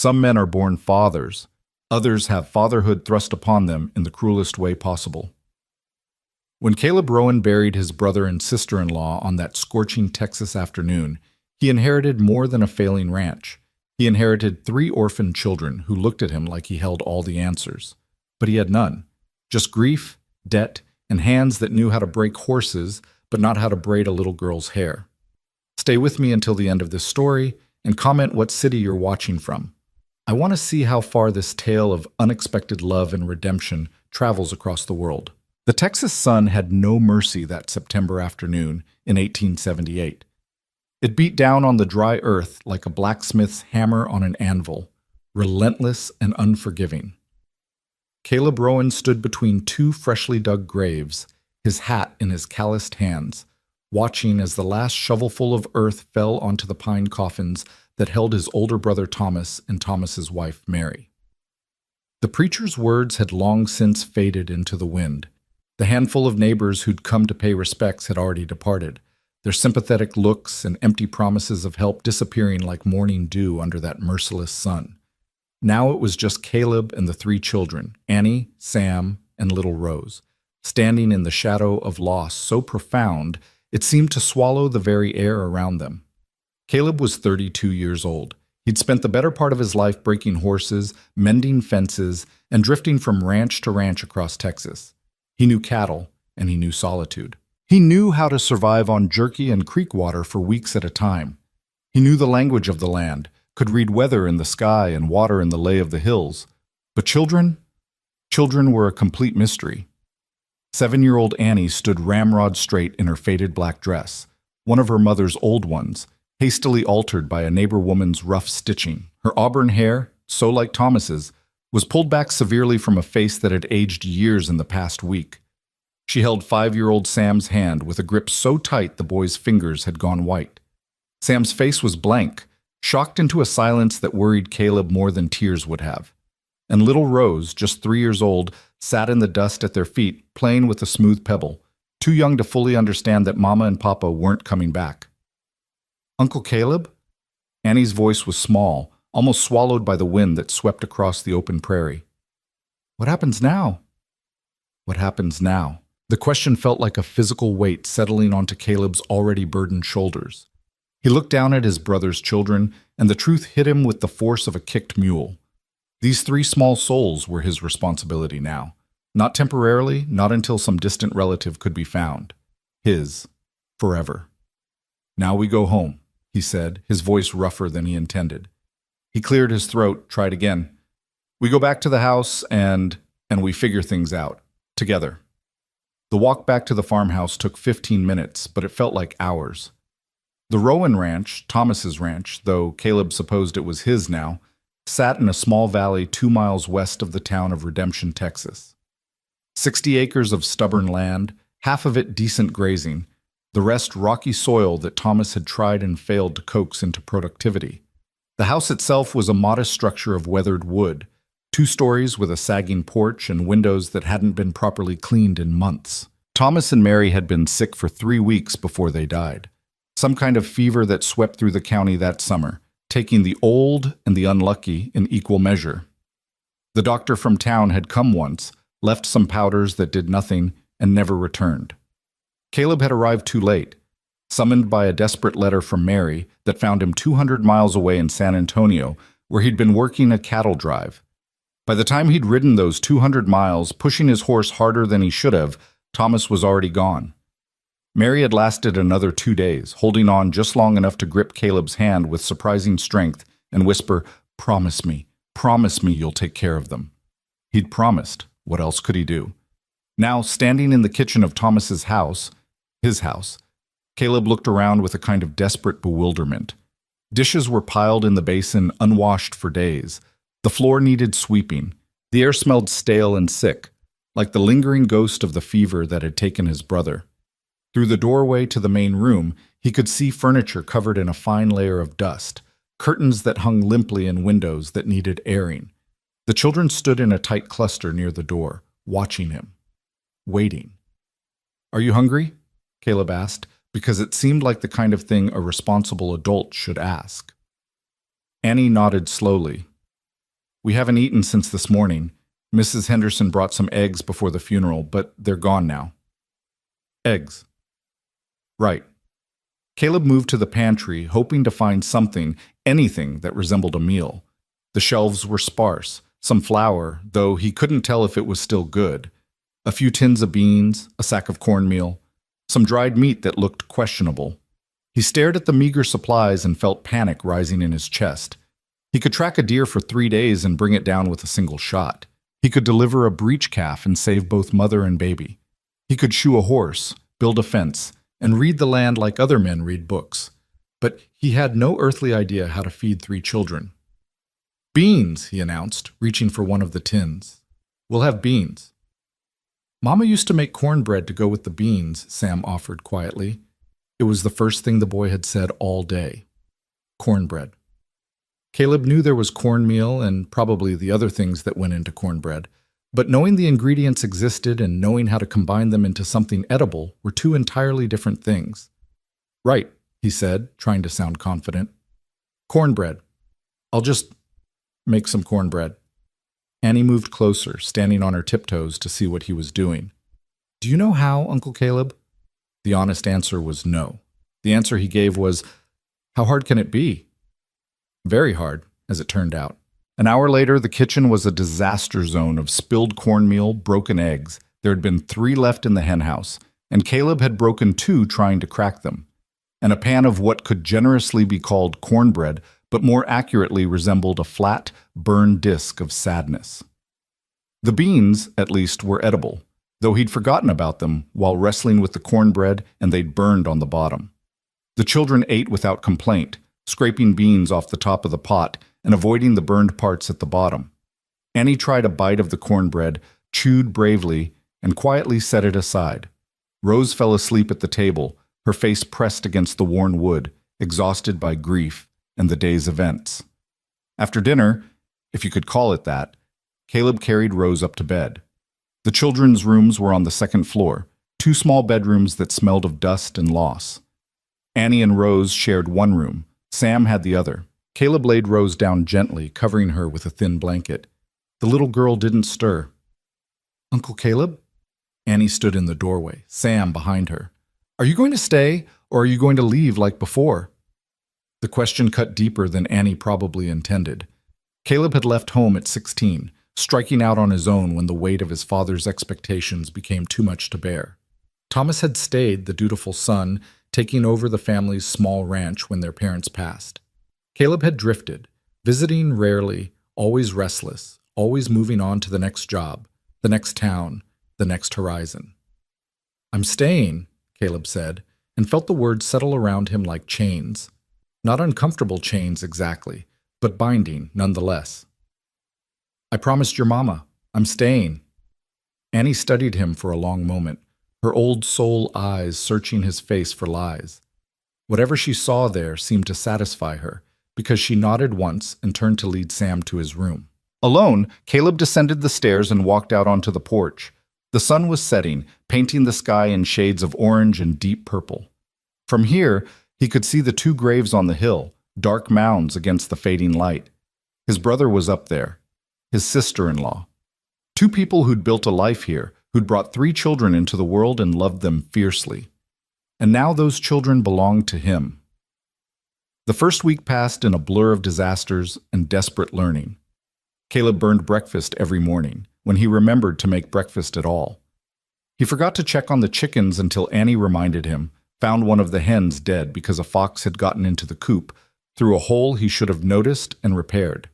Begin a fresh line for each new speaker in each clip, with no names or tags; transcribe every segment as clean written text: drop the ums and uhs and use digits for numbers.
Some men are born fathers. Others have fatherhood thrust upon them in the cruelest way possible. When Caleb Rowan buried his brother and sister-in-law on that scorching Texas afternoon, he inherited more than a failing ranch. He inherited 3 orphaned children who looked at him like he held all the answers. But he had none. Just grief, debt, and hands that knew how to break horses, but not how to braid a little girl's hair. Stay with me until the end of this story, and comment what city you're watching from. I want to see how far this tale of unexpected love and redemption travels across the world. The Texas sun had no mercy that September afternoon in 1878. It beat down on the dry earth like a blacksmith's hammer on an anvil, relentless and unforgiving. Caleb Rowan stood between 2 freshly dug graves, his hat in his calloused hands, watching as the last shovelful of earth fell onto the pine coffins that held his older brother Thomas and Thomas's wife Mary. The preacher's words had long since faded into the wind. The handful of neighbors who'd come to pay respects had already departed, their sympathetic looks and empty promises of help disappearing like morning dew under that merciless sun. Now it was just Caleb and the 3 children, Annie, Sam, and little Rose, standing in the shadow of loss so profound it seemed to swallow the very air around them. Caleb was 32 years old. He'd spent the better part of his life breaking horses, mending fences, and drifting from ranch to ranch across Texas. He knew cattle, and he knew solitude. He knew how to survive on jerky and creek water for weeks at a time. He knew the language of the land, could read weather in the sky and water in the lay of the hills. But children? Children were a complete mystery. 7-year-old Annie stood ramrod straight in her faded black dress, one of her mother's old ones, hastily altered by a neighbor woman's rough stitching. Her auburn hair, so like Thomas's, was pulled back severely from a face that had aged years in the past week. She held 5-year-old Sam's hand with a grip so tight the boy's fingers had gone white. Sam's face was blank, shocked into a silence that worried Caleb more than tears would have. And little Rose, just 3 years old, sat in the dust at their feet, playing with a smooth pebble, too young to fully understand that Mama and Papa weren't coming back. "Uncle Caleb?" Annie's voice was small, almost swallowed by the wind that swept across the open prairie. "What happens now?" What happens now? The question felt like a physical weight settling onto Caleb's already burdened shoulders. He looked down at his brother's children, and the truth hit him with the force of a kicked mule. These 3 small souls were his responsibility now. Not temporarily, not until some distant relative could be found. His. Forever. "Now we go home," he said, his voice rougher than he intended. He cleared his throat, tried again. "We go back to the house and we figure things out. Together." The walk back to the farmhouse took 15 minutes, but it felt like hours. The Rowan Ranch, Thomas's ranch, though Caleb supposed it was his now, sat in a small valley 2 miles west of the town of Redemption, Texas. 60 acres of stubborn land, half of it decent grazing, the rest rocky soil that Thomas had tried and failed to coax into productivity. The house itself was a modest structure of weathered wood, 2 stories with a sagging porch and windows that hadn't been properly cleaned in months. Thomas and Mary had been sick for 3 weeks before they died. Some kind of fever that swept through the county that summer, taking the old and the unlucky in equal measure. The doctor from town had come once, left some powders that did nothing, and never returned. Caleb had arrived too late, summoned by a desperate letter from Mary that found him 200 miles away in San Antonio, where he'd been working a cattle drive. By the time he'd ridden those 200 miles, pushing his horse harder than he should have, Thomas was already gone. Mary had lasted another 2 days, holding on just long enough to grip Caleb's hand with surprising strength and whisper, promise me you'll take care of them." He'd promised. What else could he do? Now, standing in the kitchen of Thomas's house, his house, Caleb looked around with a kind of desperate bewilderment. Dishes were piled in the basin, unwashed for days. The floor needed sweeping. The air smelled stale and sick, like the lingering ghost of the fever that had taken his brother. Through the doorway to the main room, he could see furniture covered in a fine layer of dust, curtains that hung limply in windows that needed airing. The children stood in a tight cluster near the door, watching him, waiting. "Are you hungry?" Caleb asked, because it seemed like the kind of thing a responsible adult should ask. Annie nodded slowly. We haven't eaten since this morning. Mrs. Henderson brought some eggs before the funeral, but they're gone now. Eggs. Right. Caleb moved to the pantry, hoping to find something, anything that resembled a meal. The shelves were sparse, some flour, though he couldn't tell if it was still good, a few tins of beans, a sack of cornmeal, some dried meat that looked questionable. He stared at the meager supplies and felt panic rising in his chest. He could track a deer for 3 days and bring it down with a single shot. He could deliver a breech calf and save both mother and baby. He could shoe a horse, build a fence, and read the land like other men read books. But he had no earthly idea how to feed 3 children. Beans, he announced, reaching for one of the tins. We'll have beans. Mama used to make cornbread to go with the beans, Sam offered quietly. It was the first thing the boy had said all day. Cornbread. Caleb knew there was cornmeal and probably the other things that went into cornbread, but knowing the ingredients existed and knowing how to combine them into something edible were 2 entirely different things. Right, he said, trying to sound confident. Cornbread. I'll just make some cornbread. Annie moved closer, standing on her tiptoes to see what he was doing. Do you know how, Uncle Caleb? The honest answer was no. The answer he gave was, how hard can it be? Very hard, as it turned out. An hour later, the kitchen was a disaster zone of spilled cornmeal, broken eggs. There had been 3 left in the henhouse, and Caleb had broken 2 trying to crack them, and a pan of what could generously be called cornbread, but more accurately resembled a flat, burned disk of sadness. The beans, at least, were edible, though he'd forgotten about them while wrestling with the cornbread and they'd burned on the bottom. The children ate without complaint, scraping beans off the top of the pot and avoiding the burned parts at the bottom. Annie tried a bite of the cornbread, chewed bravely, and quietly set it aside. Rose fell asleep at the table, her face pressed against the worn wood, exhausted by grief and the day's events. After dinner, if you could call it that, Caleb carried Rose up to bed. The children's rooms were on the 2nd floor, 2 small bedrooms that smelled of dust and loss. Annie and Rose shared one room. Sam had the other. Caleb laid Rose down gently, covering her with a thin blanket. The little girl didn't stir. Uncle Caleb? Annie stood in the doorway, Sam behind her. Are you going to stay, or are you going to leave like before? The question cut deeper than Annie probably intended. Caleb had left home at 16, striking out on his own when the weight of his father's expectations became too much to bear. Thomas had stayed, the dutiful son, taking over the family's small ranch when their parents passed. Caleb had drifted, visiting rarely, always restless, always moving on to the next job, the next town, the next horizon. I'm staying, Caleb said, and felt the words settle around him like chains. Not uncomfortable chains exactly, but binding nonetheless. I promised your mama. I'm staying. Annie studied him for a long moment, her old soul eyes searching his face for lies. Whatever she saw there seemed to satisfy her, because she nodded once and turned to lead Sam to his room. Alone, Caleb descended the stairs and walked out onto the porch. The sun was setting, painting the sky in shades of orange and deep purple. From here, he could see the 2 graves on the hill, dark mounds against the fading light. His brother was up there, his sister-in-law. 2 people who'd built a life here, who'd brought 3 children into the world and loved them fiercely. And now those children belonged to him. The first week passed in a blur of disasters and desperate learning. Caleb burned breakfast every morning, when he remembered to make breakfast at all. He forgot to check on the chickens until Annie reminded him, found one of the hens dead because a fox had gotten into the coop, through a hole he should have noticed and repaired.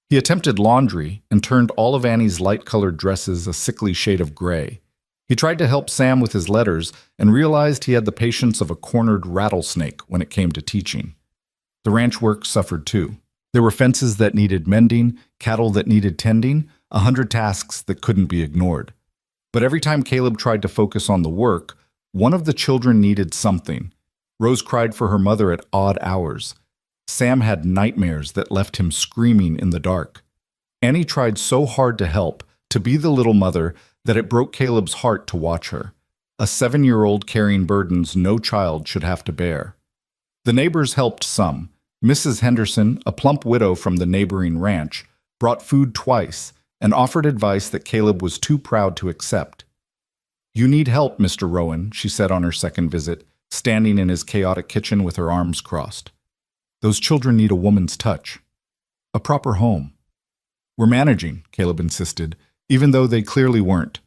He attempted laundry and turned all of Annie's light-colored dresses a sickly shade of gray. He tried to help Sam with his letters and realized he had the patience of a cornered rattlesnake when it came to teaching. The ranch work suffered too. There were fences that needed mending, cattle that needed tending, 100 tasks that couldn't be ignored. But every time Caleb tried to focus on the work, one of the children needed something. Rose cried for her mother at odd hours. Sam had nightmares that left him screaming in the dark. Annie tried so hard to help, to be the little mother, that it broke Caleb's heart to watch her, a 7-year-old carrying burdens no child should have to bear. The neighbors helped some. Mrs. Henderson, a plump widow from the neighboring ranch, brought food twice, and offered advice that Caleb was too proud to accept. "You need help, Mr. Rowan," she said on her second visit, standing in his chaotic kitchen with her arms crossed. "Those children need a woman's touch. A proper home." "We're managing," Caleb insisted, even though they clearly weren't.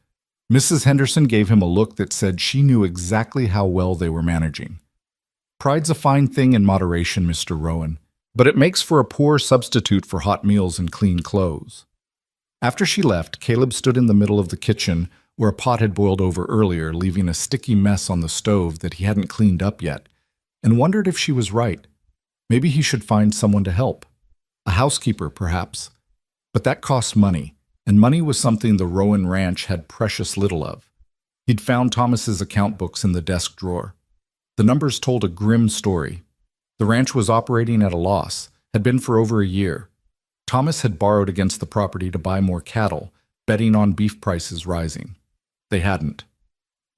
Mrs. Henderson gave him a look that said she knew exactly how well they were managing. "Pride's a fine thing in moderation, Mr. Rowan, but it makes for a poor substitute for hot meals and clean clothes." After she left, Caleb stood in the middle of the kitchen where a pot had boiled over earlier, leaving a sticky mess on the stove that he hadn't cleaned up yet, and wondered if she was right. Maybe he should find someone to help. A housekeeper, perhaps. But that cost money, and money was something the Rowan Ranch had precious little of. He'd found Thomas's account books in the desk drawer. The numbers told a grim story. The ranch was operating at a loss, had been for over a year. Thomas had borrowed against the property to buy more cattle, betting on beef prices rising. They hadn't.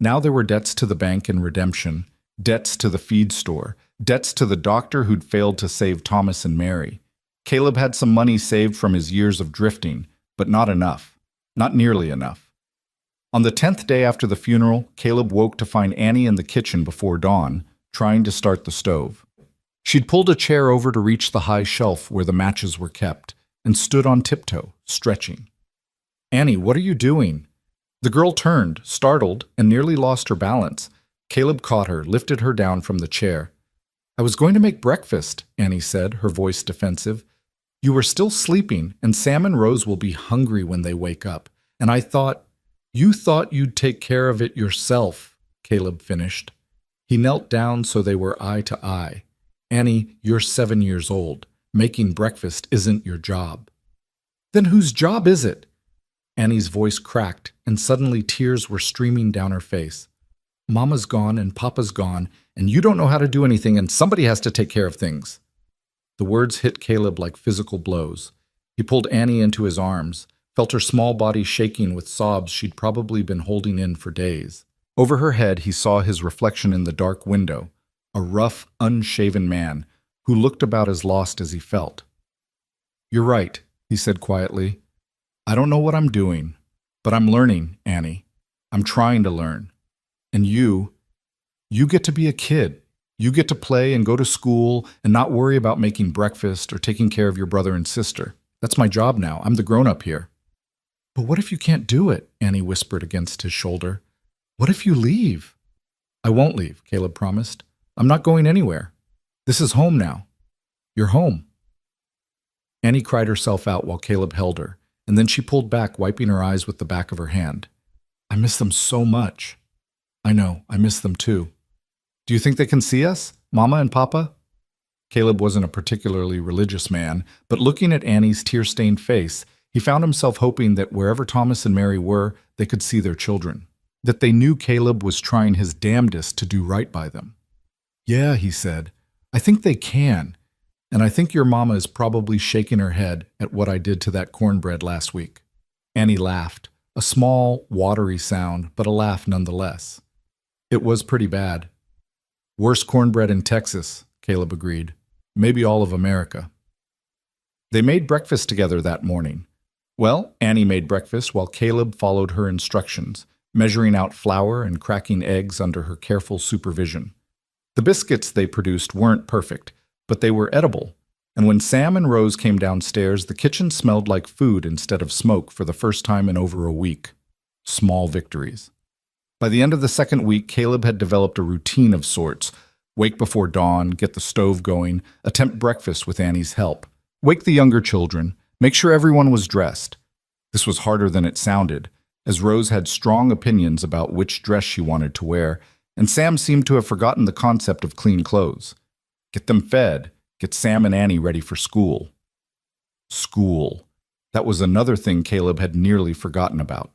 Now there were debts to the bank and redemption, debts to the feed store, debts to the doctor who'd failed to save Thomas and Mary. Caleb had some money saved from his years of drifting, but not enough. Not nearly enough. On the 10th day after the funeral, Caleb woke to find Annie in the kitchen before dawn, trying to start the stove. She'd pulled a chair over to reach the high shelf where the matches were kept, and stood on tiptoe, stretching. "Annie, what are you doing?" The girl turned, startled, and nearly lost her balance. Caleb caught her, lifted her down from the chair. "I was going to make breakfast," Annie said, her voice defensive. "You were still sleeping, and Sam and Rose will be hungry when they wake up. And I thought—" "You thought you'd take care of it yourself," Caleb finished. He knelt down so they were eye to eye. "Annie, you're 7 years old. Making breakfast isn't your job." "Then whose job is it?" Annie's voice cracked, and suddenly tears were streaming down her face. "Mama's gone and Papa's gone, and you don't know how to do anything, and somebody has to take care of things." The words hit Caleb like physical blows. He pulled Annie into his arms, felt her small body shaking with sobs she'd probably been holding in for days. Over her head, he saw his reflection in the dark window, a rough, unshaven man who looked about as lost as he felt. "You're right," he said quietly. "I don't know what I'm doing, but I'm learning, Annie. I'm trying to learn. And you get to be a kid. You get to play and go to school and not worry about making breakfast or taking care of your brother and sister. That's my job now. I'm the grown-up here." "But what if you can't do it?" Annie whispered against his shoulder. "What if you leave?" "I won't leave," Caleb promised. "I'm not going anywhere. This is home now. You're home." Annie cried herself out while Caleb held her, and then she pulled back, wiping her eyes with the back of her hand. "I miss them so much." "I know, I miss them too. Do you think they can see us, Mama and Papa?" Caleb wasn't a particularly religious man, but looking at Annie's tear-stained face, he found himself hoping that wherever Thomas and Mary were, they could see their children, that they knew Caleb was trying his damnedest to do right by them. "Yeah," he said, "I think they can, and I think your mama is probably shaking her head at what I did to that cornbread last week." Annie laughed, a small, watery sound, but a laugh nonetheless. "It was pretty bad." "Worst cornbread in Texas," Caleb agreed. "Maybe all of America." They made breakfast together that morning. Well, Annie made breakfast while Caleb followed her instructions, measuring out flour and cracking eggs under her careful supervision. The biscuits they produced weren't perfect, but they were edible, and when Sam and Rose came downstairs, the kitchen smelled like food instead of smoke for the first time in over a week. Small victories. By the end of the second week, Caleb had developed a routine of sorts. Wake before dawn, get the stove going, attempt breakfast with Annie's help. Wake the younger children, make sure everyone was dressed. This was harder than it sounded, as Rose had strong opinions about which dress she wanted to wear, and Sam seemed to have forgotten the concept of clean clothes. Get them fed, get Sam and Annie ready for school. School. That was another thing Caleb had nearly forgotten about.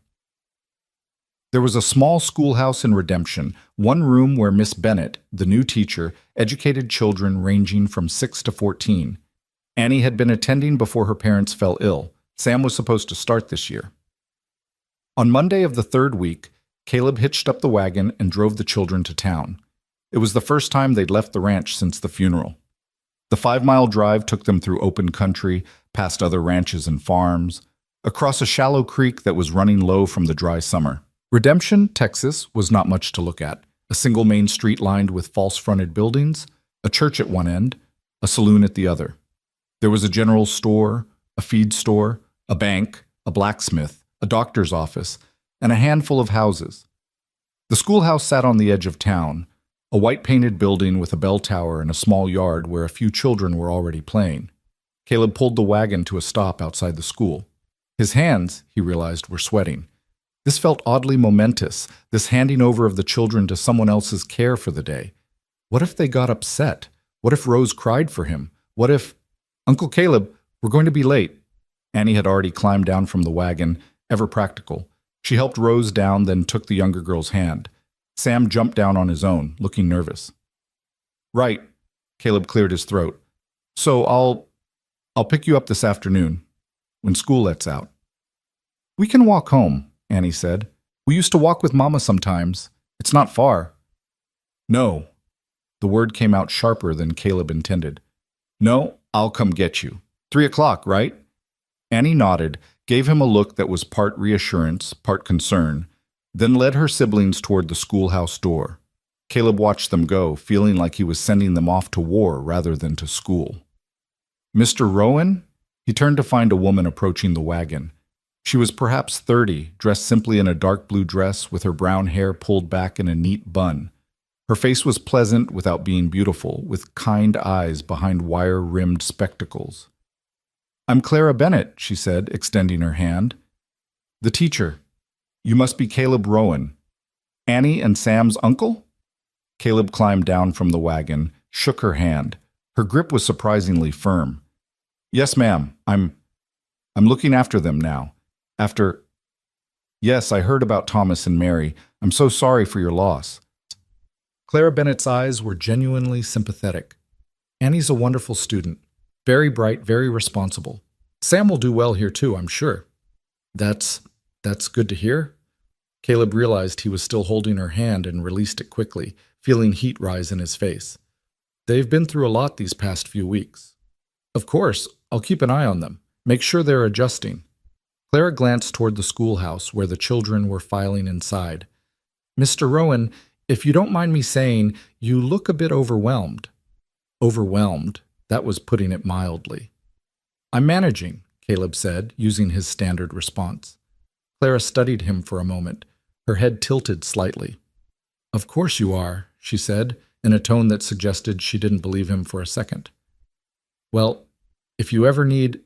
There was a small schoolhouse in Redemption, one room where Miss Bennett, the new teacher, educated children ranging from 6 to 14. Annie had been attending before her parents fell ill. Sam was supposed to start this year. On Monday of the third week, Caleb hitched up the wagon and drove the children to town. It was the first time they'd left the ranch since the funeral. The 5-mile drive took them through open country, past other ranches and farms, across a shallow creek that was running low from the dry summer. Redemption, Texas, was not much to look at. A single main street lined with false-fronted buildings, a church at one end, a saloon at the other. There was a general store, a feed store, a bank, a blacksmith, a doctor's office, and a handful of houses. The schoolhouse sat on the edge of town, a white-painted building with a bell tower and a small yard where a few children were already playing. Caleb pulled the wagon to a stop outside the school. His hands, he realized, were sweating. This felt oddly momentous, this handing over of the children to someone else's care for the day. What if they got upset? What if Rose cried for him? What if, "Uncle Caleb, we're going to be late." Annie had already climbed down from the wagon, ever practical. She helped Rose down, then took the younger girl's hand. Sam jumped down on his own, looking nervous. "Right," Caleb cleared his throat. "So I'll pick you up this afternoon, when school lets out." "We can walk home," Annie said. "We used to walk with Mama sometimes. It's not far." "No." The word came out sharper than Caleb intended. "No, I'll come get you. 3 o'clock, right?" Annie nodded, gave him a look that was part reassurance, part concern, then led her siblings toward the schoolhouse door. Caleb watched them go, feeling like he was sending them off to war rather than to school. "Mr. Rowan?" He turned to find a woman approaching the wagon. She was perhaps 30, dressed simply in a dark blue dress with her brown hair pulled back in a neat bun. Her face was pleasant without being beautiful, with kind eyes behind wire-rimmed spectacles. "I'm Clara Bennett," she said, extending her hand. "The teacher. You must be Caleb Rowan. Annie and Sam's uncle?" Caleb climbed down from the wagon, shook her hand. Her grip was surprisingly firm. "Yes, ma'am. I'm looking after them now. Yes, I heard about Thomas and Mary. I'm so sorry for your loss." Clara Bennett's eyes were genuinely sympathetic. "Annie's a wonderful student. Very bright, very responsible. Sam will do well here too, I'm sure." That's good to hear." Caleb realized he was still holding her hand and released it quickly, feeling heat rise in his face. "They've been through a lot these past few weeks." "Of course, I'll keep an eye on them. Make sure they're adjusting." Clara glanced toward the schoolhouse where the children were filing inside. "Mr. Rowan, if you don't mind me saying, you look a bit overwhelmed." Overwhelmed, that was putting it mildly. "I'm managing," Caleb said, using his standard response. Clara studied him for a moment, her head tilted slightly. "Of course you are," she said, in a tone that suggested she didn't believe him for a second. "Well, if you ever need...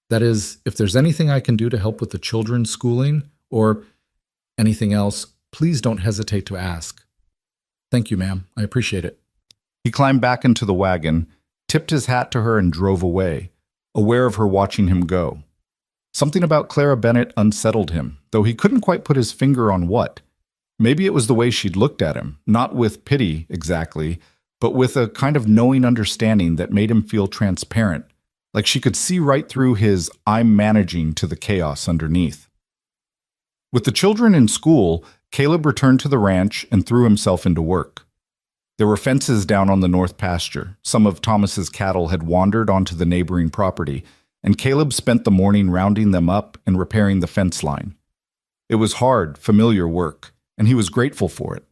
that is, if there's anything I can do to help with the children's schooling, or anything else, please don't hesitate to ask." "Thank you, ma'am. I appreciate it." He climbed back into the wagon, tipped his hat to her and drove away, aware of her watching him go. Something about Clara Bennett unsettled him, though he couldn't quite put his finger on what. Maybe it was the way she'd looked at him, not with pity exactly, but with a kind of knowing understanding that made him feel transparent, like she could see right through his "I'm managing" to the chaos underneath. With the children in school, Caleb returned to the ranch and threw himself into work. There were fences down on the north pasture. Some of Thomas's cattle had wandered onto the neighboring property, and Caleb spent the morning rounding them up and repairing the fence line. It was hard, familiar work, and he was grateful for it.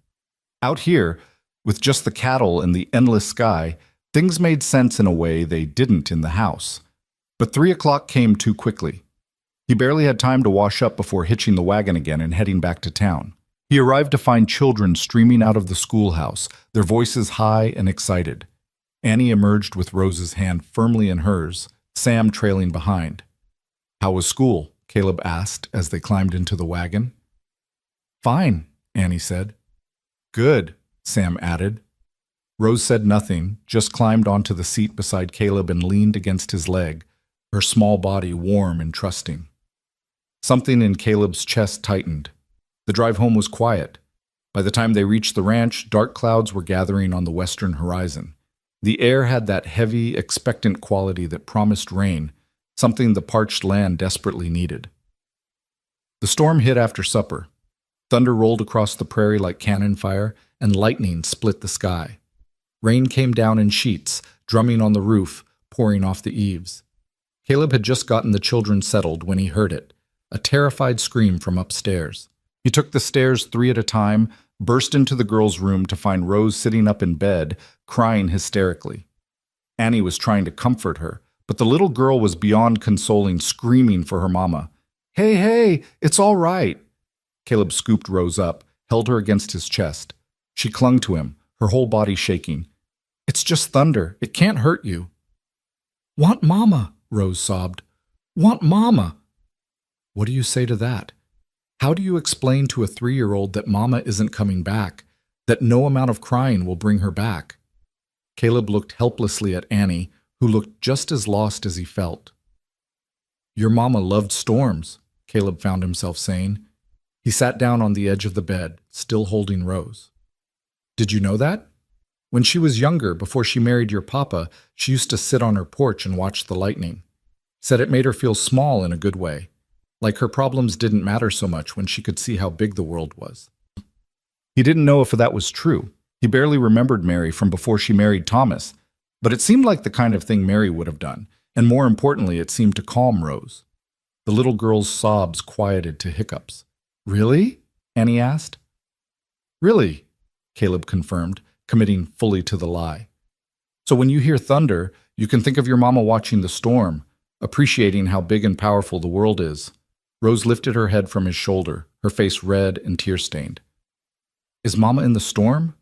Out here, with just the cattle and the endless sky, things made sense in a way they didn't in the house. But 3 o'clock came too quickly. He barely had time to wash up before hitching the wagon again and heading back to town. He arrived to find children streaming out of the schoolhouse, their voices high and excited. Annie emerged with Rose's hand firmly in hers, Sam trailing behind. "How was school?" Caleb asked as they climbed into the wagon. "Fine," Annie said. "Good," Sam added. Rose said nothing, just climbed onto the seat beside Caleb and leaned against his leg, her small body warm and trusting. Something in Caleb's chest tightened. The drive home was quiet. By the time they reached the ranch, dark clouds were gathering on the western horizon. The air had that heavy, expectant quality that promised rain, something the parched land desperately needed. The storm hit after supper. Thunder rolled across the prairie like cannon fire, and lightning split the sky. Rain came down in sheets, drumming on the roof, pouring off the eaves. Caleb had just gotten the children settled when he heard it, a terrified scream from upstairs. He took the stairs 3 at a time, burst into the girls' room to find Rose sitting up in bed, crying hysterically. Annie was trying to comfort her, but the little girl was beyond consoling, screaming for her mama. "Hey, hey, it's all right." Caleb scooped Rose up, held her against his chest. She clung to him, her whole body shaking. "It's just thunder. It can't hurt you." "Want Mama," Rose sobbed. "Want Mama." What do you say to that? How do you explain to a 3-year-old that Mama isn't coming back, that no amount of crying will bring her back? Caleb looked helplessly at Annie, who looked just as lost as he felt. "Your Mama loved storms," Caleb found himself saying. He sat down on the edge of the bed, still holding Rose. "Did you know that? When she was younger, before she married your papa, she used to sit on her porch and watch the lightning. Said it made her feel small in a good way, like her problems didn't matter so much when she could see how big the world was." He didn't know if that was true. He barely remembered Mary from before she married Thomas, but it seemed like the kind of thing Mary would have done, and more importantly, it seemed to calm Rose. The little girl's sobs quieted to hiccups. "Really?" Annie asked. "Really," Caleb confirmed, committing fully to the lie. "So when you hear thunder, you can think of your mama watching the storm, appreciating how big and powerful the world is." Rose lifted her head from his shoulder, her face red and tear-stained. "Is Mama in the storm?"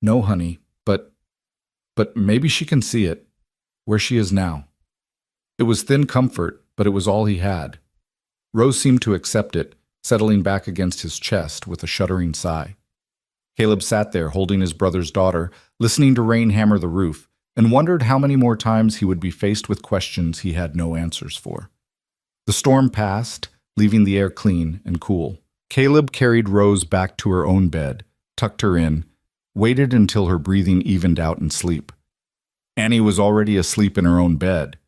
"No, honey, but maybe she can see it, where she is now." It was thin comfort, but it was all he had. Rose seemed to accept it, settling back against his chest with a shuddering sigh. Caleb sat there holding his brother's daughter, listening to rain hammer the roof, and wondered how many more times he would be faced with questions he had no answers for. The storm passed, leaving the air clean and cool. Caleb carried Rose back to her own bed, tucked her in, waited until her breathing evened out in sleep. Annie was already asleep in her own bed.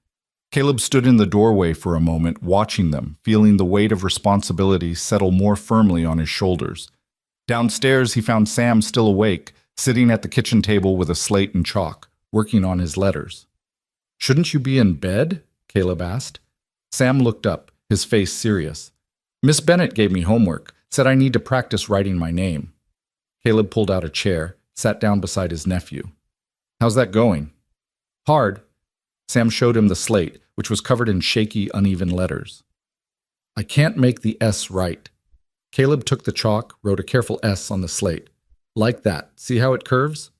Caleb stood in the doorway for a moment, watching them, feeling the weight of responsibility settle more firmly on his shoulders. Downstairs, he found Sam still awake, sitting at the kitchen table with a slate and chalk, working on his letters. "Shouldn't you be in bed?" Caleb asked. Sam looked up, his face serious. "Miss Bennett gave me homework, said I need to practice writing my name." Caleb pulled out a chair, sat down beside his nephew. "How's that going?" "Hard." Sam showed him the slate, which was covered in shaky, uneven letters. "I can't make the S right." Caleb took the chalk, wrote a careful S on the slate. "Like that. See how it curves?"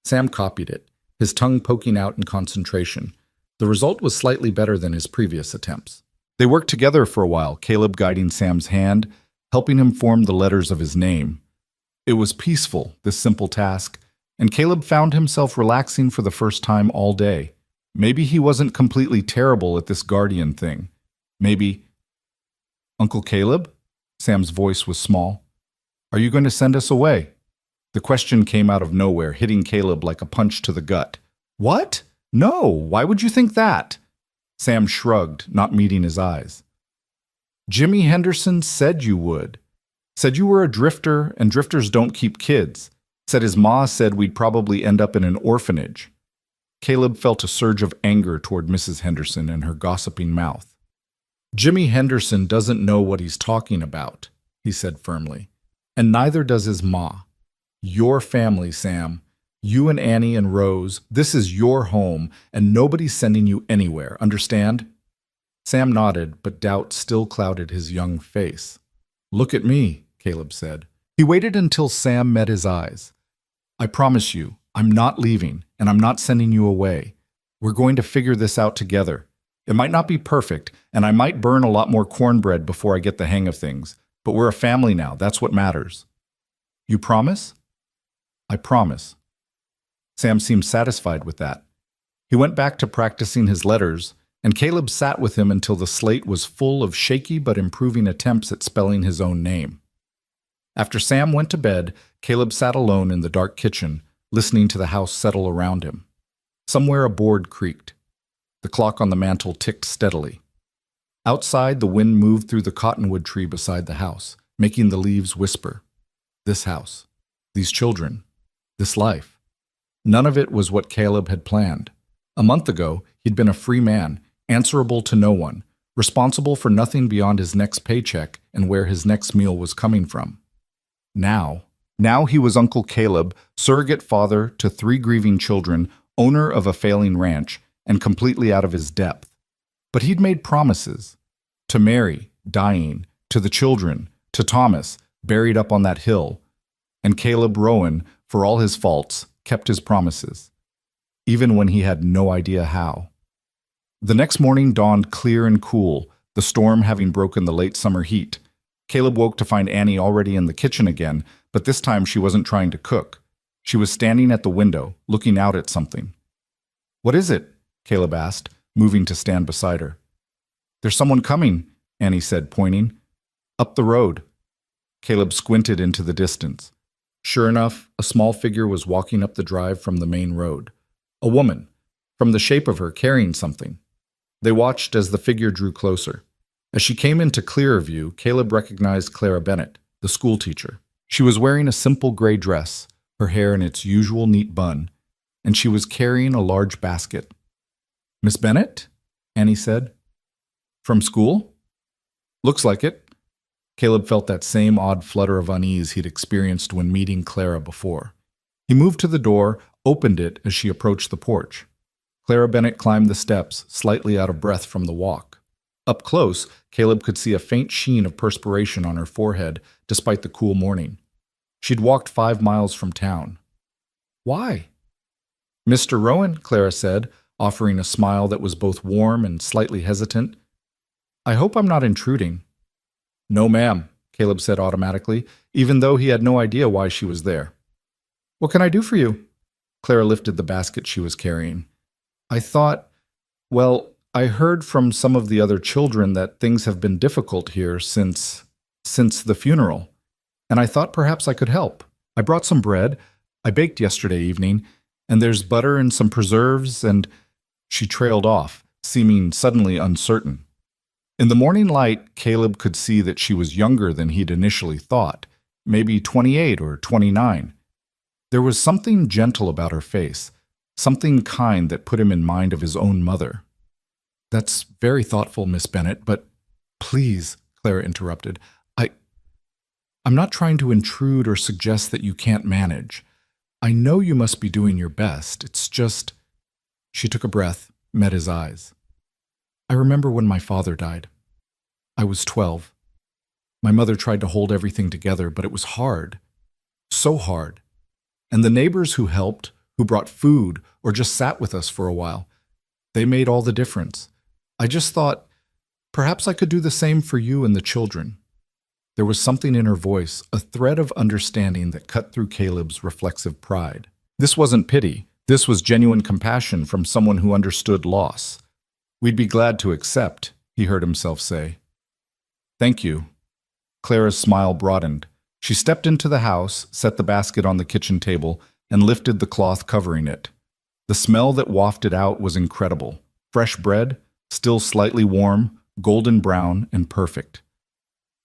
Sam copied it, his tongue poking out in concentration. The result was slightly better than his previous attempts. They worked together for a while, Caleb guiding Sam's hand, helping him form the letters of his name. It was peaceful, this simple task, and Caleb found himself relaxing for the first time all day. Maybe he wasn't completely terrible at this guardian thing. Maybe... "Uncle Caleb?" Sam's voice was small. "Are you going to send us away?" The question came out of nowhere, hitting Caleb like a punch to the gut. "What? No, why would you think that?" Sam shrugged, not meeting his eyes. "Jimmy Henderson said you would. Said you were a drifter, and drifters don't keep kids. Said his ma said we'd probably end up in an orphanage." Caleb felt a surge of anger toward Mrs. Henderson and her gossiping mouth. "Jimmy Henderson doesn't know what he's talking about," he said firmly. "And neither does his ma. Your family, Sam. You and Annie and Rose, this is your home, and nobody's sending you anywhere, understand?" Sam nodded, but doubt still clouded his young face. "Look at me," Caleb said. He waited until Sam met his eyes. "I promise you, I'm not leaving, and I'm not sending you away. We're going to figure this out together. It might not be perfect, and I might burn a lot more cornbread before I get the hang of things, but we're a family now, that's what matters." "You promise?" "I promise." Sam seemed satisfied with that. He went back to practicing his letters, and Caleb sat with him until the slate was full of shaky but improving attempts at spelling his own name. After Sam went to bed, Caleb sat alone in the dark kitchen, listening to the house settle around him. Somewhere a board creaked. The clock on the mantel ticked steadily. Outside, the wind moved through the cottonwood tree beside the house, making the leaves whisper. This house, these children, this life. None of it was what Caleb had planned. A month ago, he'd been a free man, answerable to no one, responsible for nothing beyond his next paycheck and where his next meal was coming from. Now he was Uncle Caleb, surrogate father to 3 grieving children, owner of a failing ranch, and completely out of his depth. But he'd made promises. To Mary, dying, to the children, to Thomas, buried up on that hill. And Caleb Rowan, for all his faults, kept his promises, even when he had no idea how. The next morning dawned clear and cool, the storm having broken the late summer heat. Caleb woke to find Annie already in the kitchen again, but this time she wasn't trying to cook. She was standing at the window, looking out at something. "What is it?" Caleb asked, moving to stand beside her. "There's someone coming," Annie said, pointing. "Up the road." Caleb squinted into the distance. Sure enough, a small figure was walking up the drive from the main road. A woman, from the shape of her, carrying something. They watched as the figure drew closer. As she came into clearer view, Caleb recognized Clara Bennett, the schoolteacher. She was wearing a simple gray dress, her hair in its usual neat bun, and she was carrying a large basket. "Miss Bennett?" Annie said. "From school?" "Looks like it." Caleb felt that same odd flutter of unease he'd experienced when meeting Clara before. He moved to the door, opened it as she approached the porch. Clara Bennett climbed the steps, slightly out of breath from the walk. Up close, Caleb could see a faint sheen of perspiration on her forehead, despite the cool morning. She'd walked 5 miles from town. "Why?" "Mr. Rowan," Clara said, offering a smile that was both warm and slightly hesitant. "I hope I'm not intruding." "No, ma'am," Caleb said automatically, even though he had no idea why she was there. "What can I do for you?" Clara lifted the basket she was carrying. I heard from some of the other children that things have been difficult here since the funeral, and I thought perhaps I could help. I brought some bread. I baked yesterday evening, and there's butter and some preserves, and—" She trailed off, seeming suddenly uncertain. In the morning light, Caleb could see that she was younger than he'd initially thought, maybe 28 or 29. There was something gentle about her face, something kind that put him in mind of his own mother. "That's very thoughtful, Miss Bennett, but please," Clara interrupted, I'm not trying to intrude or suggest that you can't manage. I know you must be doing your best. It's just—" She took a breath, met his eyes. "I remember when my father died. I was 12. My mother tried to hold everything together, but it was hard. So hard. And the neighbors who helped, who brought food, or just sat with us for a while, they made all the difference. I just thought, perhaps I could do the same for you and the children." There was something in her voice, a thread of understanding that cut through Caleb's reflexive pride. This wasn't pity. This was genuine compassion from someone who understood loss. "We'd be glad to accept," he heard himself say. "Thank you." Clara's smile broadened. She stepped into the house, set the basket on the kitchen table, and lifted the cloth covering it. The smell that wafted out was incredible. Fresh bread, still slightly warm, golden brown, and perfect.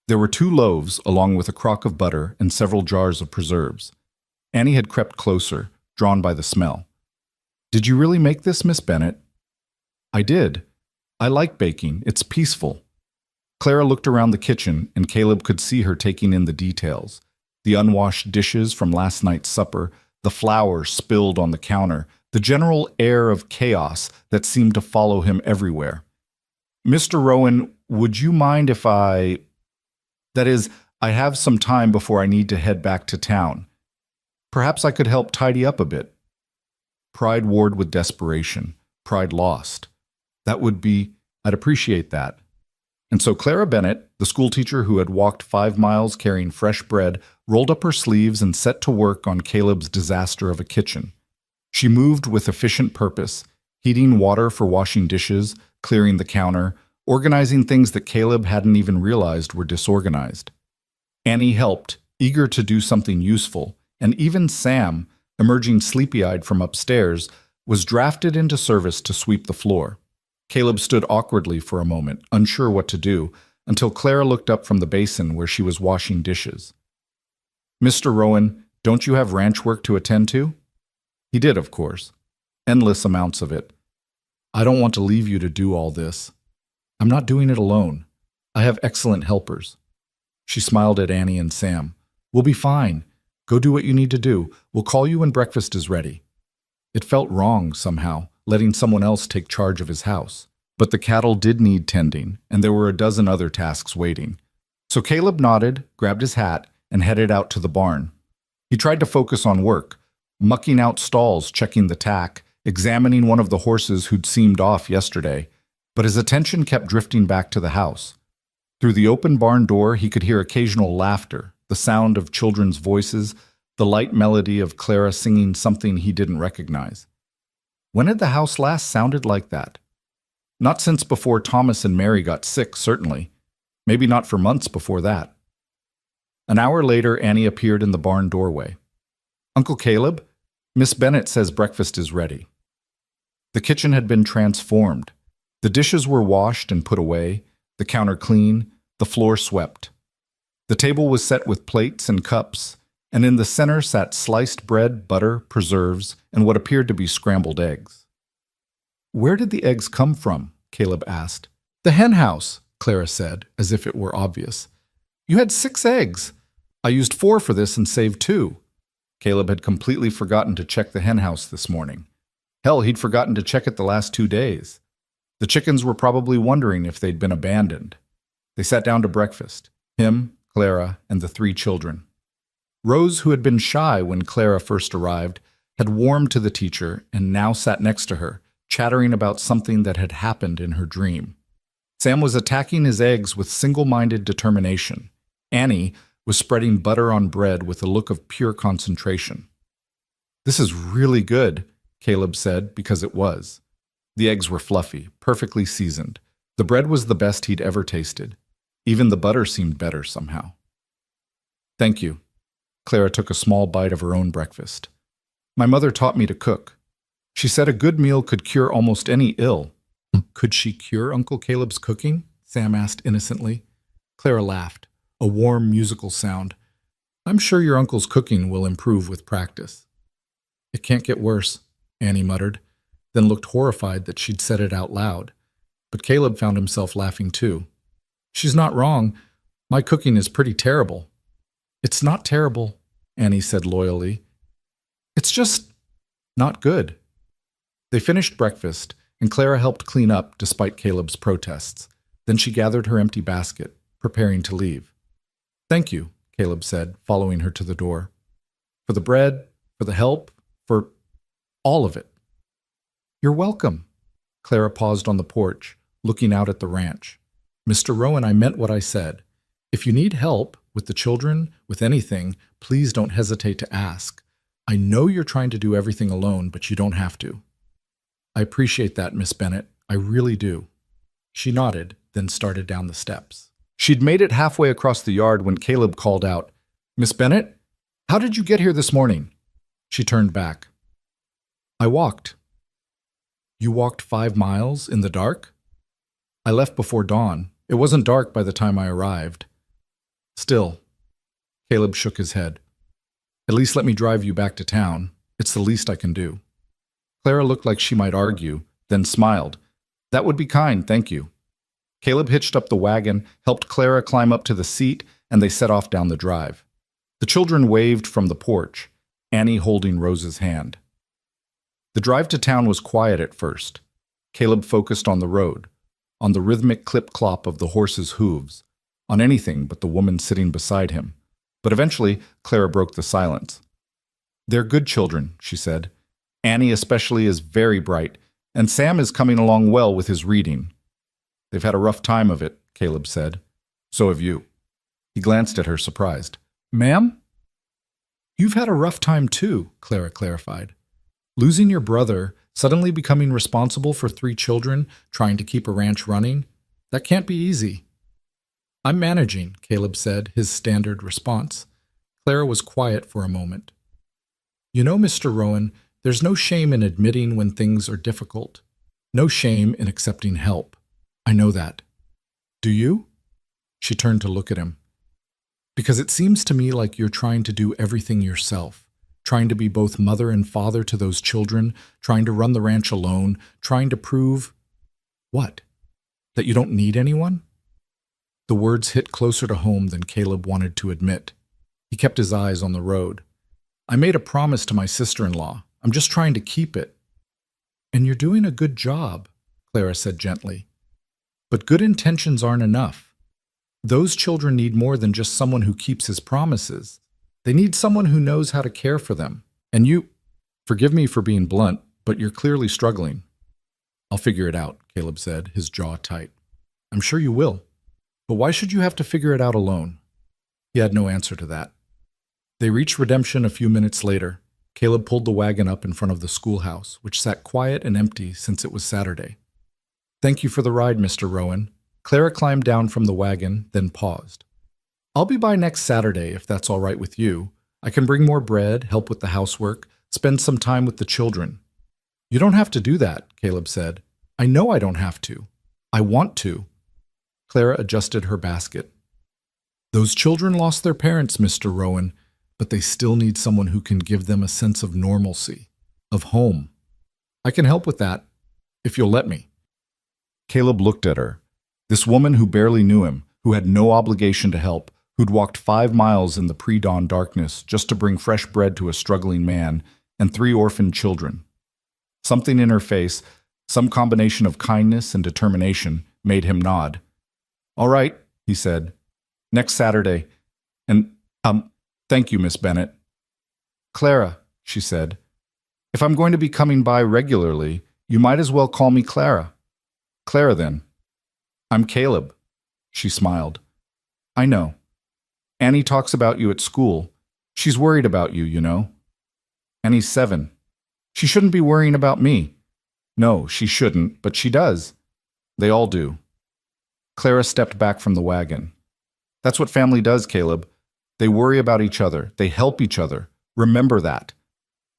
There were 2 loaves, along with a crock of butter and several jars of preserves. Annie had crept closer, drawn by the smell. "Did you really make this, Miss Bennett?" "I did. I like baking. It's peaceful." Clara looked around the kitchen, and Caleb could see her taking in the details. The unwashed dishes from last night's supper, the flour spilled on the counter, the general air of chaos that seemed to follow him everywhere. "Mr. Rowan, would you mind if That is, I have some time before I need to head back to town. Perhaps I could help tidy up a bit." Pride warred with desperation, pride lost. I'd appreciate that. And so Clara Bennett, the schoolteacher who had walked 5 miles carrying fresh bread, rolled up her sleeves and set to work on Caleb's disaster of a kitchen. She moved with efficient purpose, heating water for washing dishes, clearing the counter, organizing things that Caleb hadn't even realized were disorganized. Annie helped, eager to do something useful, and even Sam, emerging sleepy-eyed from upstairs, was drafted into service to sweep the floor. Caleb stood awkwardly for a moment, unsure what to do, until Clara looked up from the basin where she was washing dishes. "Mr. Rowan, don't you have ranch work to attend to?" He did, of course. Endless amounts of it. I don't want to leave you to do all this. I'm not doing it alone. I have excellent helpers. She smiled at Annie and Sam. We'll be fine. Go do what you need to do. We'll call you when breakfast is ready. It felt wrong, somehow, letting someone else take charge of his house. But the cattle did need tending, and there were a dozen other tasks waiting. So Caleb nodded, grabbed his hat, and headed out to the barn. He tried to focus on work, mucking out stalls, checking the tack, examining one of the horses who'd seemed off yesterday, but his attention kept drifting back to the house. Through the open barn door, he could hear occasional laughter, the sound of children's voices, the light melody of Clara singing something he didn't recognize. When had the house last sounded like that? Not since before Thomas and Mary got sick, certainly. Maybe not for months before that. An hour later, Annie appeared in the barn doorway. Uncle Caleb, Miss Bennet says breakfast is ready. The kitchen had been transformed. The dishes were washed and put away, the counter clean, the floor swept. The table was set with plates and cups, and in the center sat sliced bread, butter, preserves, and what appeared to be scrambled eggs. Where did the eggs come from? Caleb asked. The hen house, Clara said, as if it were obvious. You had 6 eggs. I used 4 for this and saved 2. Caleb had completely forgotten to check the hen house this morning. Hell, he'd forgotten to check it the last 2 days. The chickens were probably wondering if they'd been abandoned. They sat down to breakfast, him, Clara, and the 3 children. Rose, who had been shy when Clara first arrived, had warmed to the teacher and now sat next to her, chattering about something that had happened in her dream. Sam was attacking his eggs with single-minded determination. Annie was spreading butter on bread with a look of pure concentration. This is really good, Caleb said, because it was. The eggs were fluffy, perfectly seasoned. The bread was the best he'd ever tasted. Even the butter seemed better somehow. Thank you. Clara took a small bite of her own breakfast. My mother taught me to cook. She said a good meal could cure almost any ill. Could she cure Uncle Caleb's cooking? Sam asked innocently. Clara laughed, a warm musical sound. I'm sure your uncle's cooking will improve with practice. It can't get worse, Annie muttered, then looked horrified that she'd said it out loud. But Caleb found himself laughing too. She's not wrong. My cooking is pretty terrible. It's not terrible, Annie said loyally. It's just not good. They finished breakfast, and Clara helped clean up despite Caleb's protests. Then she gathered her empty basket, preparing to leave. Thank you, Caleb said, following her to the door. For the bread, for the help, for all of it. You're welcome. Clara paused on the porch, looking out at the ranch. Mr. Rowan, I meant what I said. If you need help with the children, with anything, please don't hesitate to ask. I know you're trying to do everything alone, but you don't have to. I appreciate that, Miss Bennet. I really do. She nodded, then started down the steps. She'd made it halfway across the yard when Caleb called out, Miss Bennet, how did you get here this morning? She turned back. I walked. You walked 5 miles in the dark? I left before dawn. It wasn't dark by the time I arrived. Still, Caleb shook his head. At least let me drive you back to town. It's the least I can do. Clara looked like she might argue, then smiled. That would be kind, thank you. Caleb hitched up the wagon, helped Clara climb up to the seat, and they set off down the drive. The children waved from the porch, Annie holding Rose's hand. The drive to town was quiet at first. Caleb focused on the road, on the rhythmic clip-clop of the horse's hooves, on anything but the woman sitting beside him. But eventually, Clara broke the silence. They're good children, she said. Annie especially is very bright, and Sam is coming along well with his reading. They've had a rough time of it, Caleb said. So have you. He glanced at her, surprised. Ma'am? You've had a rough time too, Clara clarified. Losing your brother, suddenly becoming responsible for 3 children, trying to keep a ranch running, that can't be easy. I'm managing, Caleb said, his standard response. Clara was quiet for a moment. You know, Mr. Rowan, there's no shame in admitting when things are difficult. No shame in accepting help. I know that. Do you? She turned to look at him. Because it seems to me like you're trying to do everything yourself. trying to be both mother and father to those children, trying to run the ranch alone, trying to prove what? That you don't need anyone? The words hit closer to home than Caleb wanted to admit. He kept his eyes on the road. I made a promise to my sister-in-law. I'm just trying to keep it. And you're doing a good job, Clara said gently. But good intentions aren't enough. Those children need more than just someone who keeps his promises. They need someone who knows how to care for them. And you, forgive me for being blunt, but you're clearly struggling. I'll figure it out, Caleb said, his jaw tight. I'm sure you will. But why should you have to figure it out alone? He had no answer to that. They reached Redemption a few minutes later. Caleb pulled the wagon up in front of the schoolhouse, which sat quiet and empty since it was Saturday. Thank you for the ride, Mr. Rowan. Clara climbed down from the wagon, then paused. I'll be by next Saturday, if that's all right with you. I can bring more bread, help with the housework, spend some time with the children. You don't have to do that, Caleb said. I know I don't have to. I want to. Clara adjusted her basket. Those children lost their parents, Mr. Rowan, but they still need someone who can give them a sense of normalcy, of home. I can help with that, if you'll let me. Caleb looked at her. This woman who barely knew him, who had no obligation to help, who'd walked 5 miles in the pre-dawn darkness just to bring fresh bread to a struggling man and 3 orphaned children. Something in her face, some combination of kindness and determination, made him nod. All right, he said. Next Saturday. And, thank you, Miss Bennett. Clara, she said. If I'm going to be coming by regularly, you might as well call me Clara. Clara, then. I'm Caleb. She smiled. I know. Annie talks about you at school. She's worried about you, you know. Annie's 7. She shouldn't be worrying about me. No, she shouldn't, but she does. They all do. Clara stepped back from the wagon. That's what family does, Caleb. They worry about each other. They help each other. Remember that.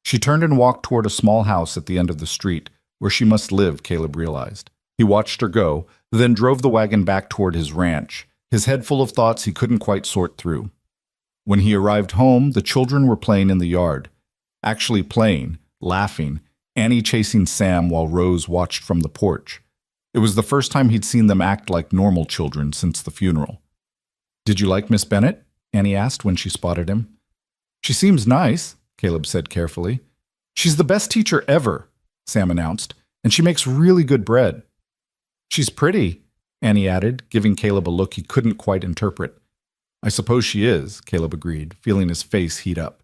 She turned and walked toward a small house at the end of the street, where she must live, Caleb realized. He watched her go, then drove the wagon back toward his ranch, his head full of thoughts he couldn't quite sort through. When he arrived home, the children were playing in the yard. Actually playing, laughing, Annie chasing Sam while Rose watched from the porch. It was the first time he'd seen them act like normal children since the funeral. Did you like Miss Bennett? Annie asked when she spotted him. She seems nice, Caleb said carefully. She's the best teacher ever, Sam announced, and she makes really good bread. She's pretty, Annie added, giving Caleb a look he couldn't quite interpret. I suppose she is, Caleb agreed, feeling his face heat up.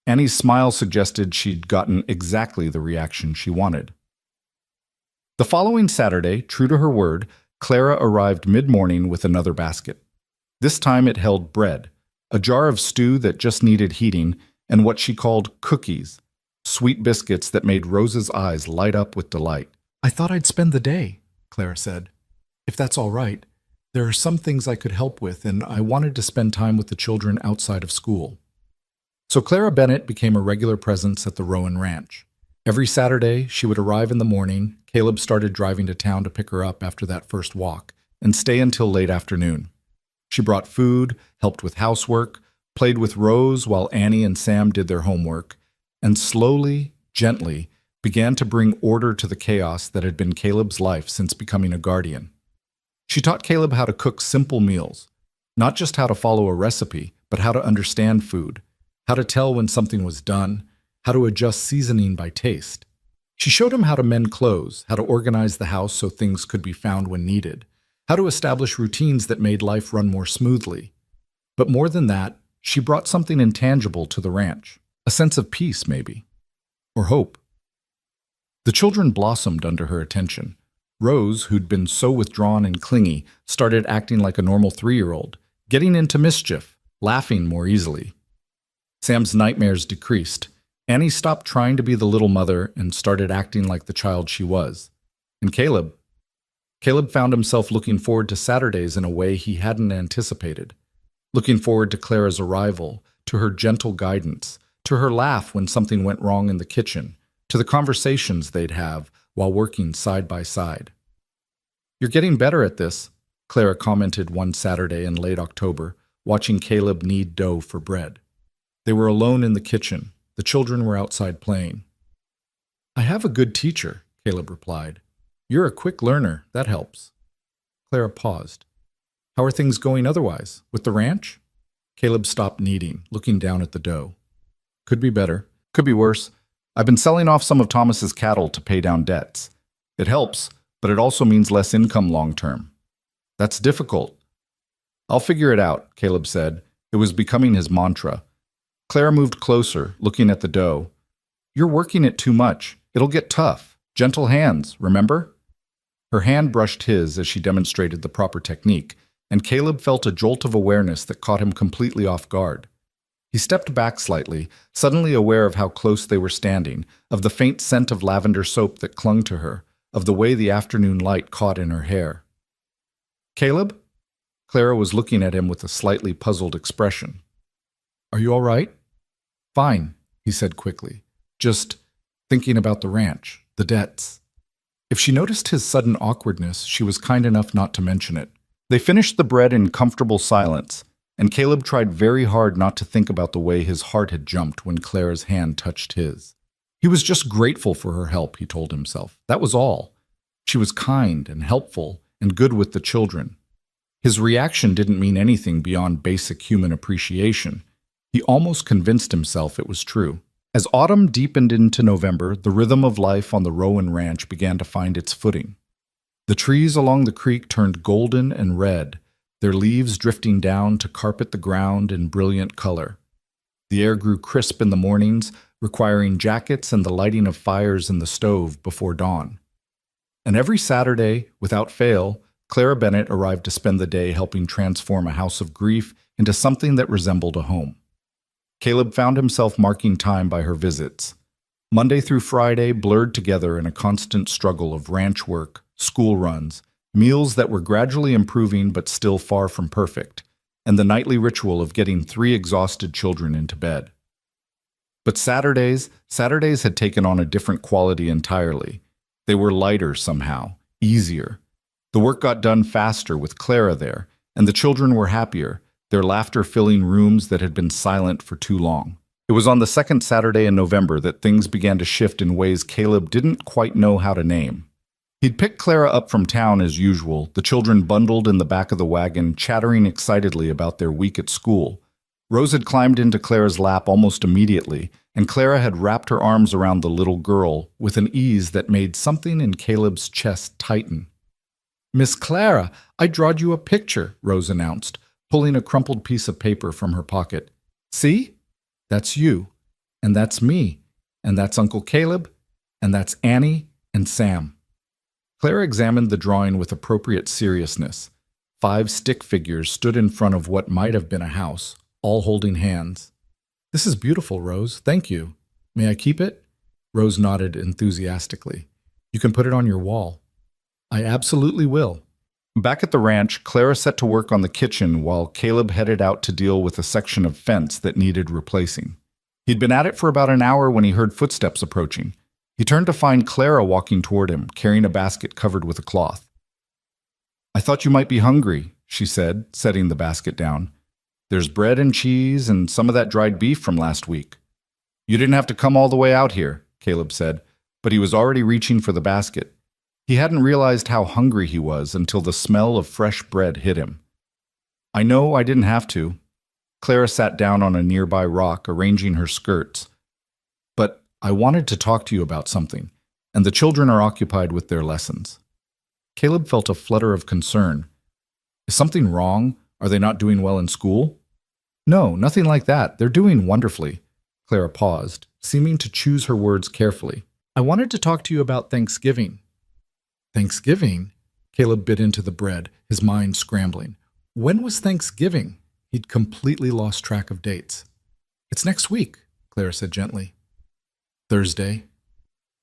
Annie's smile suggested she'd gotten exactly the reaction she wanted. The following Saturday, true to her word, Clara arrived mid-morning with another basket. This time it held bread, a jar of stew that just needed heating, and what she called cookies, sweet biscuits that made Rose's eyes light up with delight. I thought I'd spend the day, Clara said. If that's all right. There are some things I could help with, and I wanted to spend time with the children outside of school. So Clara Bennett became a regular presence at the Rowan Ranch. Every Saturday, she would arrive in the morning. Caleb started driving to town to pick her up after that first walk, and stay until late afternoon. She brought food, helped with housework, played with Rose while Annie and Sam did their homework, and slowly, gently, began to bring order to the chaos that had been Caleb's life since becoming a guardian. She taught Caleb how to cook simple meals, not just how to follow a recipe, but how to understand food, how to tell when something was done, how to adjust seasoning by taste. She showed him how to mend clothes, how to organize the house so things could be found when needed, how to establish routines that made life run more smoothly. But more than that, she brought something intangible to the ranch, a sense of peace maybe, or hope. The children blossomed under her attention. Rose, who'd been so withdrawn and clingy, started acting like a normal 3-year-old, getting into mischief, laughing more easily. Sam's nightmares decreased. Annie stopped trying to be the little mother and started acting like the child she was. And Caleb found himself looking forward to Saturdays in a way he hadn't anticipated, looking forward to Clara's arrival, to her gentle guidance, to her laugh when something went wrong in the kitchen, to the conversations they'd have while working side by side. You're getting better at this, Clara commented one Saturday in late October, watching Caleb knead dough for bread. They were alone in the kitchen. The children were outside playing. I have a good teacher, Caleb replied. You're a quick learner, that helps. Clara paused. How are things going otherwise? With the ranch? Caleb stopped kneading, looking down at the dough. Could be better. Could be worse. I've been selling off some of Thomas's cattle to pay down debts. It helps, but it also means less income long term. That's difficult. I'll figure it out, Caleb said. It was becoming his mantra. Clara moved closer, looking at the dough. You're working it too much. It'll get tough. Gentle hands, remember? Her hand brushed his as she demonstrated the proper technique, and Caleb felt a jolt of awareness that caught him completely off guard. He stepped back slightly, suddenly aware of how close they were standing, of the faint scent of lavender soap that clung to her, of the way the afternoon light caught in her hair. Caleb? Clara was looking at him with a slightly puzzled expression. Are you all right? Fine, he said quickly. Just thinking about the ranch, the debts. If she noticed his sudden awkwardness, she was kind enough not to mention it. They finished the bread in comfortable silence, and Caleb tried very hard not to think about the way his heart had jumped when Clara's hand touched his. He was just grateful for her help, he told himself. That was all. She was kind and helpful and good with the children. His reaction didn't mean anything beyond basic human appreciation. He almost convinced himself it was true. As autumn deepened into November, the rhythm of life on the Rowan Ranch began to find its footing. The trees along the creek turned golden and red, their leaves drifting down to carpet the ground in brilliant color. The air grew crisp in the mornings, requiring jackets and the lighting of fires in the stove before dawn. And every Saturday, without fail, Clara Bennett arrived to spend the day helping transform a house of grief into something that resembled a home. Caleb found himself marking time by her visits. Monday through Friday blurred together in a constant struggle of ranch work, school runs, meals that were gradually improving but still far from perfect, and the nightly ritual of getting 3 exhausted children into bed. But Saturdays had taken on a different quality entirely. They were lighter somehow, easier. The work got done faster with Clara there, and the children were happier, their laughter filling rooms that had been silent for too long. It was on the second Saturday in November that things began to shift in ways Caleb didn't quite know how to name. He'd picked Clara up from town as usual, the children bundled in the back of the wagon, chattering excitedly about their week at school. Rose had climbed into Clara's lap almost immediately, and Clara had wrapped her arms around the little girl with an ease that made something in Caleb's chest tighten. Miss Clara, I drawed you a picture, Rose announced, pulling a crumpled piece of paper from her pocket. See? That's you, and that's me, and that's Uncle Caleb, and that's Annie and Sam. Clara examined the drawing with appropriate seriousness. 5 stick figures stood in front of what might have been a house, all holding hands. This is beautiful, Rose. Thank you. May I keep it? Rose nodded enthusiastically. You can put it on your wall. I absolutely will. Back at the ranch, Clara set to work on the kitchen while Caleb headed out to deal with a section of fence that needed replacing. He'd been at it for about an hour when he heard footsteps approaching. He turned to find Clara walking toward him, carrying a basket covered with a cloth. I thought you might be hungry, she said, setting the basket down. There's bread and cheese and some of that dried beef from last week. You didn't have to come all the way out here, Caleb said, but he was already reaching for the basket. He hadn't realized how hungry he was until the smell of fresh bread hit him. I know I didn't have to. Clara sat down on a nearby rock, arranging her skirts. But I wanted to talk to you about something, and the children are occupied with their lessons. Caleb felt a flutter of concern. Is something wrong? Are they not doing well in school? No, nothing like that. They're doing wonderfully. Clara paused, seeming to choose her words carefully. I wanted to talk to you about Thanksgiving. Thanksgiving? Caleb bit into the bread, his mind scrambling. When was Thanksgiving? He'd completely lost track of dates. It's next week, Clara said gently. Thursday.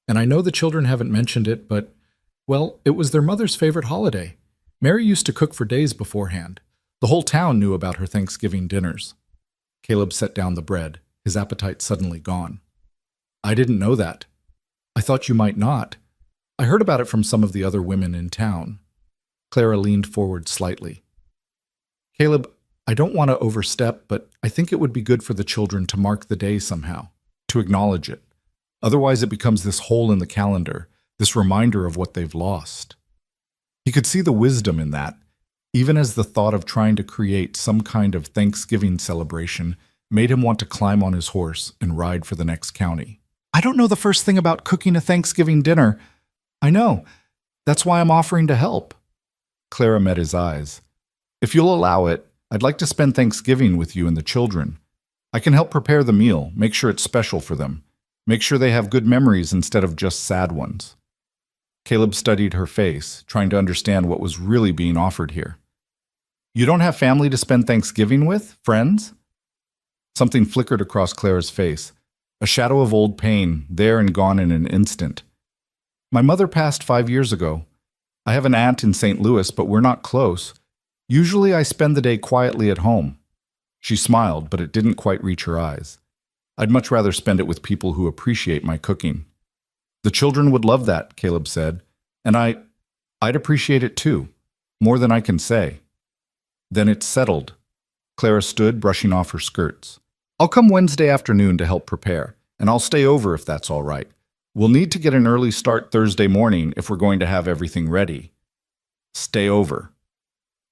And I know the children haven't mentioned it, but, well, it was their mother's favorite holiday. Mary used to cook for days beforehand. The whole town knew about her Thanksgiving dinners. Caleb set down the bread, his appetite suddenly gone. I didn't know that. I thought you might not. I heard about it from some of the other women in town. Clara leaned forward slightly. Caleb, I don't want to overstep, but I think it would be good for the children to mark the day somehow. to acknowledge it. Otherwise, it becomes this hole in the calendar, this reminder of what they've lost. He could see the wisdom in that, even as the thought of trying to create some kind of Thanksgiving celebration made him want to climb on his horse and ride for the next county. I don't know the first thing about cooking a Thanksgiving dinner. I know. That's why I'm offering to help. Clara met his eyes. If you'll allow it, I'd like to spend Thanksgiving with you and the children. I can help prepare the meal, make sure it's special for them. Make sure they have good memories instead of just sad ones. Caleb studied her face, trying to understand what was really being offered here. You don't have family to spend Thanksgiving with? Friends? Something flickered across Clara's face, a shadow of old pain, there and gone in an instant. My mother passed 5 years ago. I have an aunt in St. Louis, but we're not close. Usually I spend the day quietly at home. She smiled, but it didn't quite reach her eyes. I'd much rather spend it with people who appreciate my cooking. The children would love that, Caleb said, and I'd appreciate it too, more than I can say. Then it's settled. Clara stood, brushing off her skirts. I'll come Wednesday afternoon to help prepare, and I'll stay over if that's all right. We'll need to get an early start Thursday morning if we're going to have everything ready. Stay over.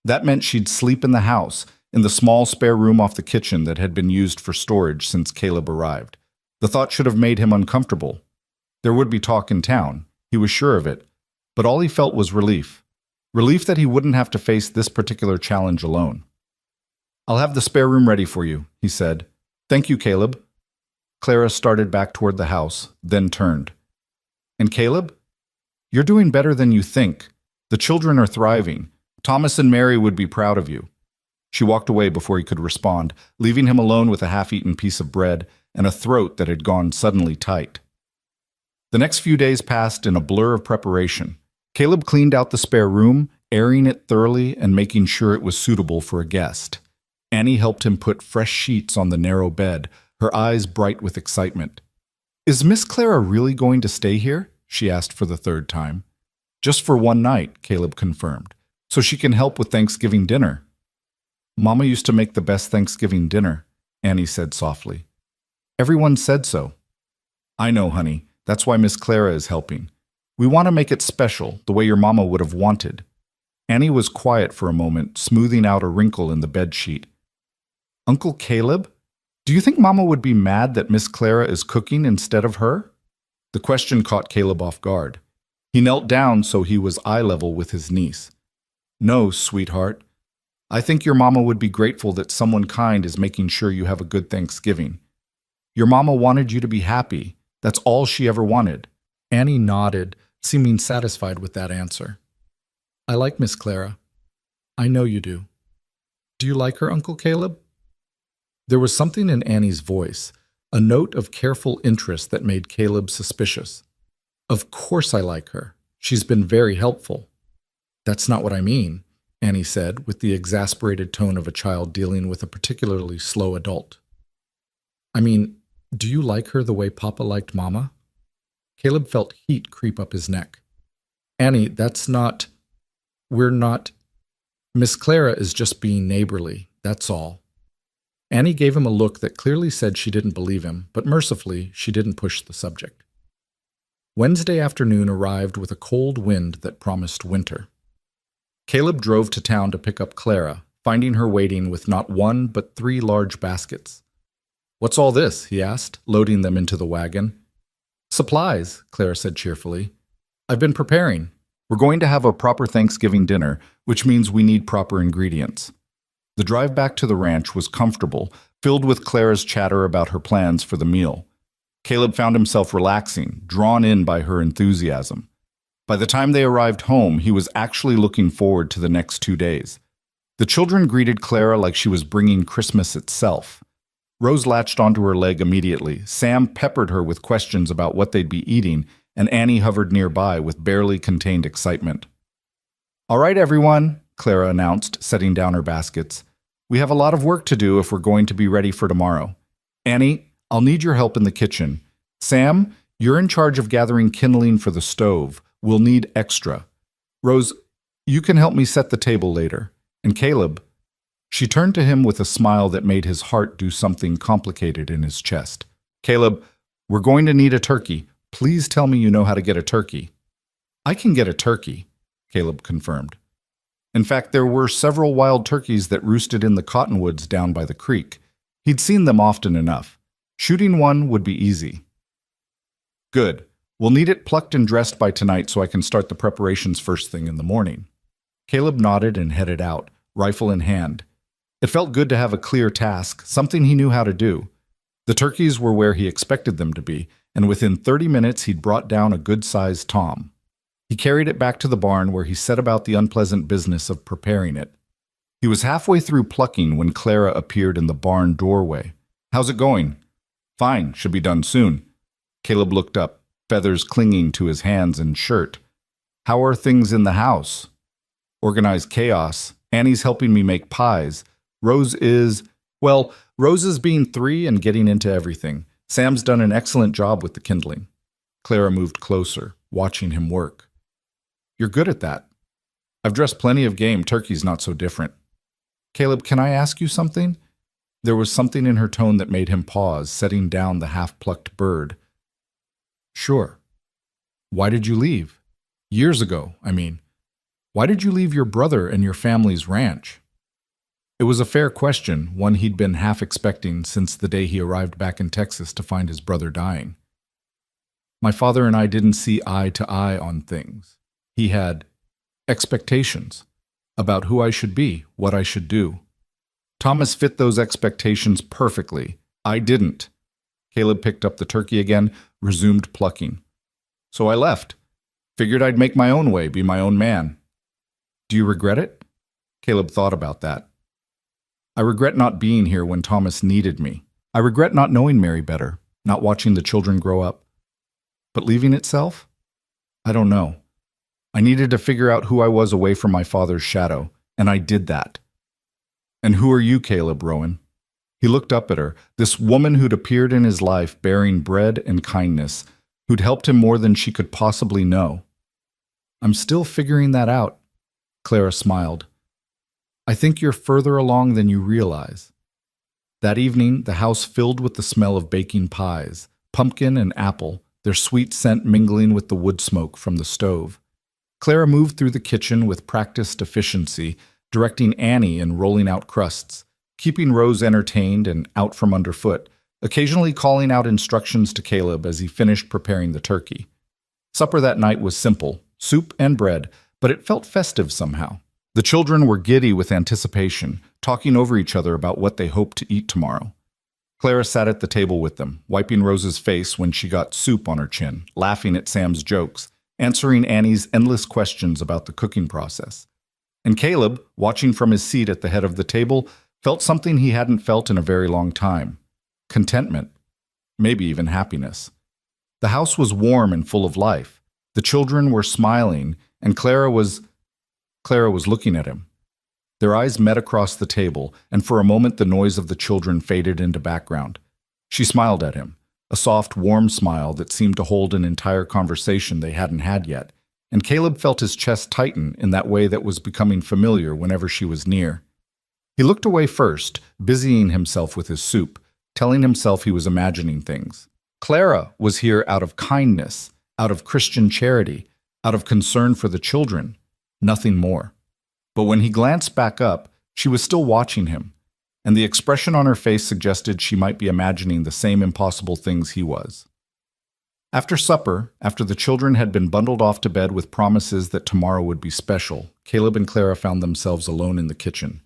That meant she'd sleep in the house, in the small spare room off the kitchen that had been used for storage since Caleb arrived. The thought should have made him uncomfortable. There would be talk in town, he was sure of it, but all he felt was relief. Relief that he wouldn't have to face this particular challenge alone. I'll have the spare room ready for you, he said. Thank you, Caleb. Clara started back toward the house, then turned. And Caleb? You're doing better than you think. The children are thriving. Thomas and Mary would be proud of you. She walked away before he could respond, leaving him alone with a half-eaten piece of bread and a throat that had gone suddenly tight. The next few days passed in a blur of preparation. Caleb cleaned out the spare room, airing it thoroughly and making sure it was suitable for a guest. Annie helped him put fresh sheets on the narrow bed, her eyes bright with excitement. Is Miss Clara really going to stay here? She asked for the third time. Just for one night, Caleb confirmed, so she can help with Thanksgiving dinner. Mama used to make the best Thanksgiving dinner, Annie said softly. Everyone said so. I know, honey. That's why Miss Clara is helping. We want to make it special, the way your mama would have wanted. Annie was quiet for a moment, smoothing out a wrinkle in the bedsheet. Uncle Caleb? Do you think Mama would be mad that Miss Clara is cooking instead of her? The question caught Caleb off guard. He knelt down so he was eye level with his niece. No, sweetheart. I think your mama would be grateful that someone kind is making sure you have a good Thanksgiving. Your mama wanted you to be happy. That's all she ever wanted. Annie nodded, seeming satisfied with that answer. I like Miss Clara. I know you do. Do you like her, Uncle Caleb? There was something in Annie's voice, a note of careful interest that made Caleb suspicious. Of course I like her. She's been very helpful. That's not what I mean, Annie said, with the exasperated tone of a child dealing with a particularly slow adult. I mean, do you like her the way Papa liked Mama? Caleb felt heat creep up his neck. Annie, that's not... We're not... Miss Clara is just being neighborly, that's all. Annie gave him a look that clearly said she didn't believe him, but mercifully, she didn't push the subject. Wednesday afternoon arrived with a cold wind that promised winter. Caleb drove to town to pick up Clara, finding her waiting with not one but 3 large baskets. What's all this? He asked, loading them into the wagon. Supplies, Clara said cheerfully. I've been preparing. We're going to have a proper Thanksgiving dinner, which means we need proper ingredients. The drive back to the ranch was comfortable, filled with Clara's chatter about her plans for the meal. Caleb found himself relaxing, drawn in by her enthusiasm. By the time they arrived home, he was actually looking forward to the next 2 days. The children greeted Clara like she was bringing Christmas itself. Rose latched onto her leg immediately. Sam peppered her with questions about what they'd be eating, and Annie hovered nearby with barely contained excitement. All right, everyone, Clara announced, setting down her baskets. We have a lot of work to do if we're going to be ready for tomorrow. Annie, I'll need your help in the kitchen. Sam, you're in charge of gathering kindling for the stove. We'll need extra. Rose, you can help me set the table later. And Caleb... She turned to him with a smile that made his heart do something complicated in his chest. Caleb, We're going to need a turkey. Please tell me you know how to get a turkey." "I can get a turkey," Caleb confirmed. In fact, there were several wild turkeys that roosted in the cottonwoods down by the creek. He'd seen them often enough. Shooting one would be easy. "Good. We'll need it plucked and dressed by tonight so I can start the preparations first thing in the morning." Caleb nodded and headed out, rifle in hand. It felt good to have a clear task, something he knew how to do. The turkeys were where he expected them to be, and within 30 minutes he'd brought down a good-sized tom. He carried it back to the barn where he set about the unpleasant business of preparing it. He was halfway through plucking when Clara appeared in the barn doorway. "How's it going?" "Fine, should be done soon." Caleb looked up, feathers clinging to his hands and shirt. "How are things in the house?" "Organized chaos. Annie's helping me make pies. Rose is being 3 and getting into everything. Sam's done an excellent job with the kindling." Clara moved closer, watching him work. "You're good at that. I've dressed plenty of game. Turkey's not so different." "Caleb, can I ask you something?" There was something in her tone that made him pause, setting down the half-plucked bird. "Sure. Why did you leave? Years ago, I mean. Why did you leave your brother and your family's ranch?" It was a fair question, one he'd been half expecting since the day he arrived back in Texas to find his brother dying. "My father and I didn't see eye to eye on things. He had expectations about who I should be, what I should do. Thomas fit those expectations perfectly. I didn't." Caleb picked up the turkey again, resumed plucking. "So I left. Figured I'd make my own way, be my own man." "Do you regret it?" Caleb thought about that. "I regret not being here when Thomas needed me. I regret not knowing Mary better, not watching the children grow up. But leaving itself? I don't know. I needed to figure out who I was away from my father's shadow, and I did that." "And who are you, Caleb Rowan?" He looked up at her, this woman who'd appeared in his life bearing bread and kindness, who'd helped him more than she could possibly know. "I'm still figuring that out." Clara smiled. "I think you're further along than you realize." That evening, the house filled with the smell of baking pies, pumpkin and apple, their sweet scent mingling with the wood smoke from the stove. Clara moved through the kitchen with practiced efficiency, directing Annie in rolling out crusts, keeping Rose entertained and out from underfoot, occasionally calling out instructions to Caleb as he finished preparing the turkey. Supper that night was simple, soup and bread, but it felt festive somehow. The children were giddy with anticipation, talking over each other about what they hoped to eat tomorrow. Clara sat at the table with them, wiping Rose's face when she got soup on her chin, laughing at Sam's jokes, answering Annie's endless questions about the cooking process. And Caleb, watching from his seat at the head of the table, felt something he hadn't felt in a very long time. Contentment. Maybe even happiness. The house was warm and full of life. The children were smiling, and Clara was looking at him. Their eyes met across the table, and for a moment the noise of the children faded into background. She smiled at him, a soft, warm smile that seemed to hold an entire conversation they hadn't had yet, and Caleb felt his chest tighten in that way that was becoming familiar whenever she was near. He looked away first, busying himself with his soup, telling himself he was imagining things. Clara was here out of kindness, out of Christian charity, out of concern for the children. Nothing more. But when he glanced back up, she was still watching him, and the expression on her face suggested she might be imagining the same impossible things he was. After supper, after the children had been bundled off to bed with promises that tomorrow would be special, Caleb and Clara found themselves alone in the kitchen.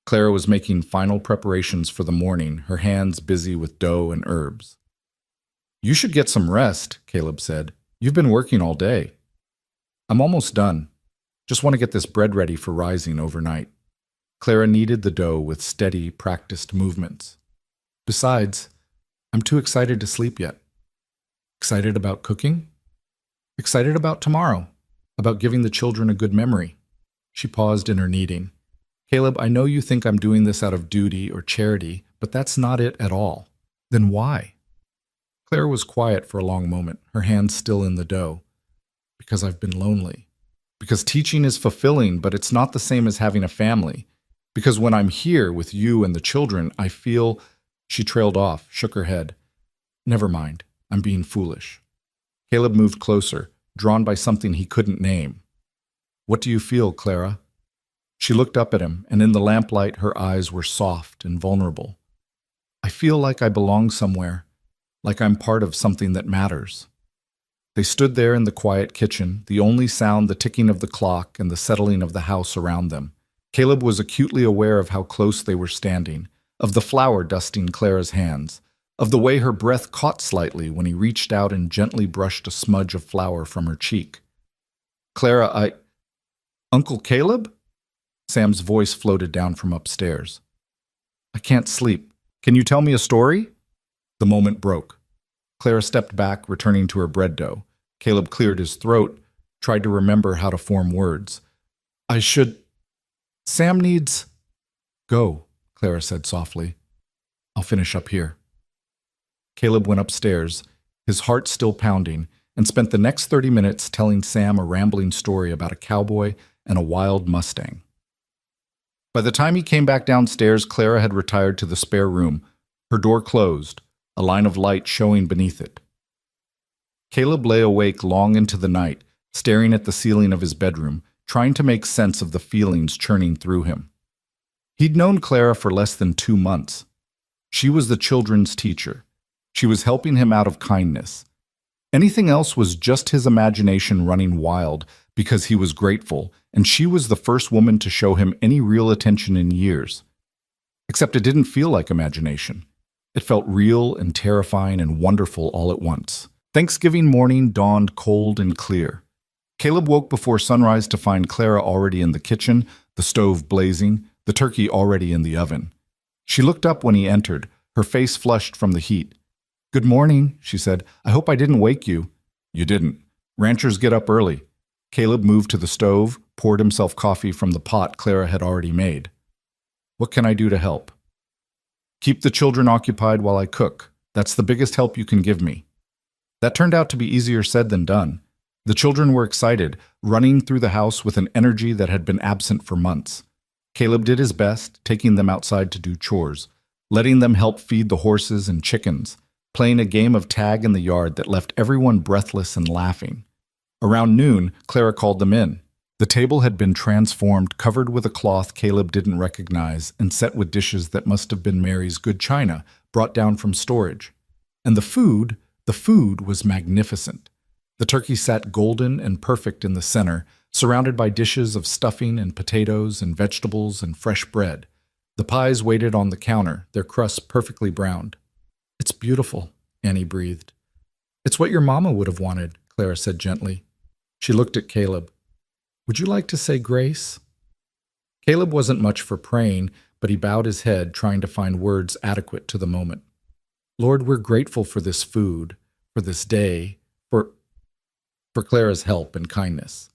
Clara was making final preparations for the morning, her hands busy with dough and herbs. "You should get some rest," Caleb said. "You've been working all day." "I'm almost done. Just want to get this bread ready for rising overnight." Clara kneaded the dough with steady, practiced movements. "Besides, I'm too excited to sleep yet." "Excited about cooking?" "Excited about tomorrow, about giving the children a good memory." She paused in her kneading. "Caleb, I know you think I'm doing this out of duty or charity, but that's not it at all. Then why?" Clara was quiet for a long moment, her hands still in the dough. "Because I've been lonely. Because teaching is fulfilling, but it's not the same as having a family. Because when I'm here with you and the children, I feel—" She trailed off, shook her head. "Never mind. I'm being foolish. Caleb moved closer, drawn by something he couldn't name. What do you feel, Clara? She looked up at him, and in the lamplight her eyes were soft and vulnerable. I feel like I belong somewhere, like I'm part of something that matters. They stood there in the quiet kitchen, the only sound the ticking of the clock and the settling of the house around them. Caleb was acutely aware of how close they were standing, of the flour dusting Clara's hands, of the way her breath caught slightly when he reached out and gently brushed a smudge of flour from her cheek. Clara, Uncle Caleb? Sam's voice floated down from upstairs. I can't sleep. Can you tell me a story? The moment broke. Clara stepped back, returning to her bread dough. Caleb cleared his throat, tried to remember how to form words. Sam needs... Go, Clara said softly. I'll finish up here. Caleb went upstairs, his heart still pounding, and spent the next 30 minutes telling Sam a rambling story about a cowboy and a wild Mustang. By the time he came back downstairs, Clara had retired to the spare room, her door closed, a line of light showing beneath it. Caleb lay awake long into the night, staring at the ceiling of his bedroom, trying to make sense of the feelings churning through him. He'd known Clara for less than 2 months. She was the children's teacher. She was helping him out of kindness. Anything else was just his imagination running wild because he was grateful, and she was the first woman to show him any real attention in years. Except it didn't feel like imagination. It felt real and terrifying and wonderful all at once. Thanksgiving morning dawned cold and clear. Caleb woke before sunrise to find Clara already in the kitchen, the stove blazing, the turkey already in the oven. She looked up when he entered, her face flushed from the heat. Good morning, she said. I hope I didn't wake you. You didn't. Ranchers get up early. Caleb moved to the stove, poured himself coffee from the pot Clara had already made. What can I do to help? Keep the children occupied while I cook. That's the biggest help you can give me. That turned out to be easier said than done. The children were excited, running through the house with an energy that had been absent for months. Caleb did his best, taking them outside to do chores, letting them help feed the horses and chickens, playing a game of tag in the yard that left everyone breathless and laughing. Around noon, Clara called them in. The table had been transformed, covered with a cloth Caleb didn't recognize, and set with dishes that must have been Mary's good china, brought down from storage. And the food was magnificent. The turkey sat golden and perfect in the center, surrounded by dishes of stuffing and potatoes and vegetables and fresh bread. The pies waited on the counter, their crusts perfectly browned. It's beautiful, Annie breathed. It's what your mama would have wanted, Clara said gently. She looked at Caleb. Would you like to say grace? Caleb wasn't much for praying, but he bowed his head, trying to find words adequate to the moment. Lord, we're grateful for this food, for this day, for Clara's help and kindness.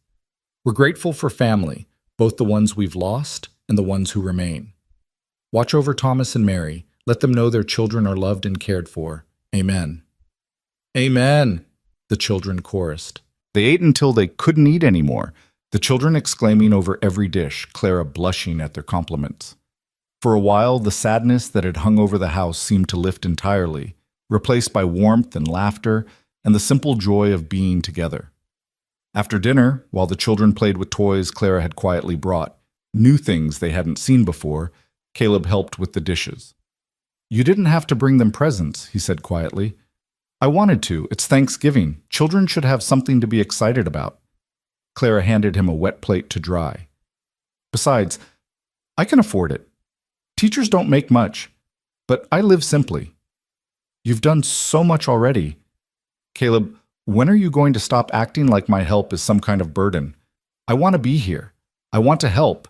We're grateful for family, both the ones we've lost and the ones who remain. Watch over Thomas and Mary. Let them know their children are loved and cared for. Amen. Amen, the children chorused. They ate until they couldn't eat anymore, the children exclaiming over every dish, Clara blushing at their compliments. For a while, the sadness that had hung over the house seemed to lift entirely, replaced by warmth and laughter and the simple joy of being together. After dinner, while the children played with toys Clara had quietly brought, new things they hadn't seen before, Caleb helped with the dishes. You didn't have to bring them presents, he said quietly. I wanted to. It's Thanksgiving. Children should have something to be excited about. Clara handed him a wet plate to dry. Besides, I can afford it. Teachers don't make much, but I live simply. You've done so much already. Caleb, when are you going to stop acting like my help is some kind of burden? I want to be here. I want to help.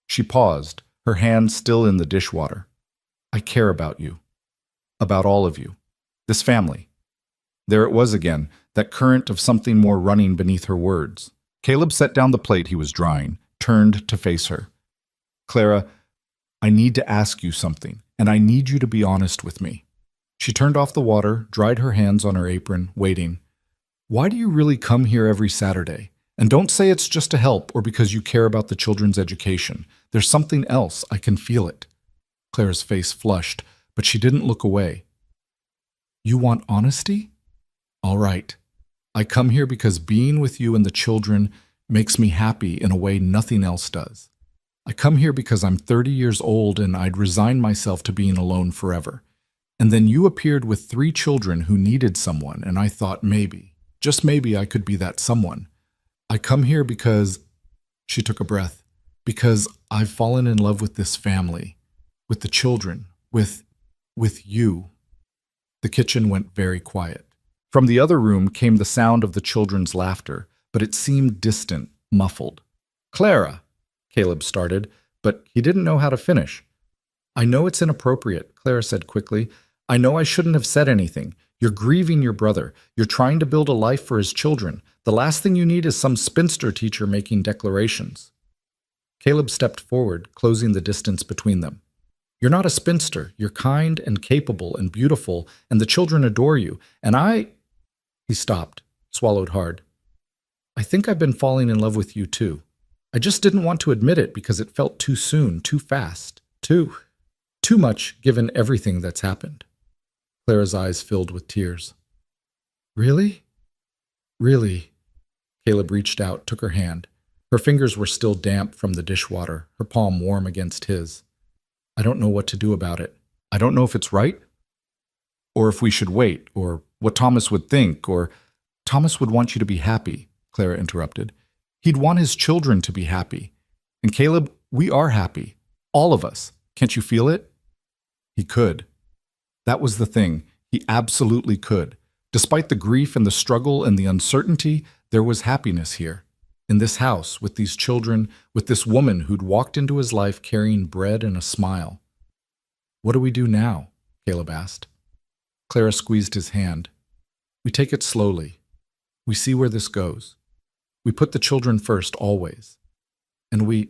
She paused, her hand still in the dishwater. I care about you. About all of you. This family. There it was again, that current of something more running beneath her words. Caleb set down the plate he was drying, turned to face her. Clara, I need to ask you something, and I need you to be honest with me. She turned off the water, dried her hands on her apron, waiting. Why do you really come here every Saturday? And don't say it's just to help or because you care about the children's education. There's something else. I can feel it. Clara's face flushed, but she didn't look away. You want honesty? All right. I come here because being with you and the children makes me happy in a way nothing else does. I come here because I'm 30 years old and I'd resigned myself to being alone forever. And then you appeared with 3 children who needed someone, and I thought maybe, just maybe I could be that someone. I come here because, she took a breath, because I've fallen in love with this family, with the children, with you. The kitchen went very quiet. From the other room came the sound of the children's laughter, but it seemed distant, muffled. Clara, Caleb started, but he didn't know how to finish. I know it's inappropriate, Clara said quickly. I know I shouldn't have said anything. You're grieving your brother. You're trying to build a life for his children. The last thing you need is some spinster teacher making declarations. Caleb stepped forward, closing the distance between them. You're not a spinster. You're kind and capable and beautiful, and the children adore you. And He stopped, swallowed hard. I think I've been falling in love with you too. I just didn't want to admit it because it felt too soon, too fast, too much given everything that's happened. Clara's eyes filled with tears. Really? Really? Caleb reached out, took her hand. Her fingers were still damp from the dishwater, her palm warm against his. I don't know what to do about it. I don't know if it's right, or if we should wait, or what Thomas would think, or Thomas would want you to be happy, Clara interrupted. He'd want his children to be happy. And Caleb, we are happy. All of us. Can't you feel it? He could. That was the thing. He absolutely could. Despite the grief and the struggle and the uncertainty, there was happiness here. In this house, with these children, with this woman who'd walked into his life carrying bread and a smile. What do we do now? Caleb asked. Clara squeezed his hand. We take it slowly. We see where this goes. We put the children first always. And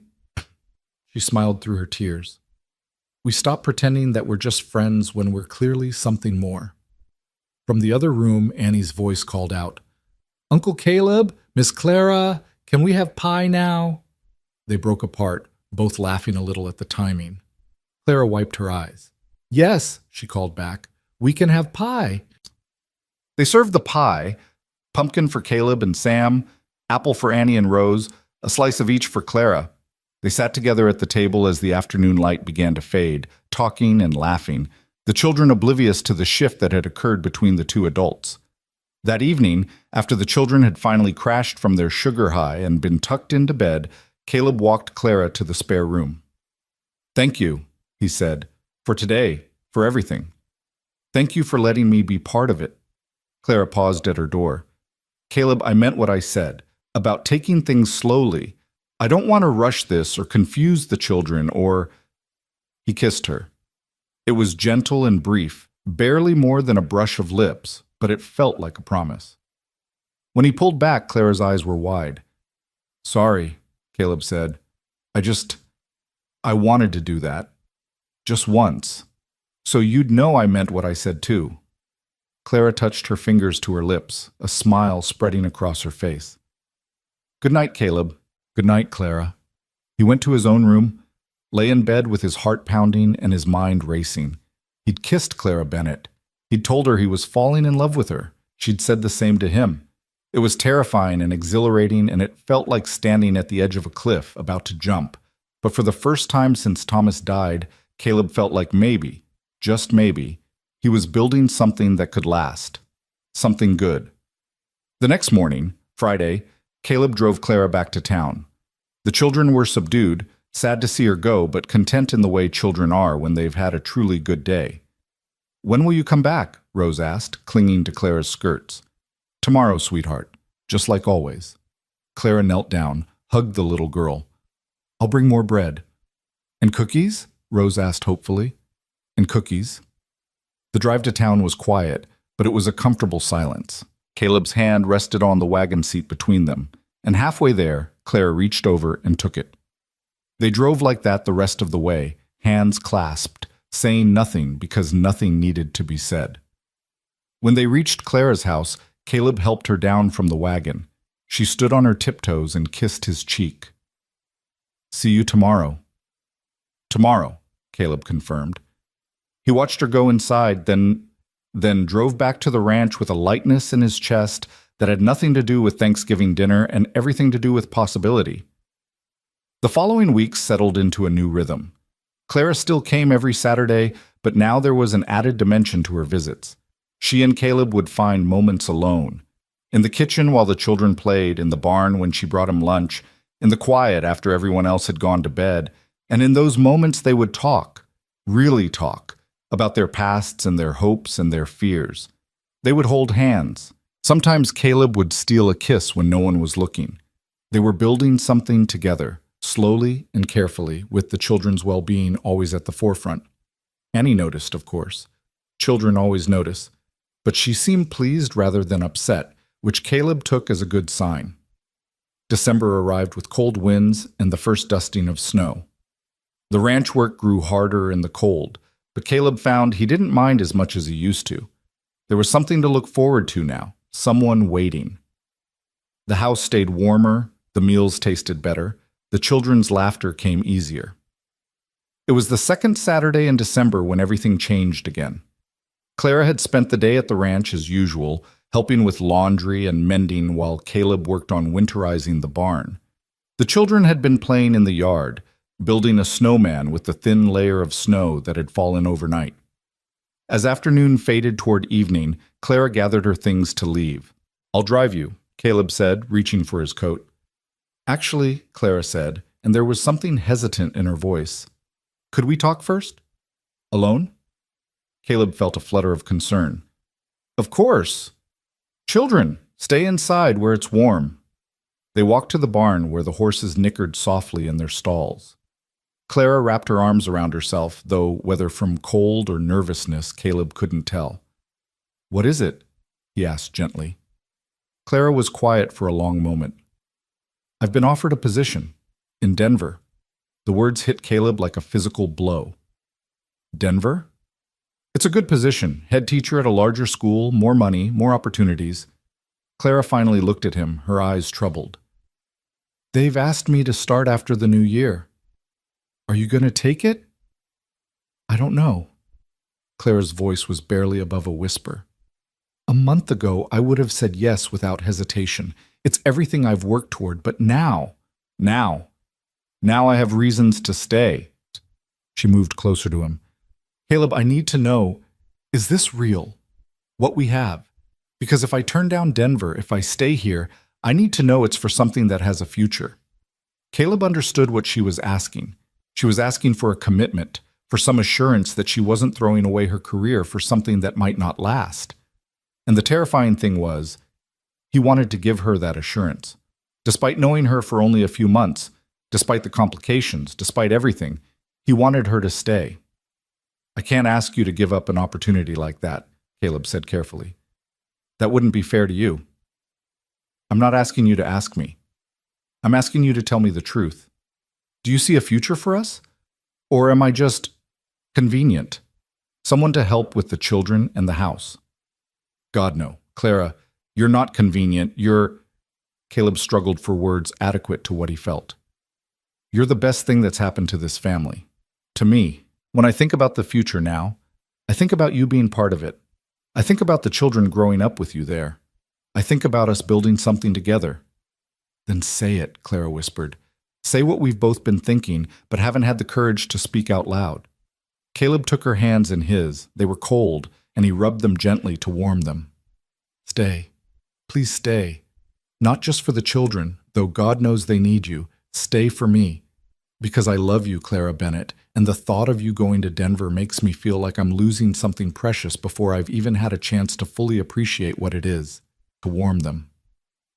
she smiled through her tears. We stop pretending that we're just friends when we're clearly something more. From the other room, Annie's voice called out, Uncle Caleb, Miss Clara, can we have pie now? They broke apart, both laughing a little at the timing. Clara wiped her eyes. Yes, she called back, we can have pie. They served the pie, pumpkin for Caleb and Sam, apple for Annie and Rose, a slice of each for Clara. They sat together at the table as the afternoon light began to fade, talking and laughing, the children oblivious to the shift that had occurred between the 2 adults. That evening, after the children had finally crashed from their sugar high and been tucked into bed, Caleb walked Clara to the spare room. Thank you, he said, for today, for everything. Thank you for letting me be part of it. Clara paused at her door. Caleb, I meant what I said, about taking things slowly. I don't want to rush this or confuse the children or... He kissed her. It was gentle and brief, barely more than a brush of lips, but it felt like a promise. When he pulled back, Clara's eyes were wide. Sorry, Caleb said. I wanted to do that. Just once. So you'd know I meant what I said too. Clara touched her fingers to her lips, a smile spreading across her face. Good night, Caleb. Good night, Clara. He went to his own room, lay in bed with his heart pounding and his mind racing. He'd kissed Clara Bennett. He'd told her he was falling in love with her. She'd said the same to him. It was terrifying and exhilarating, and it felt like standing at the edge of a cliff, about to jump. But for the first time since Thomas died, Caleb felt like maybe, just maybe, he was building something that could last. Something good. The next morning, Friday, Caleb drove Clara back to town. The children were subdued, sad to see her go, but content in the way children are when they've had a truly good day. When will you come back? Rose asked, clinging to Clara's skirts. Tomorrow, sweetheart, just like always. Clara knelt down, hugged the little girl. I'll bring more bread. And cookies? Rose asked hopefully. And cookies. The drive to town was quiet, but it was a comfortable silence. Caleb's hand rested on the wagon seat between them, and halfway there, Clara reached over and took it. They drove like that the rest of the way, hands clasped, saying nothing because nothing needed to be said. When they reached Clara's house, Caleb helped her down from the wagon. She stood on her tiptoes and kissed his cheek. See you tomorrow. Tomorrow, Caleb confirmed. He watched her go inside, then then drove back to the ranch with a lightness in his chest that had nothing to do with Thanksgiving dinner and everything to do with possibility. The following weeks settled into a new rhythm. Clara still came every Saturday, but now there was an added dimension to her visits. She and Caleb would find moments alone. In the kitchen while the children played, in the barn when she brought him lunch, in the quiet after everyone else had gone to bed, and in those moments they would talk, really talk, about their pasts and their hopes and their fears. They would hold hands. Sometimes Caleb would steal a kiss when no one was looking. They were building something together, slowly and carefully, with the children's well-being always at the forefront. Annie noticed, of course. Children always notice. But she seemed pleased rather than upset, which Caleb took as a good sign. December arrived with cold winds and the first dusting of snow. The ranch work grew harder in the cold, but Caleb found he didn't mind as much as he used to. There was something to look forward to now, someone waiting. The house stayed warmer, the meals tasted better, the children's laughter came easier. It was the second Saturday in December when everything changed again. Clara had spent the day at the ranch as usual, helping with laundry and mending while Caleb worked on winterizing the barn. The children had been playing in the yard, building a snowman with the thin layer of snow that had fallen overnight. As afternoon faded toward evening, Clara gathered her things to leave. "I'll drive you," Caleb said, reaching for his coat. "Actually," Clara said, and there was something hesitant in her voice. "Could we talk first? Alone?" Caleb felt a flutter of concern. "Of course. Children, stay inside where it's warm." They walked to the barn where the horses nickered softly in their stalls. Clara wrapped her arms around herself, though whether from cold or nervousness, Caleb couldn't tell. "What is it?" he asked gently. Clara was quiet for a long moment. "I've been offered a position. In Denver." The words hit Caleb like a physical blow. "Denver?" "It's a good position. Head teacher at a larger school, more money, more opportunities." Clara finally looked at him, her eyes troubled. "They've asked me to start after the new year. Are you going to take it?" "I don't know." Clara's voice was barely above a whisper. "A month ago, I would have said yes without hesitation. It's everything I've worked toward, but now I have reasons to stay." She moved closer to him. "Caleb, I need to know, is this real? What we have? Because if I turn down Denver, if I stay here, I need to know it's for something that has a future." Caleb understood what she was asking. She was asking for a commitment, for some assurance that she wasn't throwing away her career for something that might not last. And the terrifying thing was, he wanted to give her that assurance. Despite knowing her for only a few months, despite the complications, despite everything, he wanted her to stay. "I can't ask you to give up an opportunity like that," Caleb said carefully. "That wouldn't be fair to you." "I'm not asking you to ask me. I'm asking you to tell me the truth. Do you see a future for us? Or am I just convenient? Someone to help with the children and the house?" "God, no. Clara, you're not convenient. Caleb struggled for words adequate to what he felt. "You're the best thing that's happened to this family. To me. When I think about the future now, I think about you being part of it. I think about the children growing up with you there. I think about us building something together." "Then say it," Clara whispered. "Say what we've both been thinking, but haven't had the courage to speak out loud." Caleb took her hands in his. They were cold, and he rubbed them gently to warm them. "Stay. Please stay. Not just for the children, though God knows they need you. Stay for me. Because I love you, Clara Bennett, and the thought of you going to Denver makes me feel like I'm losing something precious before I've even had a chance to fully appreciate what it is, to warm them.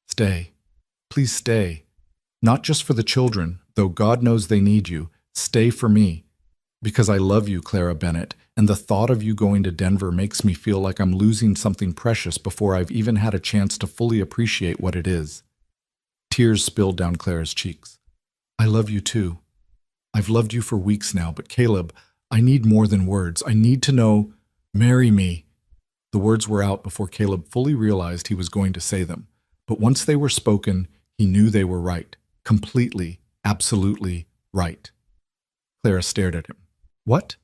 Stay. Please stay. Not just for the children, though God knows they need you. Stay for me. Because I love you, Clara Bennett, and the thought of you going to Denver makes me feel like I'm losing something precious before I've even had a chance to fully appreciate what it is. Tears spilled down Clara's cheeks. I love you too. I've loved you for weeks now, but Caleb, I need more than words. I need to know, marry me. The words were out before Caleb fully realized he was going to say them. But once they were spoken, he knew they were right. Completely, absolutely right. Clara stared at him. What?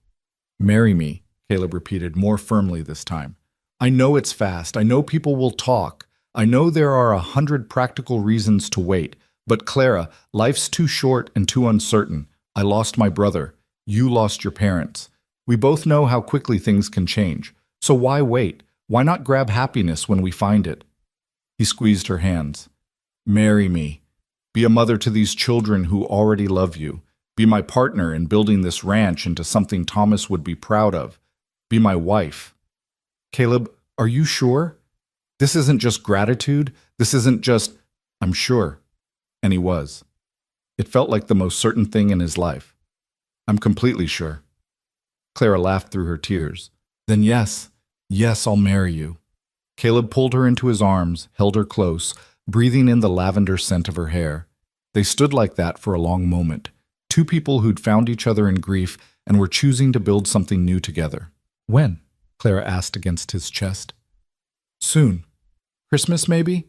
Marry me, Caleb repeated more firmly this time. I know it's fast. I know people will talk. I know there are 100 practical reasons to wait. But Clara, life's too short and too uncertain. I lost my brother. You lost your parents. We both know how quickly things can change. So why wait? Why not grab happiness when we find it? He squeezed her hands. Marry me. Be a mother to these children who already love you. Be my partner in building this ranch into something Thomas would be proud of. Be my wife. Caleb, are you sure? This isn't just gratitude. This isn't just, I'm sure. And he was. It felt like the most certain thing in his life. I'm completely sure. Clara laughed through her tears. Then yes, I'll marry you. Caleb pulled her into his arms, held her close, breathing in the lavender scent of her hair. They stood like that for a long moment, two people who'd found each other in grief and were choosing to build something new together. When? Clara asked against his chest. Soon. Christmas, maybe?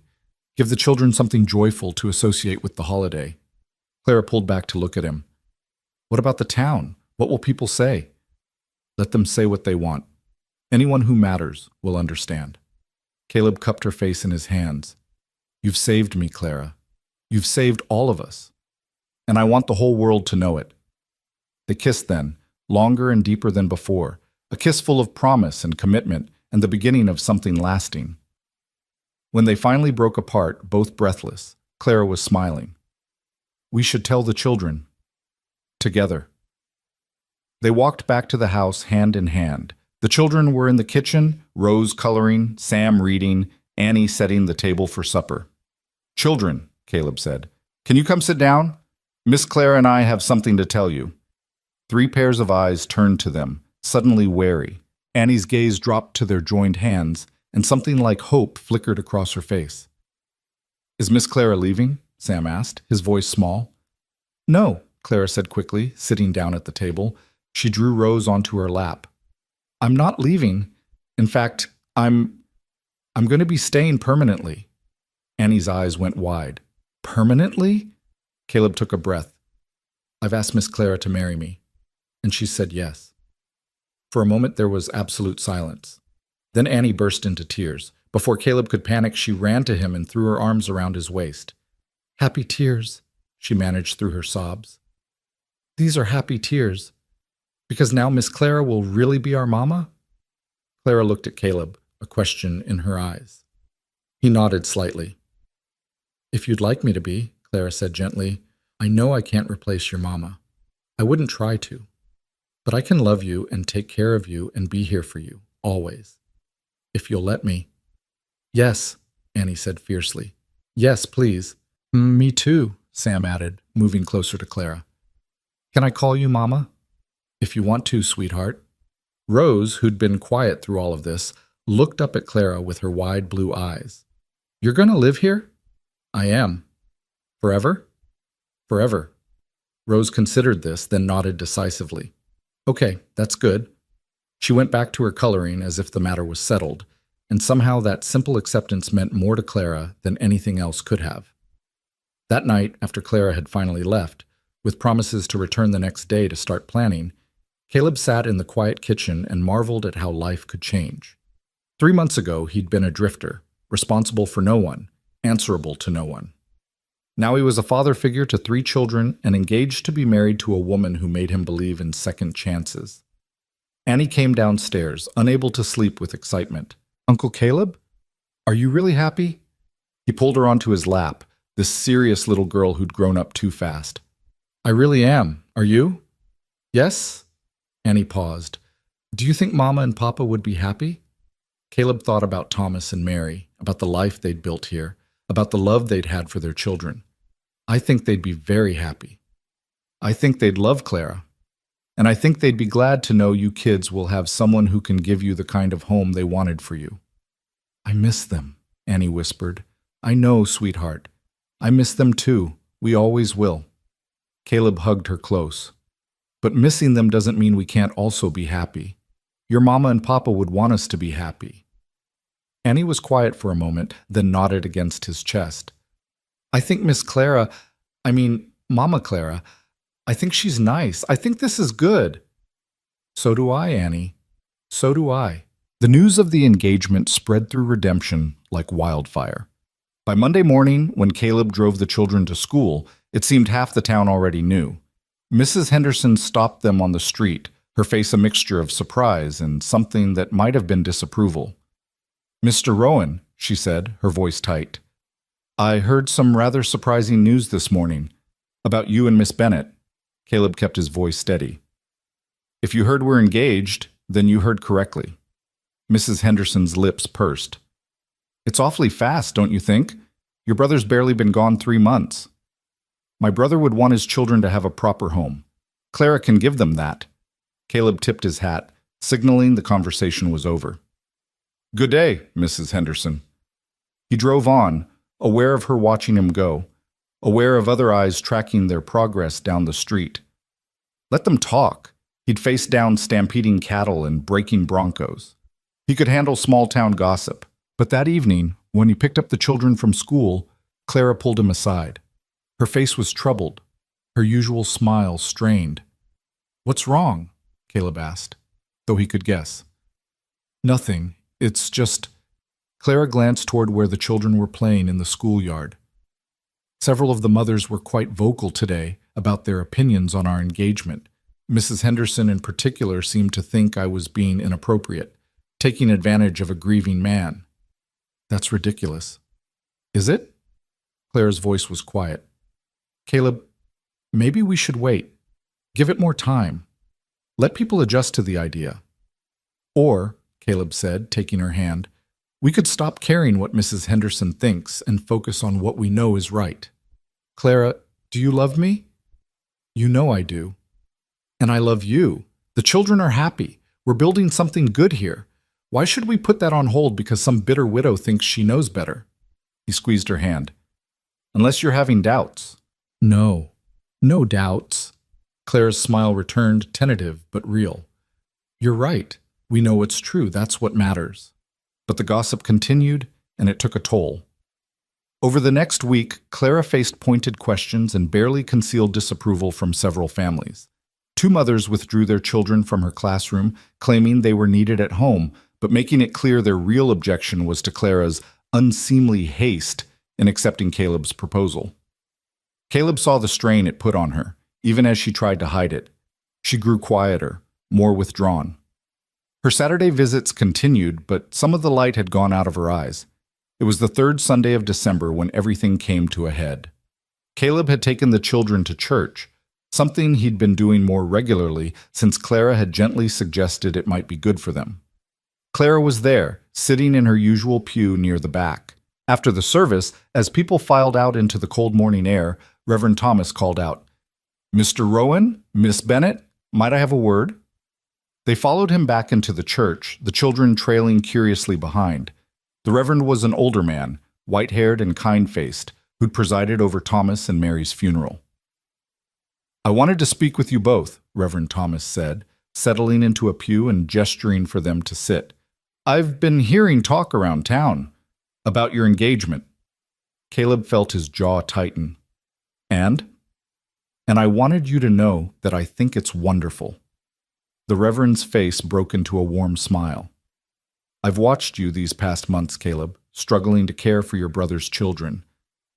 Give the children something joyful to associate with the holiday. Clara pulled back to look at him. What about the town? What will people say? Let them say what they want. Anyone who matters will understand. Caleb cupped her face in his hands. You've saved me, Clara. You've saved all of us. And I want the whole world to know it. They kissed then, longer and deeper than before, a kiss full of promise and commitment and the beginning of something lasting. When they finally broke apart, both breathless, Clara was smiling. We should tell the children. Together. They walked back to the house hand in hand. The children were in the kitchen, Rose coloring, Sam reading, Annie setting the table for supper. Children, Caleb said, can you come sit down? Miss Clara and I have something to tell you. 3 pairs of eyes turned to them, suddenly wary. Annie's gaze dropped to their joined hands, and something like hope flickered across her face. Is Miss Clara leaving? Sam asked, his voice small. No, Clara said quickly, sitting down at the table. She drew Rose onto her lap. I'm not leaving. In fact, I'm going to be staying permanently. Annie's eyes went wide. Permanently? Caleb took a breath. I've asked Miss Clara to marry me, and she said yes. For a moment there was absolute silence. Then Annie burst into tears. Before Caleb could panic, she ran to him and threw her arms around his waist. Happy tears, she managed through her sobs. These are happy tears. Because now Miss Clara will really be our mama? Clara looked at Caleb, a question in her eyes. He nodded slightly. If you'd like me to be, Clara said gently, I know I can't replace your mama. I wouldn't try to. But I can love you and take care of you and be here for you, always. If you'll let me. Yes, Annie said fiercely. Yes, please. Me too, Sam added, moving closer to Clara. Can I call you Mama? If you want to, sweetheart. Rose, who'd been quiet through all of this, looked up at Clara with her wide blue eyes. You're going to live here? I am. Forever? Forever. Rose considered this, then nodded decisively. Okay, that's good. She went back to her coloring as if the matter was settled, and somehow that simple acceptance meant more to Clara than anything else could have. That night, after Clara had finally left, with promises to return the next day to start planning, Caleb sat in the quiet kitchen and marveled at how life could change. 3 months ago, he'd been a drifter, responsible for no one, answerable to no one. Now he was a father figure to 3 children and engaged to be married to a woman who made him believe in second chances. Annie came downstairs, unable to sleep with excitement. Uncle Caleb? Are you really happy? He pulled her onto his lap, this serious little girl who'd grown up too fast. I really am. Are you? Yes? Annie paused. Do you think Mama and Papa would be happy? Caleb thought about Thomas and Mary, about the life they'd built here, about the love they'd had for their children. I think they'd be very happy. I think they'd love Clara. And I think they'd be glad to know you kids will have someone who can give you the kind of home they wanted for you. I miss them, Annie whispered. I know, sweetheart. I miss them too. We always will. Caleb hugged her close. But missing them doesn't mean we can't also be happy. Your Mama and Papa would want us to be happy. Annie was quiet for a moment, then nodded against his chest. I think Mama Clara, I think she's nice. I think this is good. So do I, Annie. So do I. The news of the engagement spread through Redemption like wildfire. By Monday morning, when Caleb drove the children to school, it seemed half the town already knew. Mrs. Henderson stopped them on the street, her face a mixture of surprise and something that might have been disapproval. "Mr. Rowan," she said, her voice tight, "I heard some rather surprising news this morning about you and Miss Bennet." Caleb kept his voice steady. "If you heard we're engaged, then you heard correctly." Mrs. Henderson's lips pursed. "It's awfully fast, don't you think? Your brother's barely been gone 3 months." "My brother would want his children to have a proper home. Clara can give them that." Caleb tipped his hat, signaling the conversation was over. "Good day, Mrs. Henderson." He drove on, aware of her watching him go, aware of other eyes tracking their progress down the street. Let them talk. He'd faced down stampeding cattle and breaking broncos. He could handle small-town gossip. But that evening, when he picked up the children from school, Clara pulled him aside. Her face was troubled, her usual smile strained. "What's wrong?" Caleb asked, though he could guess. "Nothing. It's just—" Clara glanced toward where the children were playing in the schoolyard. "Several of the mothers were quite vocal today about their opinions on our engagement. Mrs. Henderson in particular seemed to think I was being inappropriate, taking advantage of a grieving man." "That's ridiculous." "Is it?" Clara's voice was quiet. "Caleb, maybe we should wait. Give it more time. Let people adjust to the idea. Or," Caleb said, taking her hand, "we could stop caring what Mrs. Henderson thinks and focus on what we know is right. Clara, do you love me?" "You know I do." "And I love you. The children are happy. We're building something good here. Why should we put that on hold because some bitter widow thinks she knows better?" He squeezed her hand. "Unless you're having doubts." "No. No doubts." Clara's smile returned, tentative but real. "You're right. We know what's true. That's what matters." But the gossip continued, and it took a toll. Over the next week, Clara faced pointed questions and barely concealed disapproval from several families. 2 mothers withdrew their children from her classroom, claiming they were needed at home, but making it clear their real objection was to Clara's unseemly haste in accepting Caleb's proposal. Caleb saw the strain it put on her, even as she tried to hide it. She grew quieter, more withdrawn. Her Saturday visits continued, but some of the light had gone out of her eyes. It was the 3rd Sunday of December when everything came to a head. Caleb had taken the children to church, something he'd been doing more regularly since Clara had gently suggested it might be good for them. Clara was there, sitting in her usual pew near the back. After the service, as people filed out into the cold morning air, Reverend Thomas called out, "Mr. Rowan, Miss Bennet, might I have a word?" They followed him back into the church, the children trailing curiously behind. The Reverend was an older man, white-haired and kind-faced, who'd presided over Thomas and Mary's funeral. "I wanted to speak with you both," Reverend Thomas said, settling into a pew and gesturing for them to sit. "I've been hearing talk around town about your engagement." Caleb felt his jaw tighten. And I wanted you to know that I think it's wonderful." The Reverend's face broke into a warm smile. "I've watched you these past months, Caleb, struggling to care for your brother's children.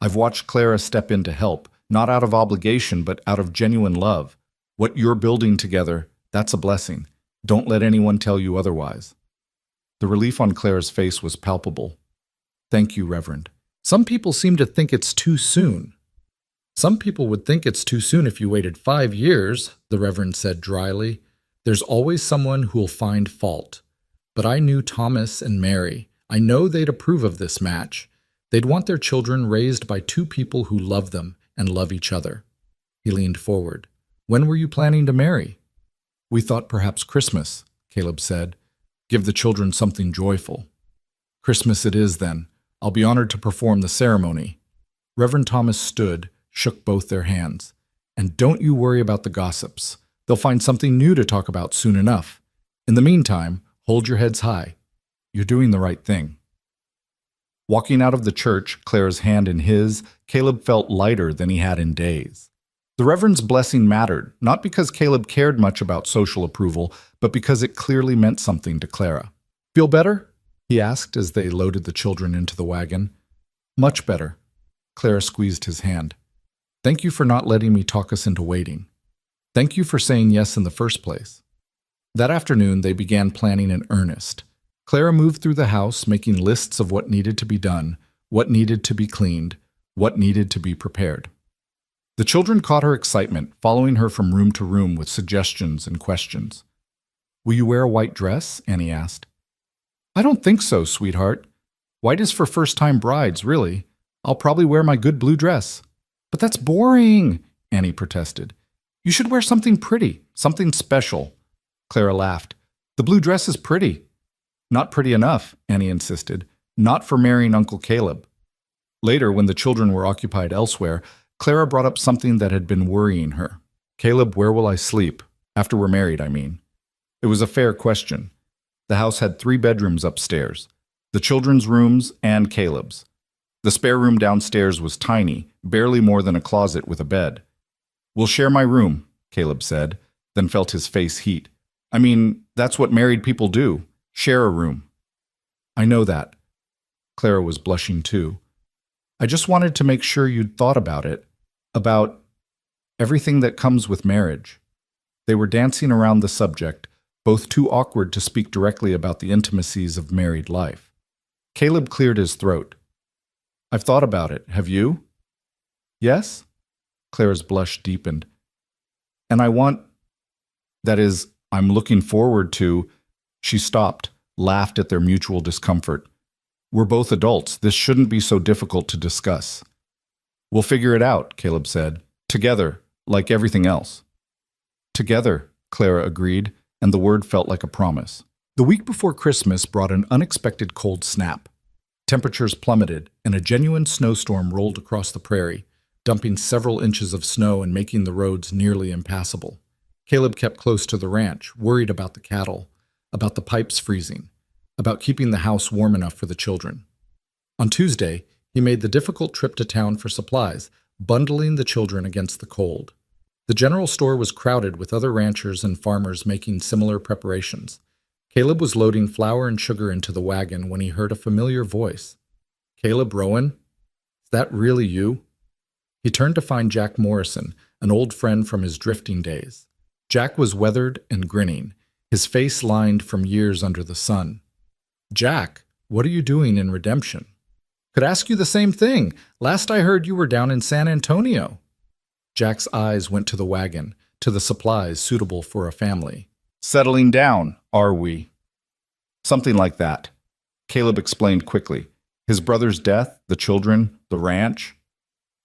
I've watched Clara step in to help, not out of obligation, but out of genuine love. What you're building together, that's a blessing. Don't let anyone tell you otherwise." The relief on Clara's face was palpable. "Thank you, Reverend. Some people seem to think it's too soon." "Some people would think it's too soon if you waited 5 years, the Reverend said dryly. "There's always someone who'll find fault. But I knew Thomas and Mary. I know they'd approve of this match. They'd want their children raised by 2 people who love them and love each other." He leaned forward. "When were you planning to marry?" "We thought perhaps Christmas," Caleb said. "Give the children something joyful." "Christmas it is, then. I'll be honored to perform the ceremony." Reverend Thomas stood, shook both their hands. "And don't you worry about the gossips. They'll find something new to talk about soon enough. In the meantime, hold your heads high. You're doing the right thing." Walking out of the church, Clara's hand in his, Caleb felt lighter than he had in days. The Reverend's blessing mattered, not because Caleb cared much about social approval, but because it clearly meant something to Clara. Feel better? He asked as they loaded the children into the wagon. Much better. Clara squeezed his hand. Thank you for not letting me talk us into waiting. Thank you for saying yes in the first place. That afternoon, they began planning in earnest. Clara moved through the house, making lists of what needed to be done, what needed to be cleaned, what needed to be prepared. The children caught her excitement, following her from room to room with suggestions and questions. Will you wear a white dress? Annie asked. I don't think so, sweetheart. White is for first-time brides, really. I'll probably wear my good blue dress. But that's boring, Annie protested. You should wear something pretty, something special. Clara laughed. The blue dress is pretty. Not pretty enough, Annie insisted. Not for marrying Uncle Caleb. Later, when the children were occupied elsewhere, Clara brought up something that had been worrying her. Caleb, where will I sleep? After we're married, I mean. It was a fair question. The house had 3 bedrooms upstairs, the children's rooms and Caleb's. The spare room downstairs was tiny, barely more than a closet with a bed. We'll share my room, Caleb said, then felt his face heat. I mean, that's what married people do, share a room. I know that. Clara was blushing too. I just wanted to make sure you'd thought about it, about everything that comes with marriage. They were dancing around the subject, both too awkward to speak directly about the intimacies of married life. Caleb cleared his throat. I've thought about it. Have you? Yes? Clara's blush deepened. And I'm looking forward to... She stopped, laughed at their mutual discomfort. We're both adults. This shouldn't be so difficult to discuss. We'll figure it out, Caleb said. Together, like everything else. Together, Clara agreed, and the word felt like a promise. The week before Christmas brought an unexpected cold snap. Temperatures plummeted, and a genuine snowstorm rolled across the prairie, dumping several inches of snow and making the roads nearly impassable. Caleb kept close to the ranch, worried about the cattle, about the pipes freezing, about keeping the house warm enough for the children. On Tuesday, he made the difficult trip to town for supplies, bundling the children against the cold. The general store was crowded with other ranchers and farmers making similar preparations. Caleb was loading flour and sugar into the wagon when he heard a familiar voice. Caleb Rowan? Is that really you? He turned to find Jack Morrison, an old friend from his drifting days. Jack was weathered and grinning, his face lined from years under the sun. Jack, what are you doing in Redemption? Could ask you the same thing. Last I heard you were down in San Antonio. Jack's eyes went to the wagon, to the supplies suitable for a family. Settling down, are we? Something like that. Caleb explained quickly. His brother's death, the children, the ranch.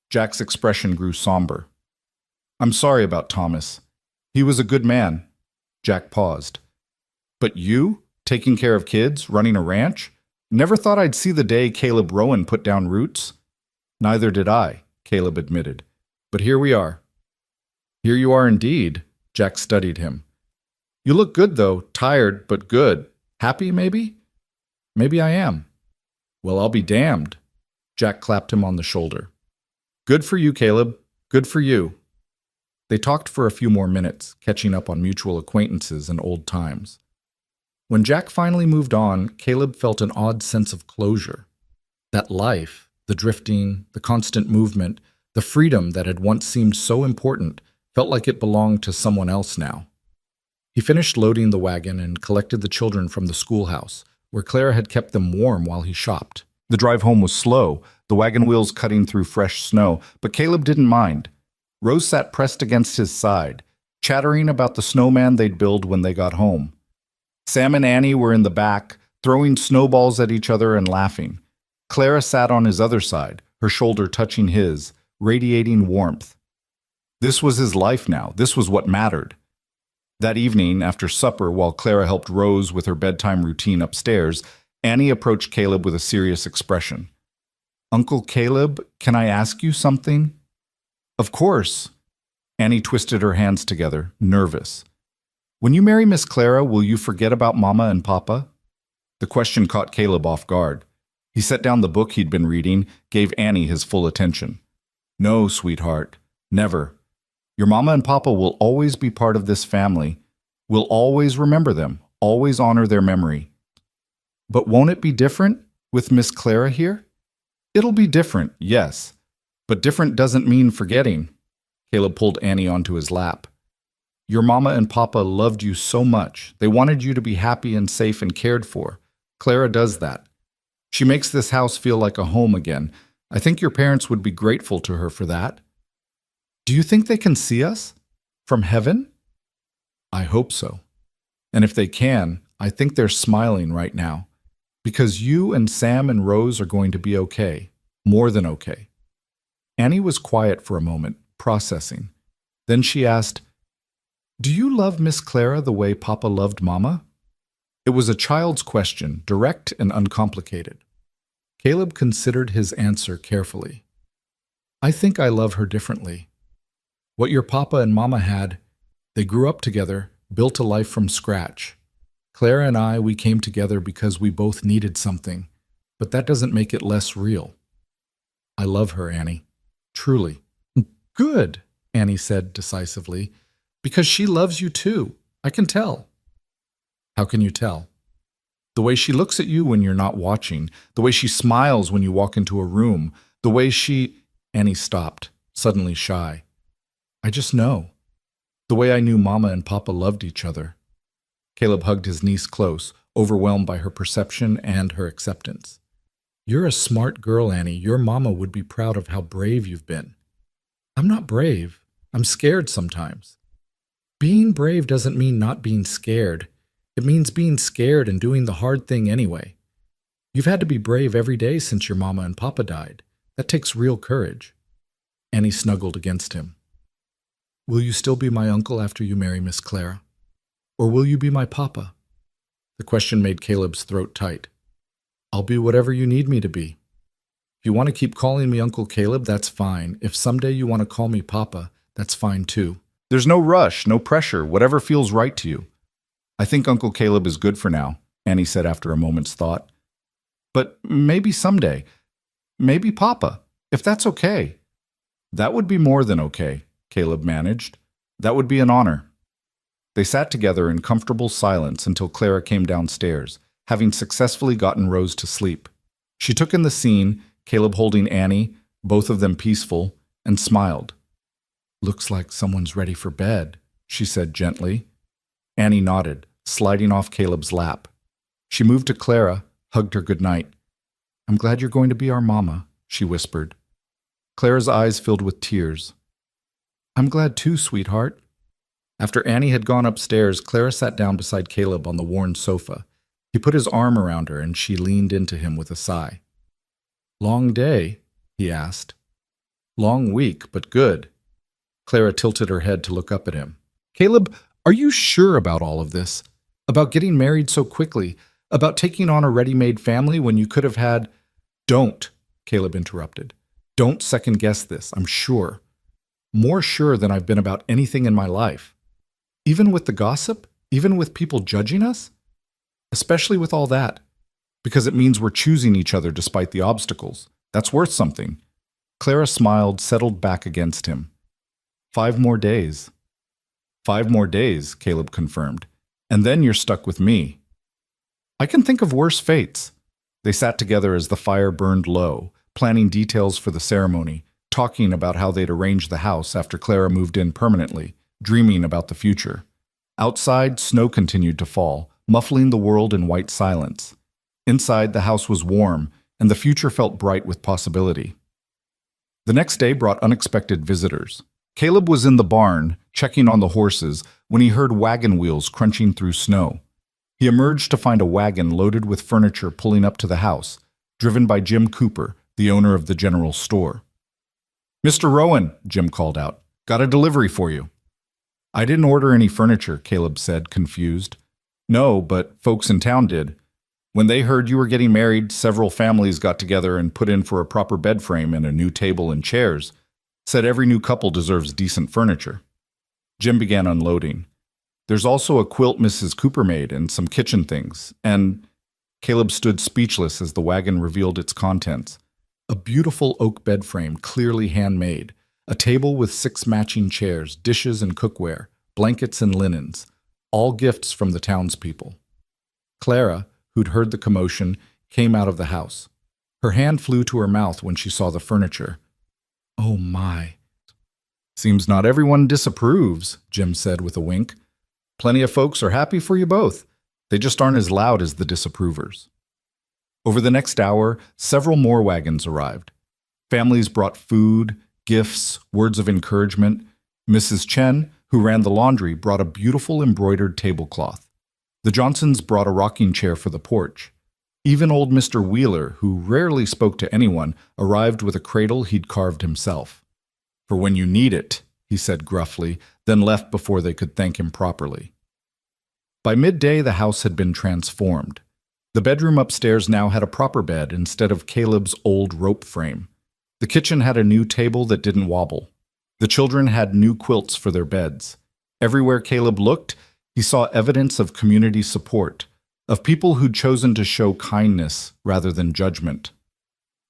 Jack's expression grew somber. I'm sorry about Thomas. He was a good man. Jack paused. But you, taking care of kids, running a ranch? Never thought I'd see the day Caleb Rowan put down roots. Neither did I, Caleb admitted. But here we are. Here you are indeed, Jack studied him. You look good, though, tired, but good. Happy, maybe? Maybe I am. Well, I'll be damned. Jack clapped him on the shoulder. Good for you, Caleb. Good for you. They talked for a few more minutes, catching up on mutual acquaintances and old times. When Jack finally moved on, Caleb felt an odd sense of closure. That life, the drifting, the constant movement, the freedom that had once seemed so important, felt like it belonged to someone else now. He finished loading the wagon and collected the children from the schoolhouse, where Clara had kept them warm while he shopped. The drive home was slow, the wagon wheels cutting through fresh snow, but Caleb didn't mind. Rose sat pressed against his side, chattering about the snowman they'd build when they got home. Sam and Annie were in the back, throwing snowballs at each other and laughing. Clara sat on his other side, her shoulder touching his, radiating warmth. This was his life now. This was what mattered. That evening, after supper, while Clara helped Rose with her bedtime routine upstairs, Annie approached Caleb with a serious expression. Uncle Caleb, can I ask you something? Of course. Annie twisted her hands together, nervous. When you marry Miss Clara, will you forget about Mama and Papa? The question caught Caleb off guard. He set down the book he'd been reading, gave Annie his full attention. No, sweetheart, never. Your Mama and Papa will always be part of this family. We'll always remember them, always honor their memory. But won't it be different with Miss Clara here? It'll be different, yes. But different doesn't mean forgetting. Caleb pulled Annie onto his lap. Your mama and papa loved you so much. They wanted you to be happy and safe and cared for. Clara does that. She makes this house feel like a home again. I think your parents would be grateful to her for that. Do you think they can see us? From heaven? I hope so. And if they can, I think they're smiling right now. Because you and Sam and Rose are going to be okay. More than okay. Annie was quiet for a moment, processing. Then she asked, Do you love Miss Clara the way Papa loved Mama? It was a child's question, direct and uncomplicated. Caleb considered his answer carefully. I think I love her differently. What your Papa and Mama had, they grew up together, built a life from scratch. Clara and I, we came together because we both needed something, but that doesn't make it less real. I love her, Annie. Truly. Good, Annie said decisively, because she loves you too. I can tell. How can you tell? The way she looks at you when you're not watching, the way she smiles when you walk into a room, the way she… Annie stopped, suddenly shy. I just know. The way I knew Mama and Papa loved each other. Caleb hugged his niece close, overwhelmed by her perception and her acceptance. You're a smart girl, Annie. Your mama would be proud of how brave you've been. I'm not brave. I'm scared sometimes. Being brave doesn't mean not being scared. It means being scared and doing the hard thing anyway. You've had to be brave every day since your mama and papa died. That takes real courage. Annie snuggled against him. Will you still be my uncle after you marry Miss Clara? Or will you be my papa? The question made Caleb's throat tight. I'll be whatever you need me to be. If you want to keep calling me Uncle Caleb, that's fine. If someday you want to call me Papa, that's fine too. There's no rush, no pressure, whatever feels right to you. I think Uncle Caleb is good for now, Annie said after a moment's thought. But maybe someday. Maybe Papa, if that's okay. That would be more than okay, Caleb managed. That would be an honor. They sat together in comfortable silence until Clara came downstairs, having successfully gotten Rose to sleep. She took in the scene, Caleb holding Annie, both of them peaceful, and smiled. Looks like someone's ready for bed, she said gently. Annie nodded, sliding off Caleb's lap. She moved to Clara, hugged her goodnight. I'm glad you're going to be our mama, she whispered. Clara's eyes filled with tears. I'm glad too, sweetheart. After Annie had gone upstairs, Clara sat down beside Caleb on the worn sofa. He put his arm around her and she leaned into him with a sigh. Long day? He asked. Long week, but good. Clara tilted her head to look up at him. Caleb, are you sure about all of this? About getting married so quickly? About taking on a ready-made family when you could have had… Don't, Caleb interrupted. Don't second-guess this, I'm sure. More sure than I've been about anything in my life. Even with the gossip? Even with people judging us? Especially with all that. Because it means we're choosing each other despite the obstacles. That's worth something. Clara smiled, settled back against him. 5 more days. 5 more days, Caleb confirmed. And then you're stuck with me. I can think of worse fates. They sat together as the fire burned low, planning details for the ceremony, talking about how they'd arrange the house after Clara moved in permanently, dreaming about the future. Outside, snow continued to fall, muffling the world in white silence. Inside, the house was warm, and the future felt bright with possibility. The next day brought unexpected visitors. Caleb was in the barn, checking on the horses, when he heard wagon wheels crunching through snow. He emerged to find a wagon loaded with furniture pulling up to the house, driven by Jim Cooper, the owner of the general store. Mr. Rowan, Jim called out, got a delivery for you. I didn't order any furniture, Caleb said, confused. No, but folks in town did. When they heard you were getting married, several families got together and put in for a proper bed frame and a new table and chairs. Said every new couple deserves decent furniture. Jim began unloading. There's also a quilt Mrs. Cooper made and some kitchen things, and… Caleb stood speechless as the wagon revealed its contents. A beautiful oak bed frame, clearly handmade, a table with 6 matching chairs, dishes and cookware, blankets and linens, all gifts from the townspeople. Clara, who'd heard the commotion, came out of the house. Her hand flew to her mouth when she saw the furniture. "Oh my." "Seems not everyone disapproves," Jim said with a wink. "Plenty of folks are happy for you both. They just aren't as loud as the disapprovers." Over the next hour, several more wagons arrived. Families brought food, gifts, words of encouragement. Mrs. Chen, who ran the laundry, brought a beautiful embroidered tablecloth. The Johnsons brought a rocking chair for the porch. Even old Mr. Wheeler, who rarely spoke to anyone, arrived with a cradle he'd carved himself. "For when you need it," he said gruffly, then left before they could thank him properly. By midday, the house had been transformed. The bedroom upstairs now had a proper bed instead of Caleb's old rope frame. The kitchen had a new table that didn't wobble. The children had new quilts for their beds. Everywhere Caleb looked, he saw evidence of community support, of people who'd chosen to show kindness rather than judgment.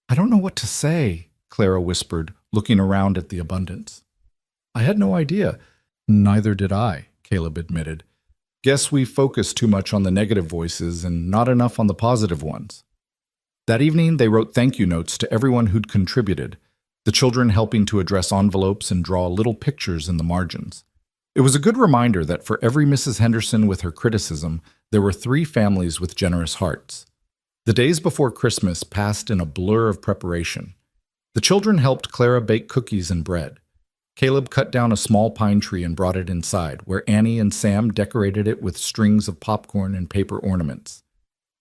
"I don't know what to say," Clara whispered, looking around at the abundance. "I had no idea." "Neither did I," Caleb admitted. "Guess we focus too much on the negative voices and not enough on the positive ones." That evening, they wrote thank you notes to everyone who'd contributed, the children helping to address envelopes and draw little pictures in the margins. It was a good reminder that for every Mrs. Henderson with her criticism, there were 3 families with generous hearts. The days before Christmas passed in a blur of preparation. The children helped Clara bake cookies and bread. Caleb cut down a small pine tree and brought it inside, where Annie and Sam decorated it with strings of popcorn and paper ornaments.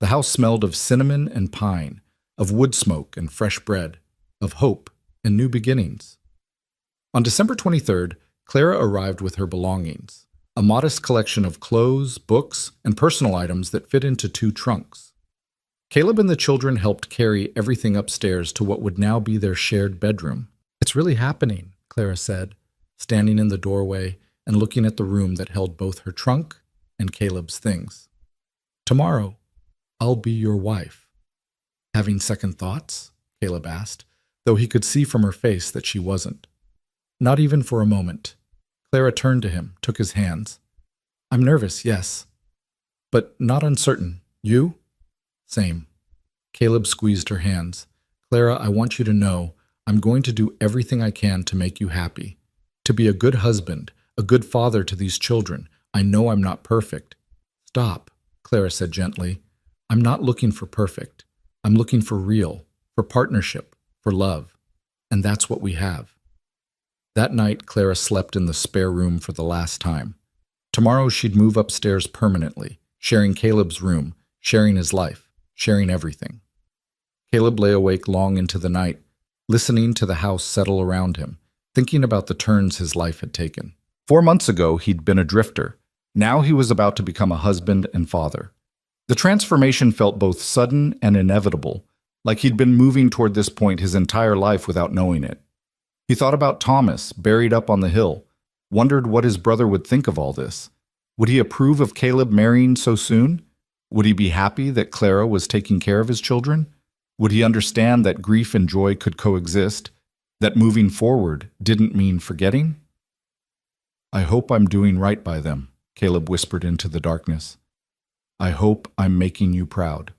The house smelled of cinnamon and pine, of wood smoke and fresh bread, of hope and new beginnings. On December 23rd, Clara arrived with her belongings, a modest collection of clothes, books, and personal items that fit into 2 trunks. Caleb and the children helped carry everything upstairs to what would now be their shared bedroom. "It's really happening," Clara said, standing in the doorway and looking at the room that held both her trunk and Caleb's things. "Tomorrow, I'll be your wife." "Having second thoughts?" Caleb asked, though he could see from her face that she wasn't. Not even for a moment. Clara turned to him, took his hands. "I'm nervous, yes, but not uncertain. You?" "Same." Caleb squeezed her hands. "Clara, I want you to know I'm going to do everything I can to make you happy, to be a good husband, a good father to these children. I know I'm not perfect." "Stop," Clara said gently. "I'm not looking for perfect. I'm looking for real, for partnership, for love. And that's what we have." That night, Clara slept in the spare room for the last time. Tomorrow she'd move upstairs permanently, sharing Caleb's room, sharing his life, sharing everything. Caleb lay awake long into the night, listening to the house settle around him, thinking about the turns his life had taken. 4 months ago, he'd been a drifter. Now he was about to become a husband and father. The transformation felt both sudden and inevitable, like he'd been moving toward this point his entire life without knowing it. He thought about Thomas, buried up on the hill, wondered what his brother would think of all this. Would he approve of Caleb marrying so soon? Would he be happy that Clara was taking care of his children? Would he understand that grief and joy could coexist, that moving forward didn't mean forgetting? "I hope I'm doing right by them," Caleb whispered into the darkness. "I hope I'm making you proud."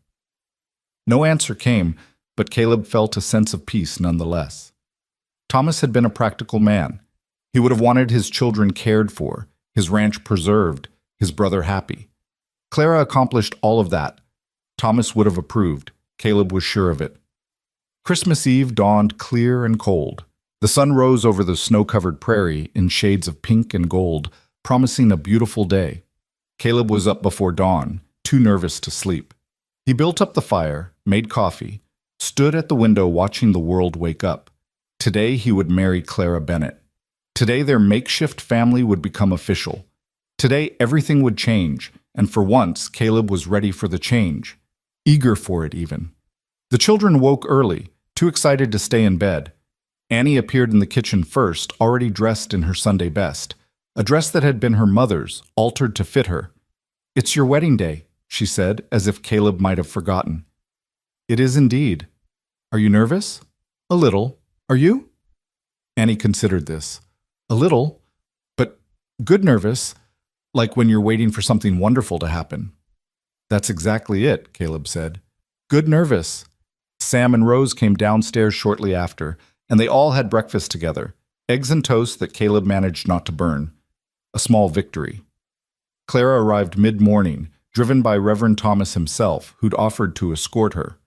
No answer came, but Caleb felt a sense of peace nonetheless. Thomas had been a practical man. He would have wanted his children cared for, his ranch preserved, his brother happy. Clara accomplished all of that. Thomas would have approved. Caleb was sure of it. Christmas Eve dawned clear and cold. The sun rose over the snow-covered prairie in shades of pink and gold, promising a beautiful day. Caleb was up before dawn, too nervous to sleep. He built up the fire, made coffee, stood at the window watching the world wake up. Today he would marry Clara Bennett. Today their makeshift family would become official. Today everything would change, and for once Caleb was ready for the change, eager for it even. The children woke early, too excited to stay in bed. Annie appeared in the kitchen first, already dressed in her Sunday best, a dress that had been her mother's, altered to fit her. "It's your wedding day," she said, as if Caleb might have forgotten. "It is indeed. Are you nervous?" "A little. Are you?" Annie considered this. "A little, but good nervous, like when you're waiting for something wonderful to happen." That's exactly it, Caleb said. Good nervous. Sam and Rose came downstairs shortly after, and they all had breakfast together, eggs and toast that Caleb managed not to burn. A small victory. Clara arrived mid-morning, driven by Reverend Thomas himself, who'd offered to escort her.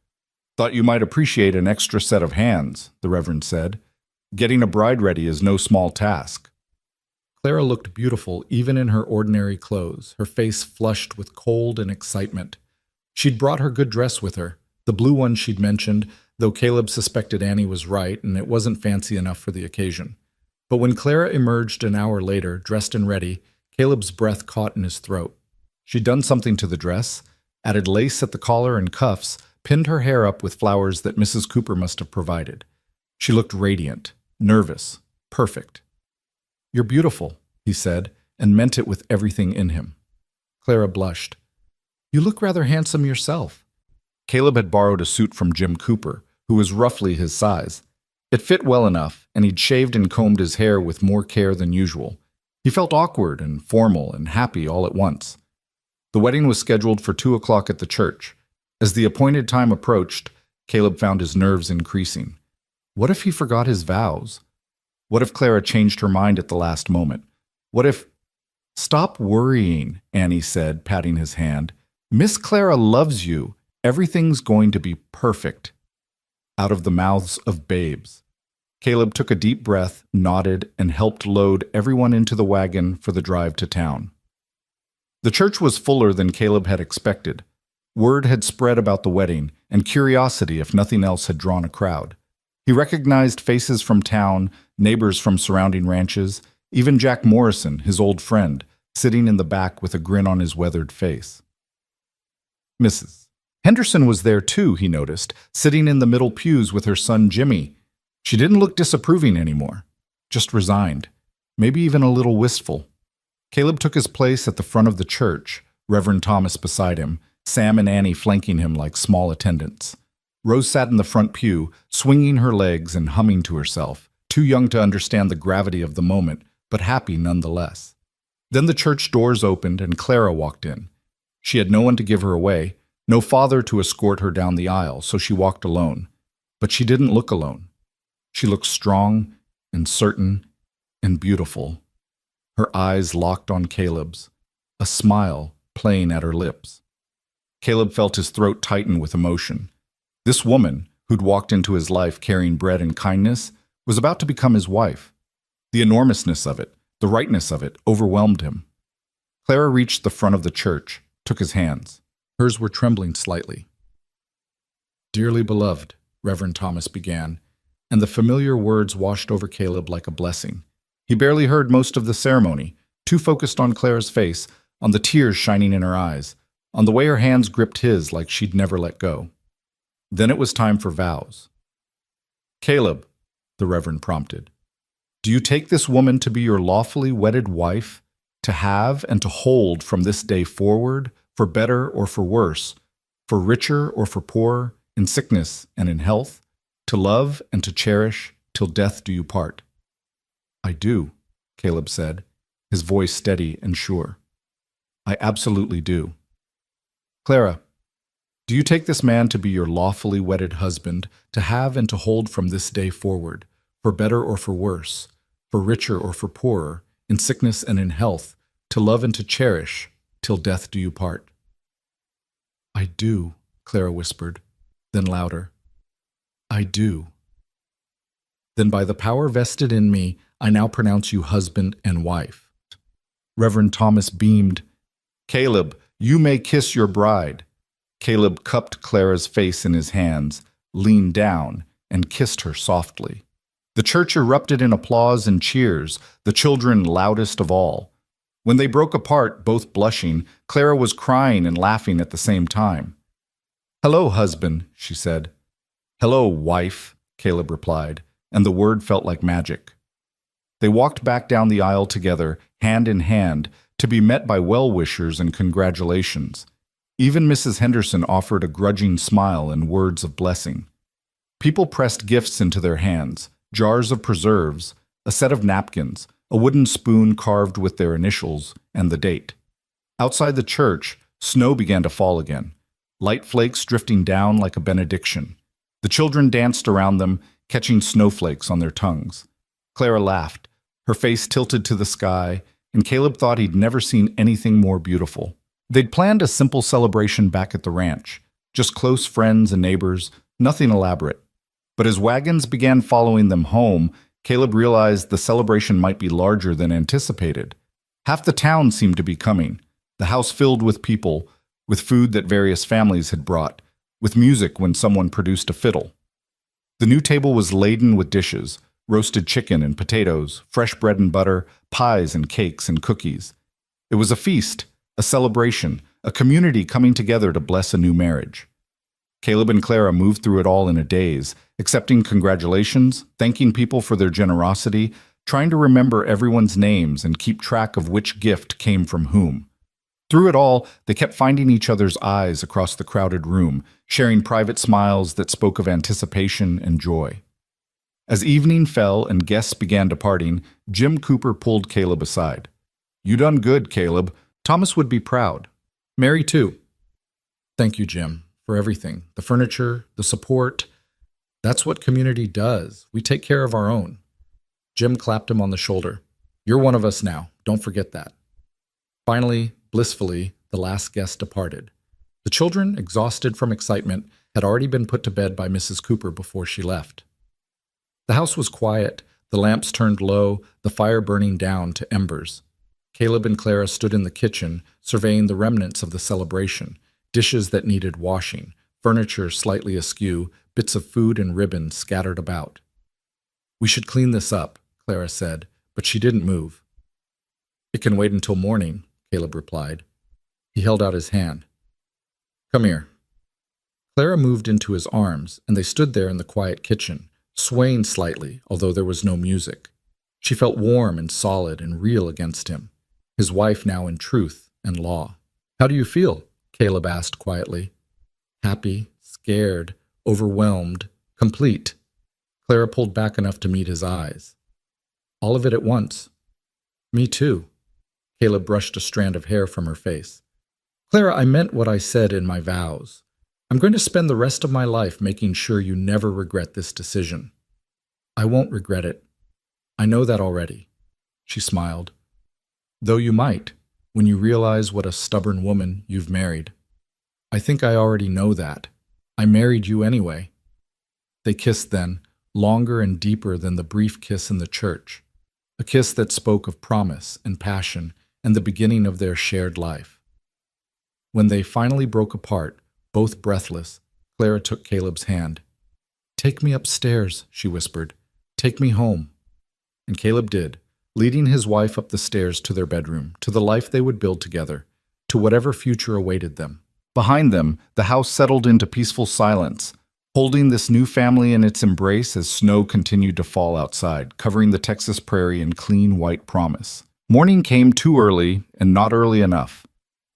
Thought you might appreciate an extra set of hands, the Reverend said. Getting a bride ready is no small task. Clara looked beautiful even in her ordinary clothes, her face flushed with cold and excitement. She'd brought her good dress with her, the blue one she'd mentioned, though Caleb suspected Annie was right and it wasn't fancy enough for the occasion. But when Clara emerged an hour later, dressed and ready, Caleb's breath caught in his throat. She'd done something to the dress, added lace at the collar and cuffs, pinned her hair up with flowers that Mrs. Cooper must have provided. She looked radiant, nervous, perfect. You're beautiful, he said, and meant it with everything in him. Clara blushed. You look rather handsome yourself. Caleb had borrowed a suit from Jim Cooper, who was roughly his size. It fit well enough, and he'd shaved and combed his hair with more care than usual. He felt awkward and formal and happy all at once. The wedding was scheduled for 2 o'clock at the church. As the appointed time approached, Caleb found his nerves increasing. What if he forgot his vows? What if Clara changed her mind at the last moment? What if— Stop worrying, Annie said, patting his hand. Miss Clara loves you. Everything's going to be perfect. Out of the mouths of babes. Caleb took a deep breath, nodded, and helped load everyone into the wagon for the drive to town. The church was fuller than Caleb had expected. Word had spread about the wedding, and curiosity, if nothing else, had drawn a crowd. He recognized faces from town, neighbors from surrounding ranches, even Jack Morrison, his old friend, sitting in the back with a grin on his weathered face. Mrs. Henderson was there too, he noticed, sitting in the middle pews with her son Jimmy. She didn't look disapproving anymore, just resigned, maybe even a little wistful. Caleb took his place at the front of the church, Reverend Thomas beside him, Sam and Annie flanking him like small attendants. Rose sat in the front pew, swinging her legs and humming to herself, too young to understand the gravity of the moment, but happy nonetheless. Then the church doors opened and Clara walked in. She had no one to give her away, no father to escort her down the aisle, so she walked alone. But she didn't look alone. She looked strong and certain and beautiful. Her eyes locked on Caleb's, a smile playing at her lips. Caleb felt his throat tighten with emotion. This woman, who'd walked into his life carrying bread and kindness, was about to become his wife. The enormousness of it, the rightness of it, overwhelmed him. Clara reached the front of the church, took his hands. Hers were trembling slightly. Dearly beloved, Reverend Thomas began, and the familiar words washed over Caleb like a blessing. He barely heard most of the ceremony, too focused on Clara's face, on the tears shining in her eyes, on the way her hands gripped his like she'd never let go. Then it was time for vows. Caleb, the Reverend prompted, do you take this woman to be your lawfully wedded wife, to have and to hold from this day forward, for better or for worse, for richer or for poorer, in sickness and in health, to love and to cherish, till death do you part? I do, Caleb said, his voice steady and sure. I absolutely do. Clara, do you take this man to be your lawfully wedded husband, to have and to hold from this day forward, for better or for worse, for richer or for poorer, in sickness and in health, to love and to cherish, till death do you part? I do, Clara whispered, then louder. I do. Then by the power vested in me, I now pronounce you husband and wife. Reverend Thomas beamed. Caleb, you may kiss your bride. Caleb cupped Clara's face in his hands, leaned down, and kissed her softly. The church erupted in applause and cheers, the children loudest of all. When they broke apart, both blushing, Clara was crying and laughing at the same time. Hello, husband, she said. Hello, wife, Caleb replied, and the word felt like magic. They walked back down the aisle together, hand in hand, to be met by well-wishers and congratulations. Even Mrs. Henderson offered a grudging smile and words of blessing. People pressed gifts into their hands, jars of preserves, a set of napkins, a wooden spoon carved with their initials, and the date. Outside the church, Snow began to fall again, light flakes drifting down like a benediction. The children danced around them, catching snowflakes on their tongues. Clara laughed, her face tilted to the sky, and Caleb thought he'd never seen anything more beautiful. They'd planned a simple celebration back at the ranch, just close friends and neighbors, nothing elaborate. But as wagons began following them home, Caleb realized the celebration might be larger than anticipated. Half the town seemed to be coming, the house filled with people, with food that various families had brought, with music when someone produced a fiddle. The new table was laden with dishes, roasted chicken and potatoes, fresh bread and butter, pies and cakes and cookies. It was a feast, a celebration, a community coming together to bless a new marriage. Caleb and Clara moved through it all in a daze, accepting congratulations, thanking people for their generosity, trying to remember everyone's names and keep track of which gift came from whom. Through it all, they kept finding each other's eyes across the crowded room, sharing private smiles that spoke of anticipation and joy. As evening fell and guests began departing, Jim Cooper pulled Caleb aside. "You done good, Caleb. Thomas would be proud. Mary, too." "Thank you, Jim, for everything. The furniture, the support. That's what community does. We take care of our own." Jim clapped him on the shoulder. "You're one of us now. Don't forget that." Finally, blissfully, the last guest departed. The children, exhausted from excitement, had already been put to bed by Mrs. Cooper before she left. The house was quiet, the lamps turned low, the fire burning down to embers. Caleb and Clara stood in the kitchen, surveying the remnants of the celebration, dishes that needed washing, furniture slightly askew, bits of food and ribbons scattered about. "We should clean this up," Clara said, but she didn't move. "It can wait until morning," Caleb replied. He held out his hand. "Come here." Clara moved into his arms, and they stood there in the quiet kitchen, swaying slightly, although there was no music. She felt warm and solid and real against him, his wife now in truth and law. "How do you feel?" Caleb asked quietly. "Happy, scared, overwhelmed, complete." Clara pulled back enough to meet his eyes. "All of it at once." "Me too." Caleb brushed a strand of hair from her face. "Clara, I meant what I said in my vows. I'm going to spend the rest of my life making sure you never regret this decision." "I won't regret it. I know that already." She smiled. "Though you might, when you realize what a stubborn woman you've married." "I think I already know that. I married you anyway." They kissed then, longer and deeper than the brief kiss in the church, a kiss that spoke of promise and passion and the beginning of their shared life. When they finally broke apart, both breathless, Clara took Caleb's hand. "Take me upstairs," she whispered. "Take me home." And Caleb did, leading his wife up the stairs to their bedroom, to the life they would build together, to whatever future awaited them. Behind them, the house settled into peaceful silence, holding this new family in its embrace as snow continued to fall outside, covering the Texas prairie in clean white promise. Morning came too early and not early enough.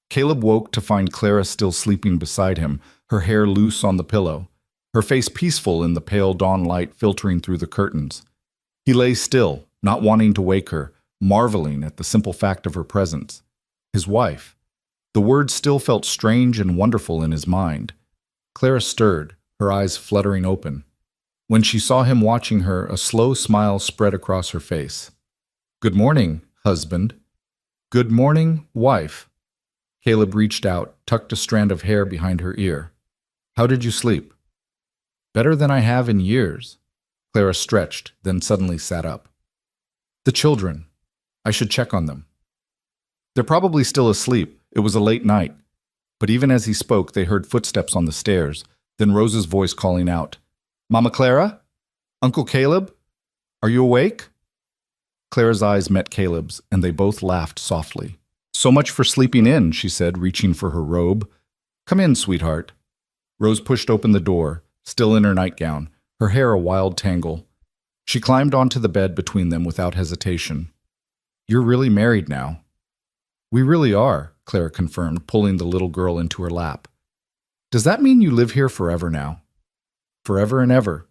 Caleb woke to find Clara still sleeping beside him, her hair loose on the pillow, her face peaceful in the pale dawn light filtering through the curtains. He lay still, not wanting to wake her, marveling at the simple fact of her presence. His wife. The words still felt strange and wonderful in his mind. Clara stirred, her eyes fluttering open. When she saw him watching her, a slow smile spread across her face. "Good morning, husband." "Good morning, wife." Caleb reached out, tucked a strand of hair behind her ear. "How did you sleep?" "Better than I have in years." Clara stretched, then suddenly sat up. "The children. I should check on them." "They're probably still asleep. It was a late night." But even as he spoke, they heard footsteps on the stairs, then Rose's voice calling out, "Mama Clara? Uncle Caleb? Are you awake?" Clara's eyes met Caleb's, and they both laughed softly. "So much for sleeping in," she said, reaching for her robe. "Come in, sweetheart." Rose pushed open the door, still in her nightgown, her hair a wild tangle. She climbed onto the bed between them without hesitation. "You're really married now." "We really are," Clara confirmed, pulling the little girl into her lap. "Does that mean you live here forever now?" "Forever and ever."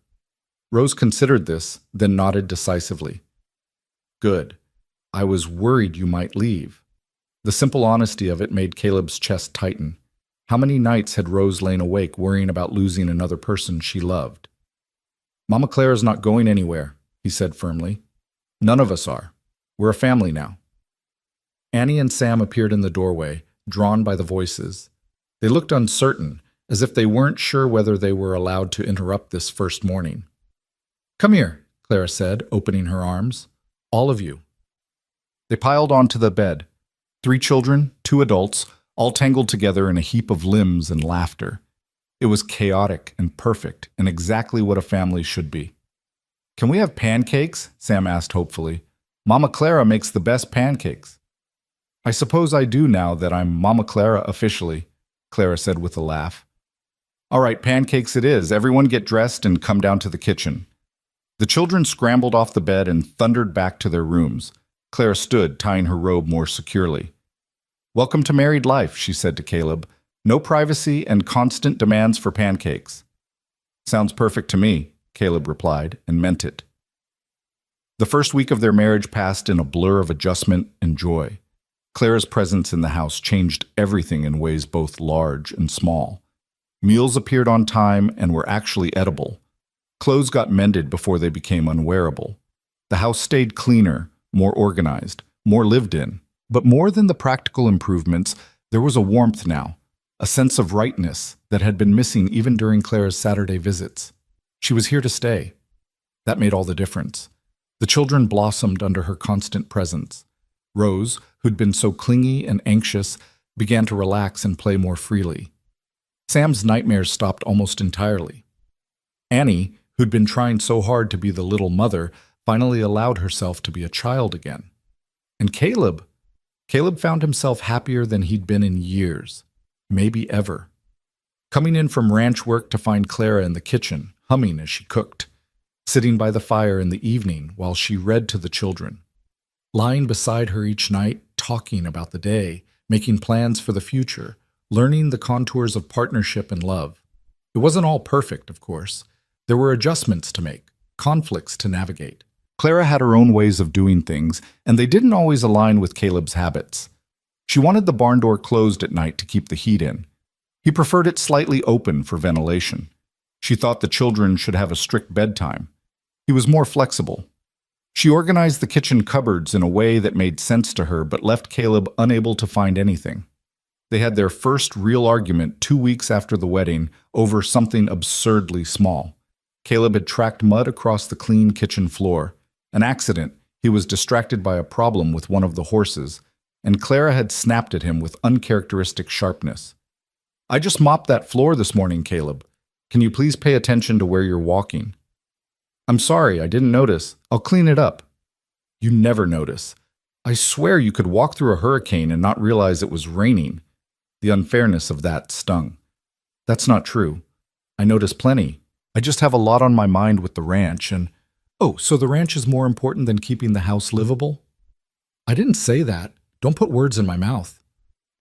Rose considered this, then nodded decisively. "Good. I was worried you might leave." The simple honesty of it made Caleb's chest tighten. How many nights had Rose lain awake worrying about losing another person she loved? "Mama Clara's not going anywhere," he said firmly. "None of us are. We're a family now." Annie and Sam appeared in the doorway, drawn by the voices. They looked uncertain, as if they weren't sure whether they were allowed to interrupt this first morning. "Come here," Clara said, opening her arms. "All of you." They piled onto the bed. 3 children, 2 adults, all tangled together in a heap of limbs and laughter. It was chaotic and perfect, and exactly what a family should be. "Can we have pancakes?" Sam asked hopefully. "Mama Clara makes the best pancakes." "I suppose I do now that I'm Mama Clara officially," Clara said with a laugh. "All right, pancakes it is. Everyone get dressed and come down to the kitchen." The children scrambled off the bed and thundered back to their rooms. Clara stood, tying her robe more securely. "Welcome to married life," she said to Caleb. "No privacy and constant demands for pancakes." "Sounds perfect to me," Caleb replied, and meant it. The first week of their marriage passed in a blur of adjustment and joy. Clara's presence in the house changed everything in ways both large and small. Meals appeared on time and were actually edible. Clothes got mended before they became unwearable. The house stayed cleaner, more organized, more lived in. But more than the practical improvements, there was a warmth now, a sense of rightness that had been missing even during Clara's Saturday visits. She was here to stay. That made all the difference. The children blossomed under her constant presence. Rose, who'd been so clingy and anxious, began to relax and play more freely. Sam's nightmares stopped almost entirely. Annie, who'd been trying so hard to be the little mother, finally allowed herself to be a child again. And Caleb found himself happier than he'd been in years, maybe ever. Coming in from ranch work to find Clara in the kitchen, humming as she cooked, sitting by the fire in the evening while she read to the children, lying beside her each night, talking about the day, making plans for the future, learning the contours of partnership and love. It wasn't all perfect, of course. There were adjustments to make, conflicts to navigate. Clara had her own ways of doing things, and they didn't always align with Caleb's habits. She wanted the barn door closed at night to keep the heat in. He preferred it slightly open for ventilation. She thought the children should have a strict bedtime. He was more flexible. She organized the kitchen cupboards in a way that made sense to her but left Caleb unable to find anything. They had their first real argument 2 weeks after the wedding over something absurdly small. Caleb had tracked mud across the clean kitchen floor. An accident. He was distracted by a problem with one of the horses, and Clara had snapped at him with uncharacteristic sharpness. "I just mopped that floor this morning, Caleb. Can you please pay attention to where you're walking?" "I'm sorry, I didn't notice. I'll clean it up." "You never notice. I swear you could walk through a hurricane and not realize it was raining." The unfairness of that stung. "That's not true. I notice plenty. I just have a lot on my mind with the ranch and—" "Oh, so the ranch is more important than keeping the house livable?" "I didn't say that. Don't put words in my mouth."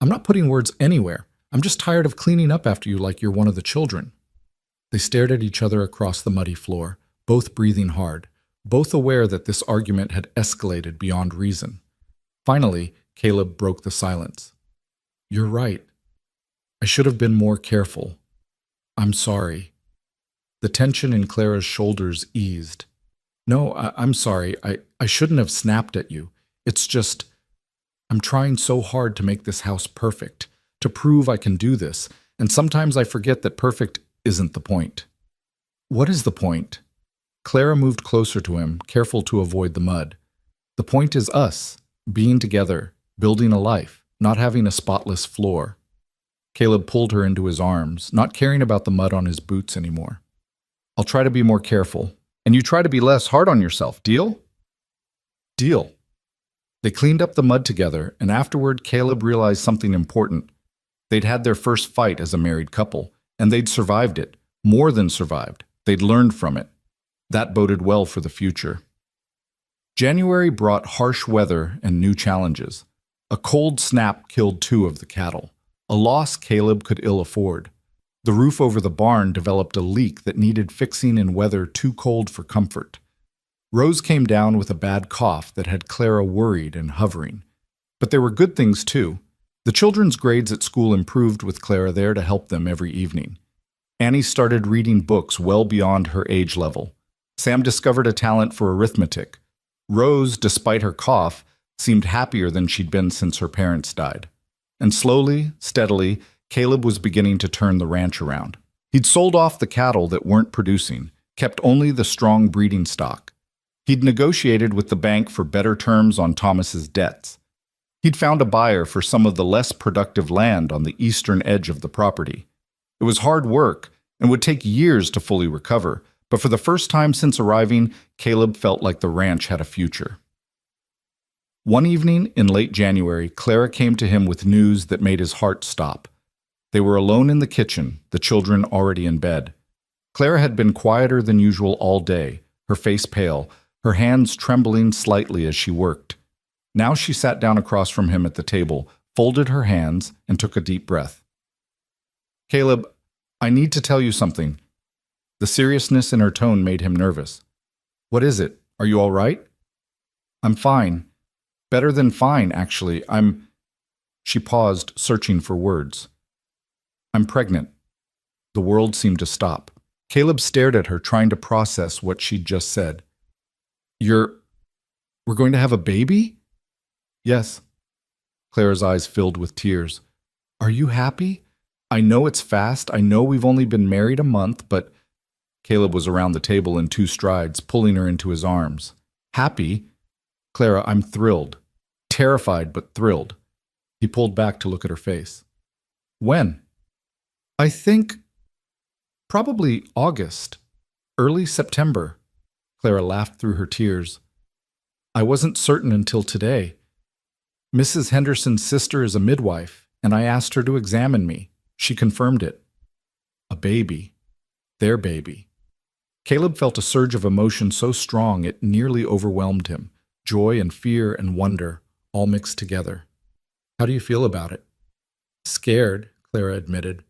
"I'm not putting words anywhere. I'm just tired of cleaning up after you like you're one of the children." They stared at each other across the muddy floor, both breathing hard, both aware that this argument had escalated beyond reason. Finally, Caleb broke the silence. "You're right. I should have been more careful. I'm sorry." The tension in Clara's shoulders eased. "No, I'm sorry. I shouldn't have snapped at you. It's just, I'm trying so hard to make this house perfect, to prove I can do this, and sometimes I forget that perfect isn't the point." "What is the point?" Clara moved closer to him, careful to avoid the mud. "The point is us, being together, building a life, not having a spotless floor." Caleb pulled her into his arms, not caring about the mud on his boots anymore. "I'll try to be more careful. And you try to be less hard on yourself, deal?" "Deal." They cleaned up the mud together, and afterward Caleb realized something important. They'd had their first fight as a married couple, and they'd survived it, more than survived. They'd learned from it. That boded well for the future. January brought harsh weather and new challenges. A cold snap killed 2 of the cattle, a loss Caleb could ill afford. The roof over the barn developed a leak that needed fixing in weather too cold for comfort. Rose came down with a bad cough that had Clara worried and hovering. But there were good things too. The children's grades at school improved with Clara there to help them every evening. Annie started reading books well beyond her age level. Sam discovered a talent for arithmetic. Rose, despite her cough, seemed happier than she'd been since her parents died. And slowly, steadily, Caleb was beginning to turn the ranch around. He'd sold off the cattle that weren't producing, kept only the strong breeding stock. He'd negotiated with the bank for better terms on Thomas's debts. He'd found a buyer for some of the less productive land on the eastern edge of the property. It was hard work and would take years to fully recover, but for the first time since arriving, Caleb felt like the ranch had a future. One evening in late January, Clara came to him with news that made his heart stop. They were alone in the kitchen, the children already in bed. Clara had been quieter than usual all day, her face pale, her hands trembling slightly as she worked. Now she sat down across from him at the table, folded her hands, and took a deep breath. "Caleb, I need to tell you something." The seriousness in her tone made him nervous. "What is it? Are you all right?" "I'm fine. Better than fine, actually. She paused, searching for words. "I'm pregnant." The world seemed to stop. Caleb stared at her, trying to process what she'd just said. We're going to have a baby?" "Yes." Clara's eyes filled with tears. "Are you happy? I know it's fast. I know we've only been married a month, but—" Caleb was around the table in 2 strides, pulling her into his arms. "Happy? Clara, I'm thrilled. Terrified, but thrilled." He pulled back to look at her face. "When?" "I think probably August, early September." Clara laughed through her tears. "I wasn't certain until today. Mrs. Henderson's sister is a midwife, and I asked her to examine me. She confirmed it. A baby. Their baby." Caleb felt a surge of emotion so strong it nearly overwhelmed him. Joy and fear and wonder, all mixed together. "How do you feel about it?" "Scared," Clara admitted.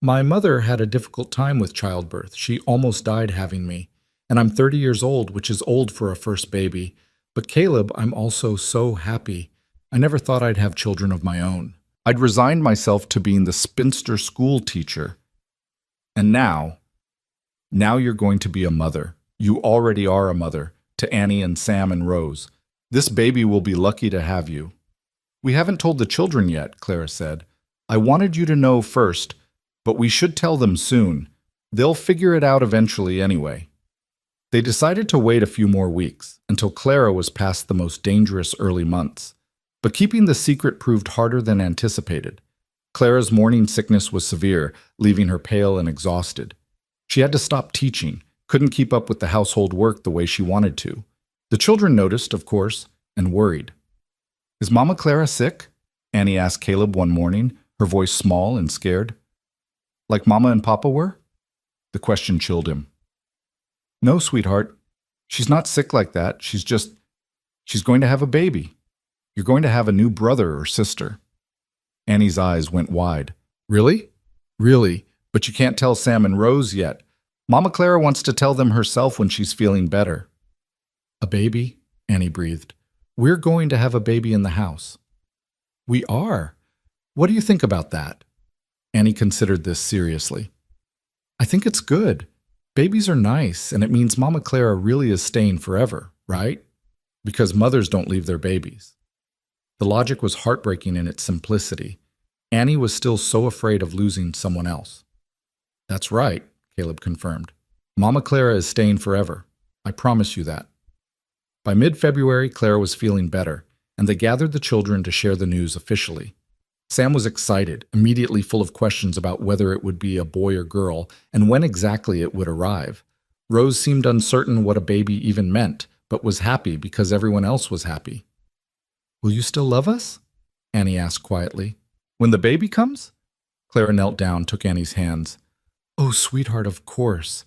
"My mother had a difficult time with childbirth. She almost died having me. And I'm 30 years old, which is old for a first baby. But Caleb, I'm also so happy. I never thought I'd have children of my own. I'd resigned myself to being the spinster school teacher. And now you're going to be a mother. You already are a mother, to Annie and Sam and Rose. This baby will be lucky to have you." "We haven't told the children yet," Clara said. "I wanted you to know first, but we should tell them soon. They'll figure it out eventually anyway." They decided to wait a few more weeks, until Clara was past the most dangerous early months. But keeping the secret proved harder than anticipated. Clara's morning sickness was severe, leaving her pale and exhausted. She had to stop teaching, couldn't keep up with the household work the way she wanted to. The children noticed, of course, and worried. "Is Mama Clara sick?" Annie asked Caleb one morning, her voice small and scared. "Like Mama and Papa were?" The question chilled him. "No, sweetheart. She's not sick like that. She's going to have a baby. You're going to have a new brother or sister." Annie's eyes went wide. "Really?" "Really, but you can't tell Sam and Rose yet. Mama Clara wants to tell them herself when she's feeling better." "A baby?" Annie breathed. "We're going to have a baby in the house." "We are? What do you think about that?" Annie considered this seriously. "I think it's good. Babies are nice, and it means Mama Clara really is staying forever, right? Because mothers don't leave their babies." The logic was heartbreaking in its simplicity. Annie was still so afraid of losing someone else. "That's right," Caleb confirmed. "Mama Clara is staying forever. I promise you that." By mid-February, Clara was feeling better, and they gathered the children to share the news officially. Sam was excited, immediately full of questions about whether it would be a boy or girl, and when exactly it would arrive. Rose seemed uncertain what a baby even meant, but was happy because everyone else was happy. "Will you still love us?" Annie asked quietly. "When the baby comes?" Clara knelt down, took Annie's hands. "Oh, sweetheart, of course.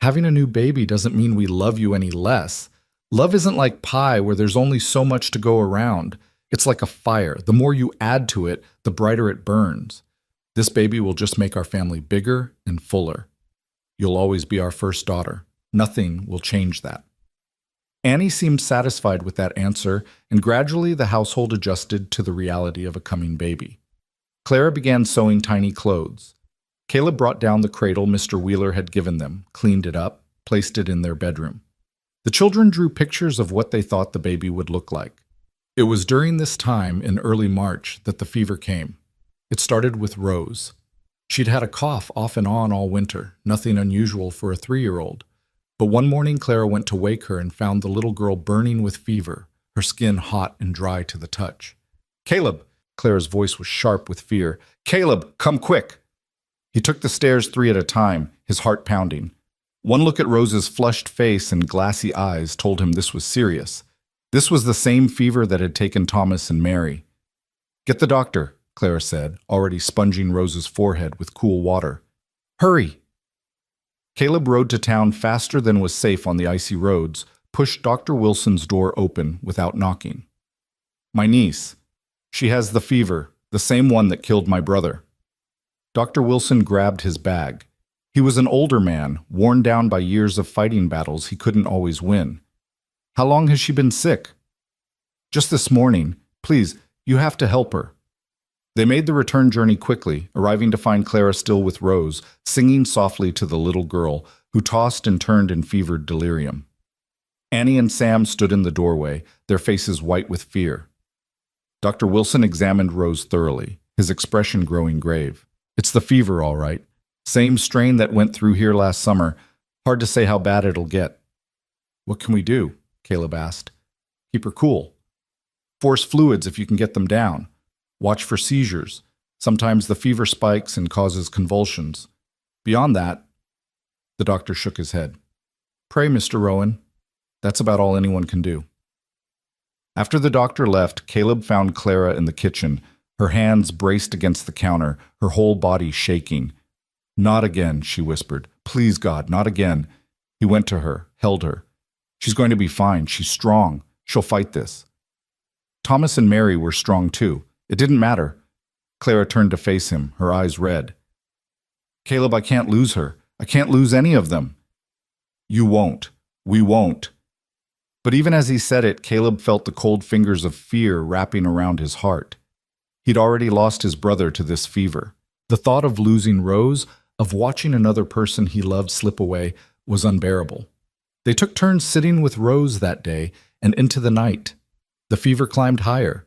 Having a new baby doesn't mean we love you any less. Love isn't like pie where there's only so much to go around. It's like a fire. The more you add to it, the brighter it burns. This baby will just make our family bigger and fuller. You'll always be our first daughter. Nothing will change that." Annie seemed satisfied with that answer, and gradually the household adjusted to the reality of a coming baby. Clara began sewing tiny clothes. Caleb brought down the cradle Mr. Wheeler had given them, cleaned it up, placed it in their bedroom. The children drew pictures of what they thought the baby would look like. It was during this time, in early March, that the fever came. It started with Rose. She'd had a cough off and on all winter, nothing unusual for a 3-year-old. But one morning Clara went to wake her and found the little girl burning with fever, her skin hot and dry to the touch. "Caleb!" Clara's voice was sharp with fear. "Caleb, come quick!" He took the stairs 3 at a time, his heart pounding. One look at Rose's flushed face and glassy eyes told him this was serious. This was the same fever that had taken Thomas and Mary. "Get the doctor," Clara said, already sponging Rose's forehead with cool water. "Hurry!" Caleb rode to town faster than was safe on the icy roads, pushed Dr. Wilson's door open without knocking. "My niece. She has the fever, the same one that killed my brother." Dr. Wilson grabbed his bag. He was an older man, worn down by years of fighting battles he couldn't always win. "How long has she been sick?" "Just this morning. Please, you have to help her." They made the return journey quickly, arriving to find Clara still with Rose, singing softly to the little girl, who tossed and turned in fevered delirium. Annie and Sam stood in the doorway, their faces white with fear. Dr. Wilson examined Rose thoroughly, his expression growing grave. "It's the fever, all right. Same strain that went through here last summer. Hard to say how bad it'll get." "What can we do?" Caleb asked. "Keep her cool. Force fluids if you can get them down. Watch for seizures. Sometimes the fever spikes and causes convulsions. Beyond that," the doctor shook his head. "Pray, Mr. Rowan. That's about all anyone can do." After the doctor left, Caleb found Clara in the kitchen, her hands braced against the counter, her whole body shaking. "Not again," she whispered. "Please, God, not again." He went to her, held her. "She's going to be fine. She's strong. She'll fight this." Thomas and Mary were strong too. It didn't matter. Clara turned to face him, her eyes red. "Caleb, I can't lose her. I can't lose any of them." "You won't. We won't." But even as he said it, Caleb felt the cold fingers of fear wrapping around his heart. He'd already lost his brother to this fever. The thought of losing Rose, of watching another person he loved slip away, was unbearable. They took turns sitting with Rose that day and into the night. The fever climbed higher.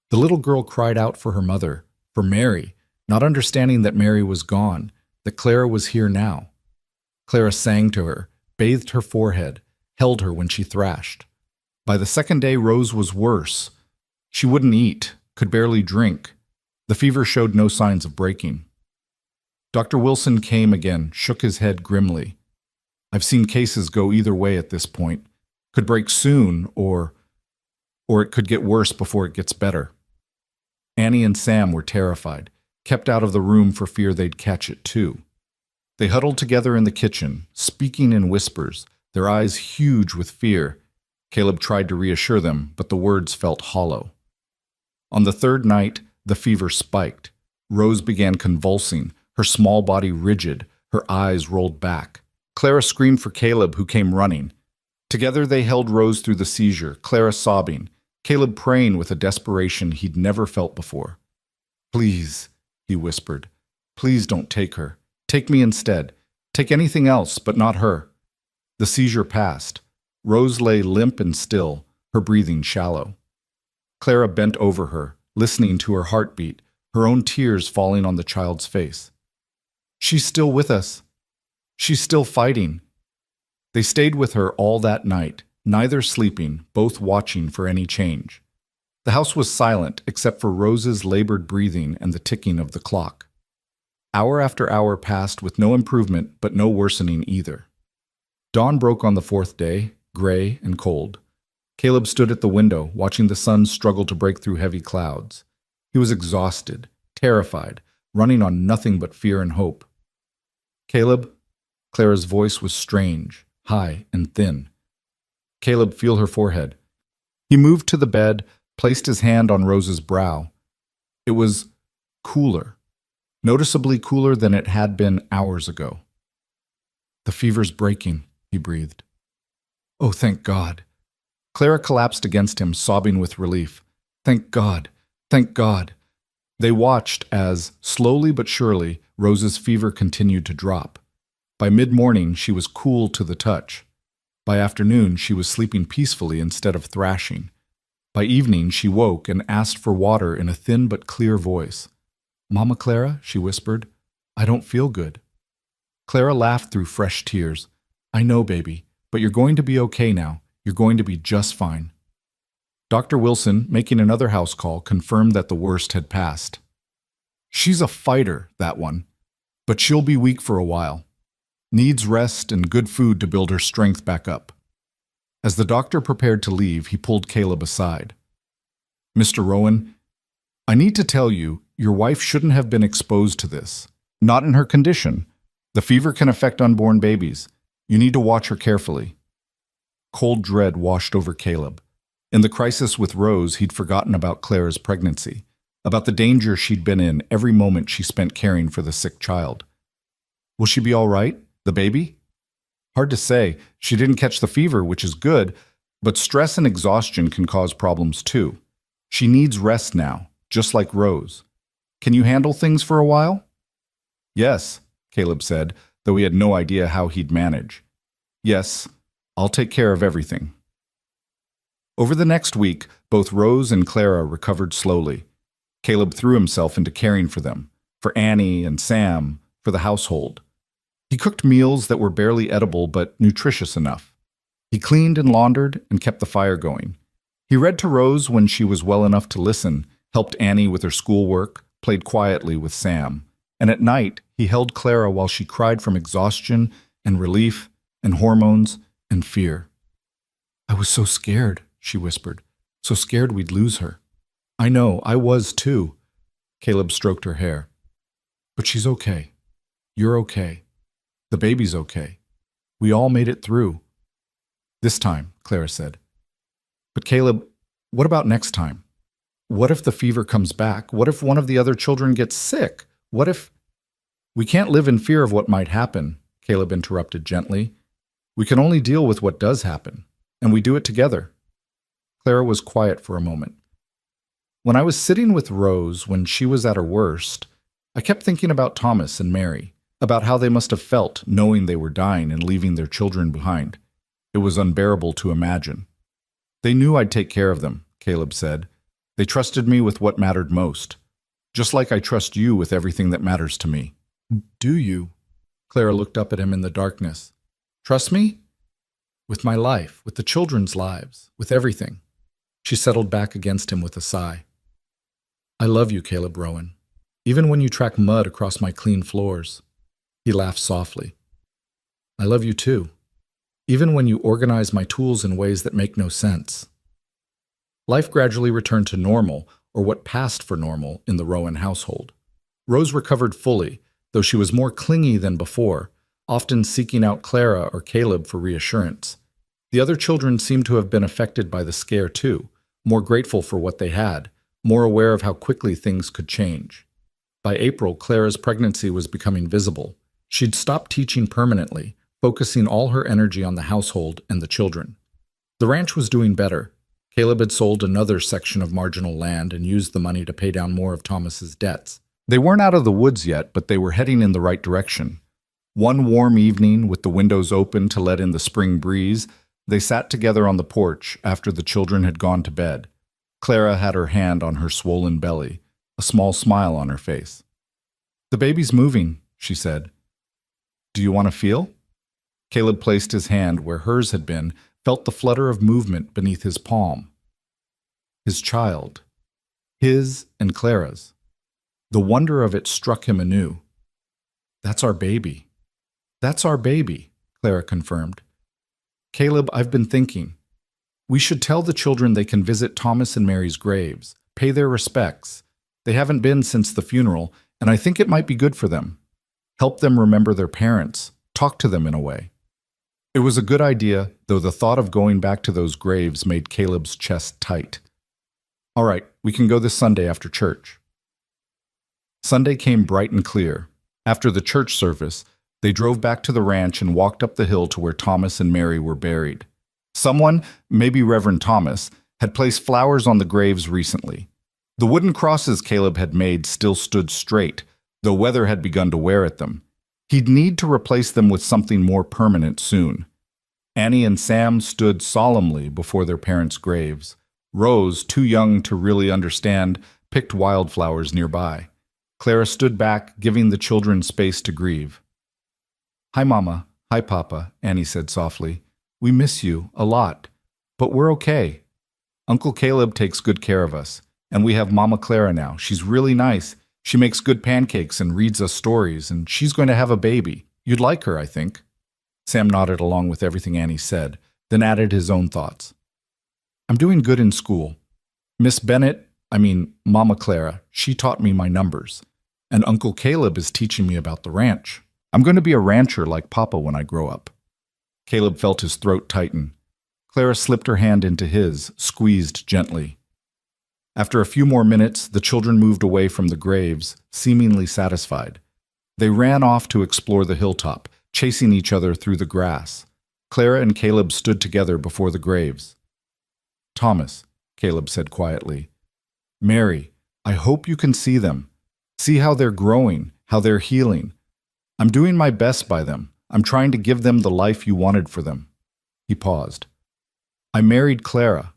The little girl cried out for her mother, for Mary, not understanding that Mary was gone, that Clara was here now. Clara sang to her, bathed her forehead, held her when she thrashed. By the second day, Rose was worse. She wouldn't eat, could barely drink. The fever showed no signs of breaking. Dr. Wilson came again, shook his head grimly. "I've seen cases go either way at this point. Could break soon, or it could get worse before it gets better." Annie and Sam were terrified, kept out of the room for fear they'd catch it too. They huddled together in the kitchen, speaking in whispers, their eyes huge with fear. Caleb tried to reassure them, but the words felt hollow. On the third night, the fever spiked. Rose began convulsing, her small body rigid, her eyes rolled back. Clara screamed for Caleb, who came running. Together they held Rose through the seizure, Clara sobbing, Caleb praying with a desperation he'd never felt before. "Please," he whispered, "please don't take her. Take me instead. Take anything else, but not her." The seizure passed. Rose lay limp and still, her breathing shallow. Clara bent over her, listening to her heartbeat, her own tears falling on the child's face. "She's still with us. She's still fighting." They stayed with her all that night, neither sleeping, both watching for any change. The house was silent except for Rose's labored breathing and the ticking of the clock. Hour after hour passed with no improvement but no worsening either. Dawn broke on the 4th day, gray and cold. Caleb stood at the window, watching the sun struggle to break through heavy clouds. He was exhausted, terrified, running on nothing but fear and hope. "Caleb?" Clara's voice was strange, high and thin. Caleb, feel her forehead. He moved to the bed, placed his hand on Rose's brow. It was cooler, noticeably cooler than it had been hours ago. "The fever's breaking," he breathed. "Oh, thank God." Clara collapsed against him, sobbing with relief. Thank God! Thank God! They watched as, slowly but surely, Rose's fever continued to drop. By mid-morning, she was cool to the touch. By afternoon, she was sleeping peacefully instead of thrashing. By evening, she woke and asked for water in a thin but clear voice. "Mama Clara," she whispered, "I don't feel good." Clara laughed through fresh tears. "I know, baby, but you're going to be okay now. You're going to be just fine." Dr. Wilson, making another house call, confirmed that the worst had passed. "She's a fighter, that one, but she'll be weak for a while. Needs rest and good food to build her strength back up." As the doctor prepared to leave, he pulled Caleb aside. "Mr. Rowan, I need to tell you, your wife shouldn't have been exposed to this. Not in her condition. The fever can affect unborn babies. You need to watch her carefully." Cold dread washed over Caleb. In the crisis with Rose, he'd forgotten about Clara's pregnancy, about the danger she'd been in every moment she spent caring for the sick child. Will she be all right, the baby? Hard to say. She didn't catch the fever, which is good, but stress and exhaustion can cause problems too. She needs rest now, just like Rose. Can you handle things for a while? Yes, Caleb said, though he had no idea how he'd manage. Yes, I'll take care of everything. Over the next week, both Rose and Clara recovered slowly. Caleb threw himself into caring for them, for Annie and Sam, for the household. He cooked meals that were barely edible but nutritious enough. He cleaned and laundered and kept the fire going. He read to Rose when she was well enough to listen, helped Annie with her schoolwork, played quietly with Sam. And at night, he held Clara while she cried from exhaustion and relief and hormones and fear. "I was so scared," she whispered. "So scared we'd lose her." "I know, I was too." Caleb stroked her hair. "But she's okay. You're okay. The baby's okay. We all made it through." "This time," Clara said. "But Caleb, what about next time? What if the fever comes back? What if one of the other children gets sick? What if—" "We can't live in fear of what might happen," Caleb interrupted gently. "We can only deal with what does happen, and we do it together." Clara was quiet for a moment. "When I was sitting with Rose when she was at her worst, I kept thinking about Thomas and Mary, about how they must have felt knowing they were dying and leaving their children behind. It was unbearable to imagine. They knew I'd take care of them," Caleb said. "They trusted me with what mattered most, just like I trust you with everything that matters to me." "Do you?" Clara looked up at him in the darkness. "Trust me?" "With my life, with the children's lives, with everything." She settled back against him with a sigh. "I love you, Caleb Rowan, even when you track mud across my clean floors." He laughed softly. "I love you too, even when you organize my tools in ways that make no sense." Life gradually returned to normal, or what passed for normal, in the Rowan household. Rose recovered fully, though she was more clingy than before, often seeking out Clara or Caleb for reassurance. The other children seemed to have been affected by the scare too, more grateful for what they had, more aware of how quickly things could change. By April, Clara's pregnancy was becoming visible. She'd stopped teaching permanently, focusing all her energy on the household and the children. The ranch was doing better. Caleb had sold another section of marginal land and used the money to pay down more of Thomas's debts. They weren't out of the woods yet, but they were heading in the right direction. One warm evening, with the windows open to let in the spring breeze, they sat together on the porch after the children had gone to bed. Clara had her hand on her swollen belly, a small smile on her face. "The baby's moving," she said. "Do you want to feel?" Caleb placed his hand where hers had been, felt the flutter of movement beneath his palm. His child. His and Clara's. The wonder of it struck him anew. "That's our baby." "That's our baby," Clara confirmed. "Caleb, I've been thinking. We should tell the children they can visit Thomas and Mary's graves, pay their respects. They haven't been since the funeral, and I think it might be good for them. Help them remember their parents, talk to them in a way." It was a good idea, though the thought of going back to those graves made Caleb's chest tight. "All right, we can go this Sunday after church." Sunday came bright and clear. After the church service, they drove back to the ranch and walked up the hill to where Thomas and Mary were buried. Someone, maybe Reverend Thomas, had placed flowers on the graves recently. The wooden crosses Caleb had made still stood straight, though weather had begun to wear at them. He'd need to replace them with something more permanent soon. Annie and Sam stood solemnly before their parents' graves. Rose, too young to really understand, picked wildflowers nearby. Clara stood back, giving the children space to grieve. "Hi, Mama. Hi, Papa," Annie said softly. "We miss you a lot, but we're okay. Uncle Caleb takes good care of us, and we have Mama Clara now. She's really nice. She makes good pancakes and reads us stories, and she's going to have a baby. You'd like her, I think." Sam nodded along with everything Annie said, then added his own thoughts. "I'm doing good in school. Miss Bennett, Mama Clara, she taught me my numbers. And Uncle Caleb is teaching me about the ranch. I'm going to be a rancher like Papa when I grow up." Caleb felt his throat tighten. Clara slipped her hand into his, squeezed gently. After a few more minutes, the children moved away from the graves, seemingly satisfied. They ran off to explore the hilltop, chasing each other through the grass. Clara and Caleb stood together before the graves. "Thomas," Caleb said quietly, "Mary, I hope you can see them. See how they're growing, how they're healing. I'm doing my best by them. I'm trying to give them the life you wanted for them." He paused. "I married Clara.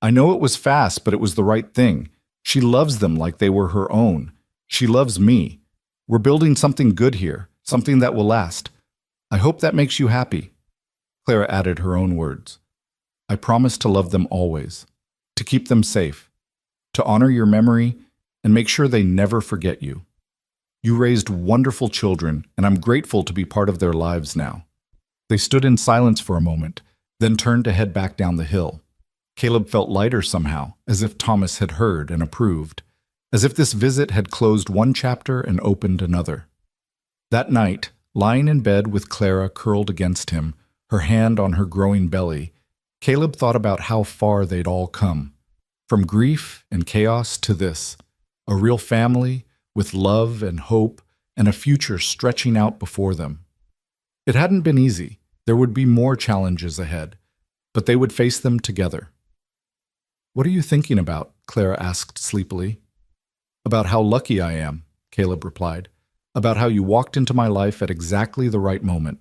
I know it was fast, but it was the right thing. She loves them like they were her own. She loves me. We're building something good here, something that will last. I hope that makes you happy." Clara added her own words. "I promise to love them always, to keep them safe, to honor your memory, and make sure they never forget you. You raised wonderful children, and I'm grateful to be part of their lives now." They stood in silence for a moment, then turned to head back down the hill. Caleb felt lighter somehow, as if Thomas had heard and approved, as if this visit had closed one chapter and opened another. That night, lying in bed with Clara curled against him, her hand on her growing belly, Caleb thought about how far they'd all come. From grief and chaos to this, a real family with love and hope and a future stretching out before them. It hadn't been easy. There would be more challenges ahead, but they would face them together. "What are you thinking about?" Clara asked sleepily. "About how lucky I am," Caleb replied. "About how you walked into my life at exactly the right moment."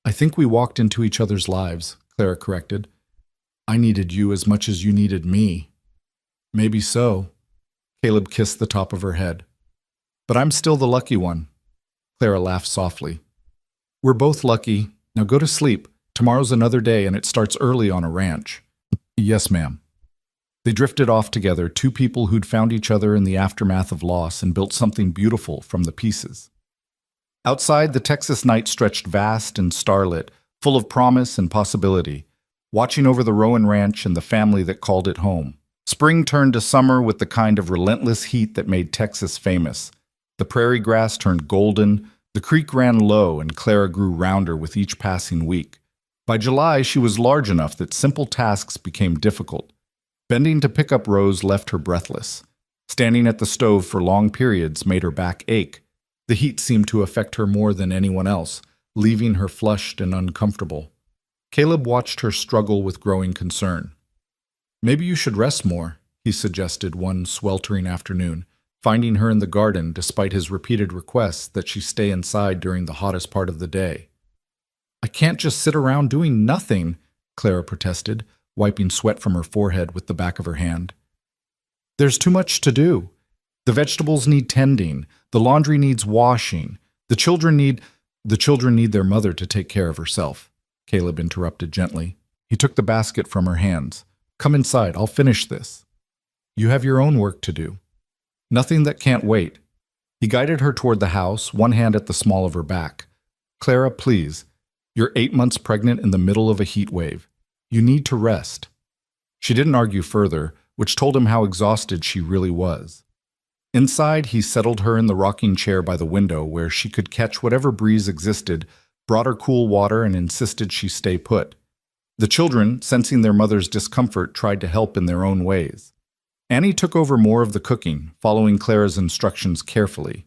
"I think we walked into each other's lives," Clara corrected. "I needed you as much as you needed me." "Maybe so." Caleb kissed the top of her head. "But I'm still the lucky one." Clara laughed softly. "We're both lucky. Now go to sleep. Tomorrow's another day and it starts early on a ranch." "Yes, ma'am." They drifted off together, two people who'd found each other in the aftermath of loss and built something beautiful from the pieces. Outside, the Texas night stretched vast and starlit, full of promise and possibility, watching over the Rowan Ranch and the family that called it home. Spring turned to summer with the kind of relentless heat that made Texas famous. The prairie grass turned golden, the creek ran low, and Clara grew rounder with each passing week. By July, she was large enough that simple tasks became difficult. Bending to pick up Rose left her breathless. Standing at the stove for long periods made her back ache. The heat seemed to affect her more than anyone else, leaving her flushed and uncomfortable. Caleb watched her struggle with growing concern. "Maybe you should rest more," he suggested one sweltering afternoon, finding her in the garden despite his repeated requests that she stay inside during the hottest part of the day. "I can't just sit around doing nothing," Clara protested, wiping sweat from her forehead with the back of her hand. "There's too much to do. The vegetables need tending, the laundry needs washing, the children need their mother to take care of herself," Caleb interrupted gently. He took the basket from her hands. "Come inside, I'll finish this. You have your own work to do. Nothing that can't wait." He guided her toward the house, one hand at the small of her back. "Clara, please. You're 8 months pregnant in the middle of a heat wave. You need to rest." She didn't argue further, which told him how exhausted she really was. Inside, he settled her in the rocking chair by the window where she could catch whatever breeze existed, brought her cool water, and insisted she stay put. The children, sensing their mother's discomfort, tried to help in their own ways. Annie took over more of the cooking, following Clara's instructions carefully.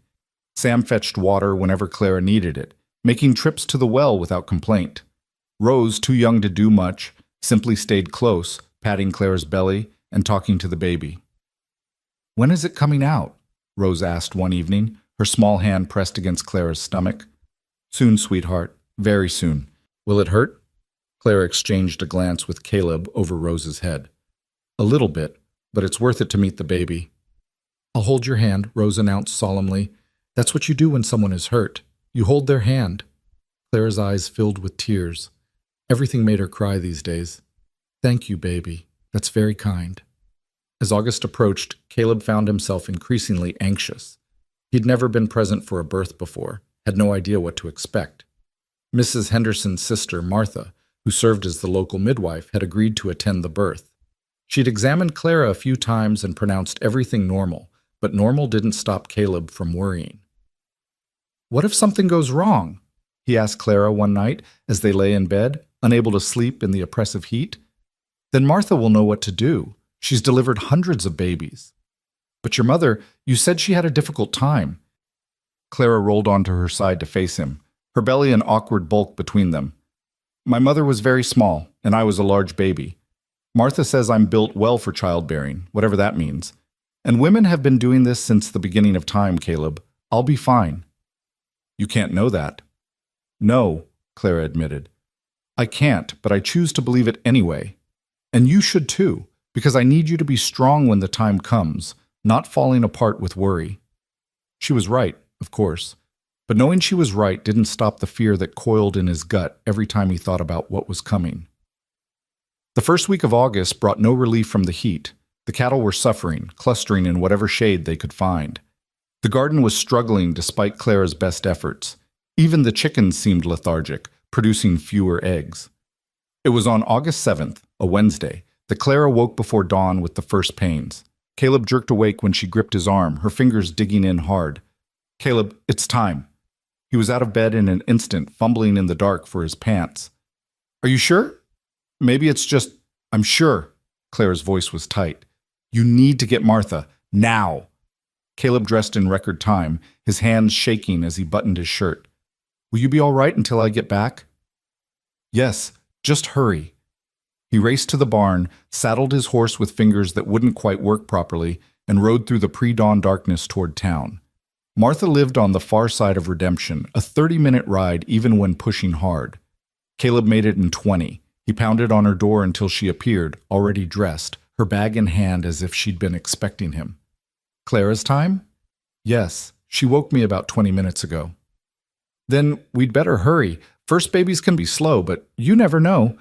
Sam fetched water whenever Clara needed it, making trips to the well without complaint. Rose, too young to do much, simply stayed close, patting Clara's belly and talking to the baby. "When is it coming out?" Rose asked one evening, her small hand pressed against Clara's stomach. "Soon, sweetheart. Very soon. Will it hurt?" Clara exchanged a glance with Caleb over Rose's head. "A little bit, but it's worth it to meet the baby." "I'll hold your hand," Rose announced solemnly. "That's what you do when someone is hurt. You hold their hand." Clara's eyes filled with tears. Everything made her cry these days. "Thank you, baby. That's very kind." As August approached, Caleb found himself increasingly anxious. He'd never been present for a birth before, had no idea what to expect. Mrs. Henderson's sister, Martha, who served as the local midwife, had agreed to attend the birth. She'd examined Clara a few times and pronounced everything normal, but normal didn't stop Caleb from worrying. "What if something goes wrong?" he asked Clara one night as they lay in bed, unable to sleep in the oppressive heat. "Then Martha will know what to do. She's delivered hundreds of babies." "But your mother, you said she had a difficult time." Clara rolled onto her side to face him, her belly an awkward bulk between them. "My mother was very small, and I was a large baby. Martha says I'm built well for childbearing, whatever that means. And women have been doing this since the beginning of time, Caleb. I'll be fine." "You can't know that." "No," Clara admitted. "I can't, but I choose to believe it anyway. And you should too, because I need you to be strong when the time comes, not falling apart with worry." She was right, of course, but knowing she was right didn't stop the fear that coiled in his gut every time he thought about what was coming. The first week of August brought no relief from the heat. The cattle were suffering, clustering in whatever shade they could find. The garden was struggling despite Clara's best efforts. Even the chickens seemed lethargic, producing fewer eggs. It was on August 7th, a Wednesday, that Clara woke before dawn with the first pains. Caleb jerked awake when she gripped his arm, her fingers digging in hard. "Caleb, it's time." He was out of bed in an instant, fumbling in the dark for his pants. "Are you sure?" "Maybe it's just—" "I'm sure." Clara's voice was tight. "You need to get Martha, now." Caleb dressed in record time, his hands shaking as he buttoned his shirt. "Will you be all right until I get back?" "Yes, just hurry." He raced to the barn, saddled his horse with fingers that wouldn't quite work properly, and rode through the pre-dawn darkness toward town. Martha lived on the far side of Redemption, a 30-minute ride even when pushing hard. Caleb made it in 20. He pounded on her door until she appeared, already dressed, her bag in hand as if she'd been expecting him. "Clara's time?" "Yes, she woke me about 20 minutes ago." "Then we'd better hurry. First babies can be slow, but you never know."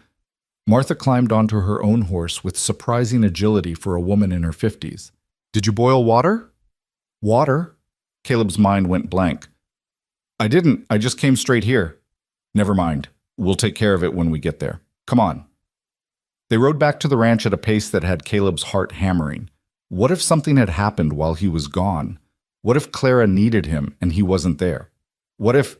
Martha climbed onto her own horse with surprising agility for a woman in her 50s. "Did you boil water?" "Water?" Caleb's mind went blank. "I didn't. I just came straight here." "Never mind. We'll take care of it when we get there. Come on." They rode back to the ranch at a pace that had Caleb's heart hammering. What if something had happened while he was gone? What if Clara needed him and he wasn't there? What if...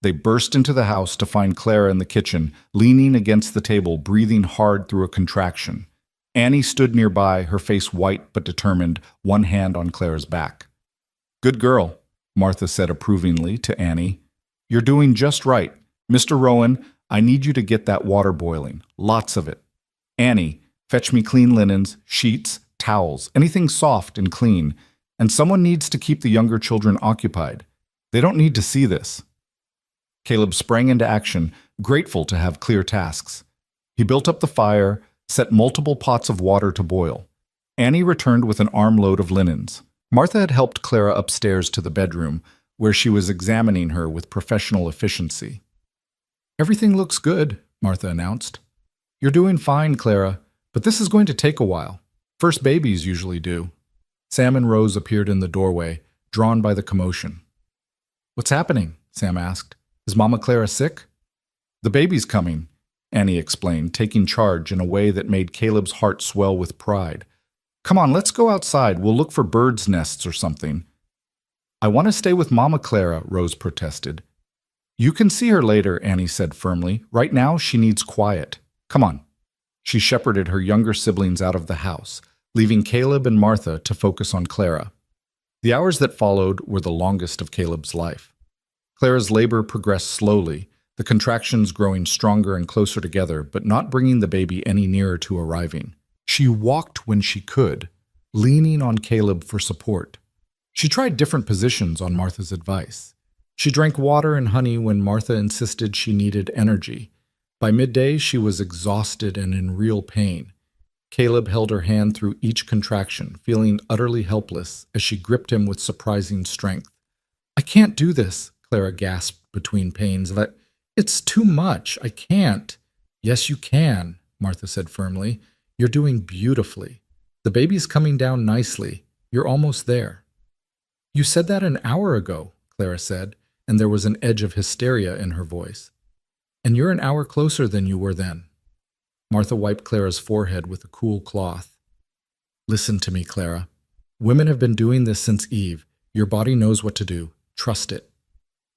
They burst into the house to find Clara in the kitchen, leaning against the table, breathing hard through a contraction. Annie stood nearby, her face white but determined, one hand on Clara's back. "Good girl," Martha said approvingly to Annie. "You're doing just right. Mr. Rowan, I need you to get that water boiling. Lots of it. Annie, fetch me clean linens, sheets, towels, anything soft and clean. And someone needs to keep the younger children occupied. They don't need to see this." Caleb sprang into action, grateful to have clear tasks. He built up the fire, set multiple pots of water to boil. Annie returned with an armload of linens. Martha had helped Clara upstairs to the bedroom, where she was examining her with professional efficiency. "Everything looks good," Martha announced. "You're doing fine, Clara, but this is going to take a while. First babies usually do." Sam and Rose appeared in the doorway, drawn by the commotion. "What's happening?" Sam asked. "Is Mama Clara sick?" "The baby's coming," Annie explained, taking charge in a way that made Caleb's heart swell with pride. "Come on, let's go outside. We'll look for birds' nests or something." "I want to stay with Mama Clara," Rose protested. "You can see her later," Annie said firmly. "Right now, she needs quiet. Come on." She shepherded her younger siblings out of the house, leaving Caleb and Martha to focus on Clara. The hours that followed were the longest of Caleb's life. Clara's labor progressed slowly, the contractions growing stronger and closer together, but not bringing the baby any nearer to arriving. She walked when she could, leaning on Caleb for support. She tried different positions on Martha's advice. She drank water and honey when Martha insisted she needed energy. By midday, she was exhausted and in real pain. Caleb held her hand through each contraction, feeling utterly helpless as she gripped him with surprising strength. "I can't do this," Clara gasped between pains. "It's too much. I can't." "Yes, you can," Martha said firmly. "You're doing beautifully. The baby's coming down nicely. You're almost there." "You said that an hour ago," Clara said, and there was an edge of hysteria in her voice. "And you're an hour closer than you were then." Martha wiped Clara's forehead with a cool cloth. "Listen to me, Clara. Women have been doing this since Eve. Your body knows what to do. Trust it."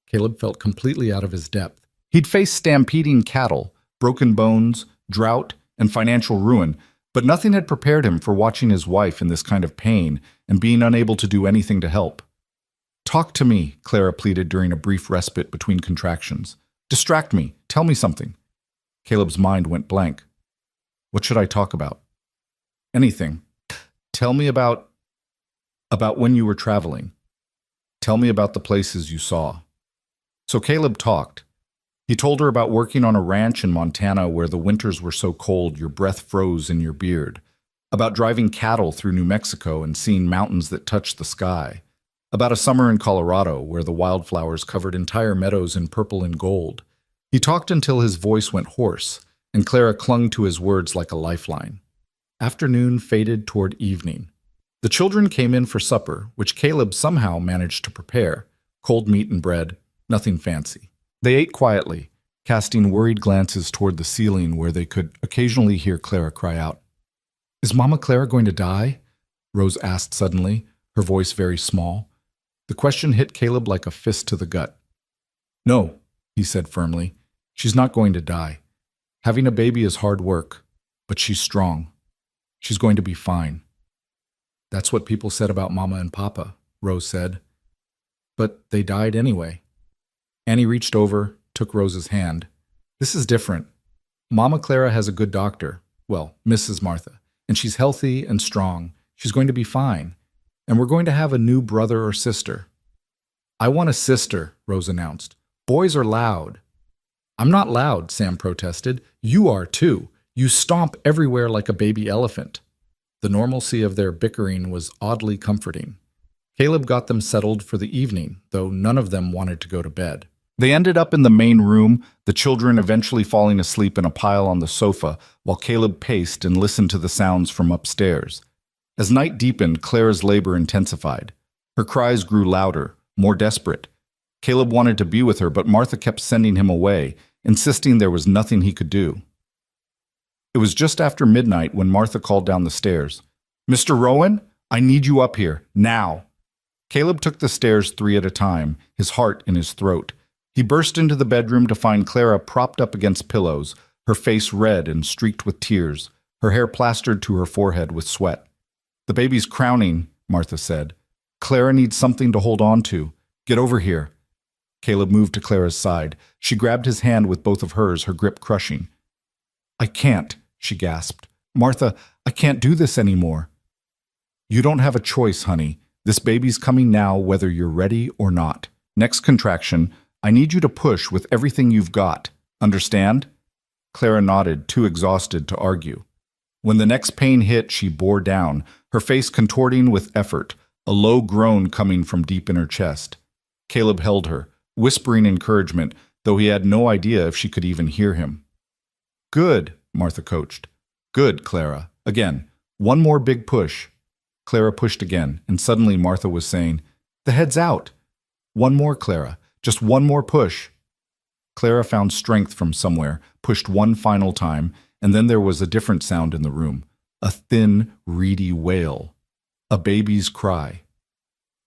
Caleb felt completely out of his depth. He'd faced stampeding cattle, broken bones, drought, and financial ruin, but nothing had prepared him for watching his wife in this kind of pain and being unable to do anything to help. "Talk to me," Clara pleaded during a brief respite between contractions. "Distract me. Tell me something." Caleb's mind went blank. "What should I talk about?" "Anything. Tell me about when you were traveling. Tell me about the places you saw." So Caleb talked. He told her about working on a ranch in Montana where the winters were so cold your breath froze in your beard, about driving cattle through New Mexico and seeing mountains that touched the sky, about a summer in Colorado where the wildflowers covered entire meadows in purple and gold. He talked until his voice went hoarse, and Clara clung to his words like a lifeline. Afternoon faded toward evening. The children came in for supper, which Caleb somehow managed to prepare, cold meat and bread, nothing fancy. They ate quietly, casting worried glances toward the ceiling where they could occasionally hear Clara cry out. "Is Mama Clara going to die?" Rose asked suddenly, her voice very small. The question hit Caleb like a fist to the gut. "No," he said firmly. "She's not going to die. Having a baby is hard work, but she's strong. She's going to be fine." "That's what people said about Mama and Papa," Rose said. "But they died anyway." Annie reached over, took Rose's hand. "This is different. Mama Clara has a good doctor. Well, Mrs. Martha. And she's healthy and strong. She's going to be fine. And we're going to have a new brother or sister." "I want a sister," Rose announced. "Boys are loud." "I'm not loud," Sam protested. "You are too. You stomp everywhere like a baby elephant." The normalcy of their bickering was oddly comforting. Caleb got them settled for the evening, though none of them wanted to go to bed. They ended up in the main room, the children eventually falling asleep in a pile on the sofa, while Caleb paced and listened to the sounds from upstairs. As night deepened, Clara's labor intensified. Her cries grew louder, more desperate. Caleb wanted to be with her, but Martha kept sending him away, insisting there was nothing he could do. It was just after midnight when Martha called down the stairs. "Mr. Rowan, I need you up here, now." Caleb took the stairs 3 at a time, his heart in his throat. He burst into the bedroom to find Clara propped up against pillows, her face red and streaked with tears, her hair plastered to her forehead with sweat. "The baby's crowning," Martha said. "Clara needs something to hold on to. Get over here." Caleb moved to Clara's side. She grabbed his hand with both of hers, her grip crushing. "I can't," she gasped. "Martha, I can't do this anymore." "You don't have a choice, honey. This baby's coming now whether you're ready or not. Next contraction, I need you to push with everything you've got. Understand?" Clara nodded, too exhausted to argue. When the next pain hit, she bore down, her face contorting with effort, a low groan coming from deep in her chest. Caleb held her, whispering encouragement, though he had no idea if she could even hear him. "Good," Martha coached. "Good, Clara. Again. One more big push." Clara pushed again, and suddenly Martha was saying, "The head's out." "One more, Clara. Just one more push." Clara found strength from somewhere, pushed one final time, and then there was a different sound in the room. A thin, reedy wail. A baby's cry.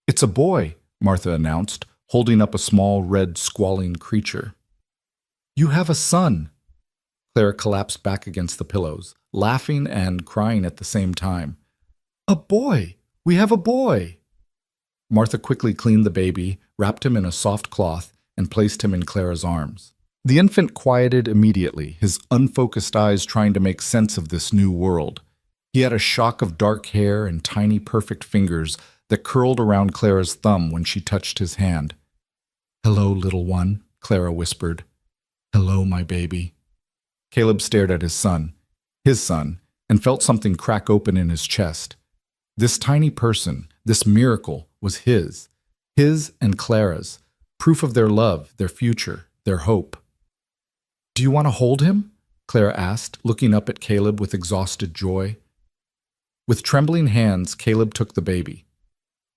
"It's a boy," Martha announced, holding up a small, red, squalling creature. "You have a son." Clara collapsed back against the pillows, laughing and crying at the same time. "A boy! We have a boy!" Martha quickly cleaned the baby, wrapped him in a soft cloth, and placed him in Clara's arms. The infant quieted immediately, his unfocused eyes trying to make sense of this new world. He had a shock of dark hair and tiny perfect fingers that curled around Clara's thumb when she touched his hand. "Hello, little one," Clara whispered. "Hello, my baby." Caleb stared at his son, and felt something crack open in his chest. This tiny person, this miracle, was his and Clara's, proof of their love, their future, their hope. "Do you want to hold him?" Clara asked, looking up at Caleb with exhausted joy. With trembling hands, Caleb took the baby.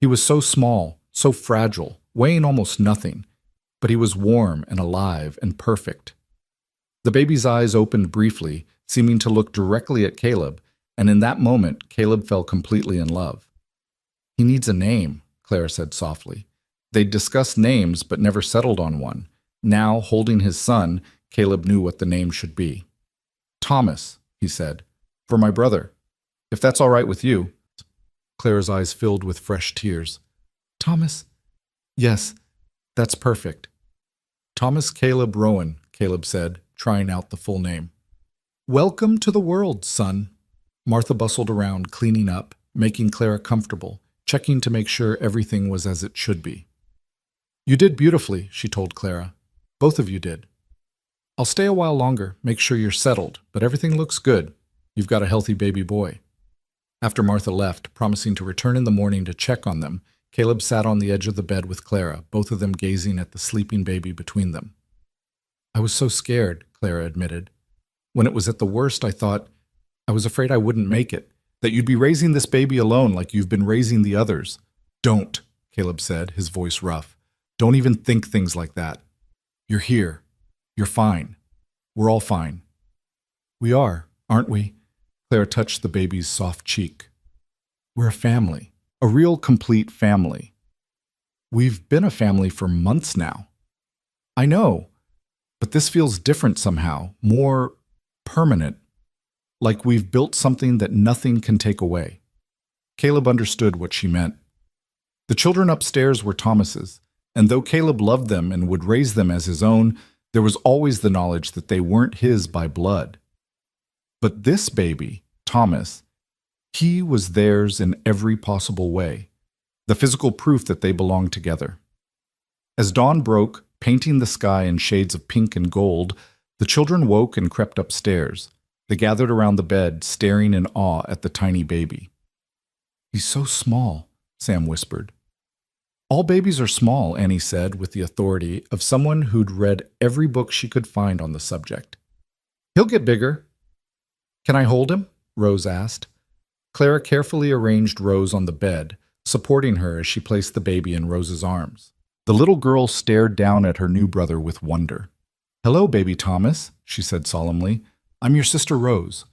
He was so small, so fragile, weighing almost nothing, but he was warm and alive and perfect. The baby's eyes opened briefly, seeming to look directly at Caleb, and in that moment, Caleb fell completely in love. "He needs a name," Clara said softly. They'd discussed names but never settled on one. Now, holding his son, Caleb knew what the name should be. "Thomas," he said, "for my brother. If that's all right with you." Clara's eyes filled with fresh tears. "Thomas? Yes, that's perfect." "Thomas Caleb Rowan," Caleb said, trying out the full name. "Welcome to the world, son." Martha bustled around, cleaning up, making Clara comfortable, checking to make sure everything was as it should be. "You did beautifully," she told Clara. "Both of you did. I'll stay a while longer, make sure you're settled, but everything looks good. You've got a healthy baby boy." After Martha left, promising to return in the morning to check on them, Caleb sat on the edge of the bed with Clara, both of them gazing at the sleeping baby between them. "I was so scared," Clara admitted. "When it was at the worst, I was afraid I wouldn't make it, that you'd be raising this baby alone like you've been raising the others." "Don't," Caleb said, his voice rough. "Don't even think things like that. You're here. You're fine. We're all fine." "We are, aren't we?" Clara touched the baby's soft cheek. "We're a family, a real complete family. We've been a family for months now." "I know, but this feels different somehow, more permanent, like we've built something that nothing can take away." Caleb understood what she meant. The children upstairs were Thomas's, and though Caleb loved them and would raise them as his own, there was always the knowledge that they weren't his by blood. But this baby, Thomas, he was theirs in every possible way, the physical proof that they belonged together. As dawn broke, painting the sky in shades of pink and gold, the children woke and crept upstairs. They gathered around the bed, staring in awe at the tiny baby. "He's so small," Sam whispered. "All babies are small," Annie said with the authority of someone who'd read every book she could find on the subject. "He'll get bigger." "Can I hold him?" Rose asked. Clara carefully arranged Rose on the bed, supporting her as she placed the baby in Rose's arms. The little girl stared down at her new brother with wonder. "Hello, baby Thomas," she said solemnly. "I'm your sister Rose.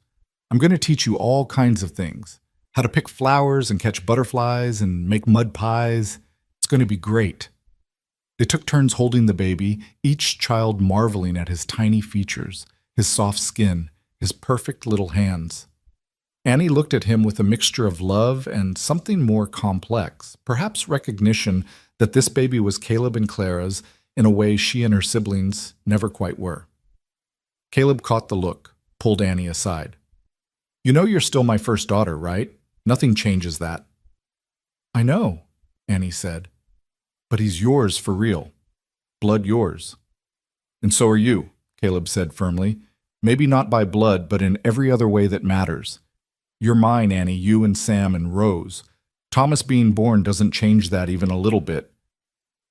I'm going to teach you all kinds of things. How to pick flowers and catch butterflies and make mud pies. It's going to be great." They took turns holding the baby, each child marveling at his tiny features, his soft skin, his perfect little hands. Annie looked at him with a mixture of love and something more complex, perhaps recognition that this baby was Caleb and Clara's in a way she and her siblings never quite were. Caleb caught the look, pulled Annie aside. "You know you're still my first daughter, right? Nothing changes that." "I know," Annie said. "But he's yours for real. Blood yours." "And so are you," Caleb said firmly. "Maybe not by blood, but in every other way that matters. You're mine, Annie, you and Sam and Rose. Thomas being born doesn't change that even a little bit."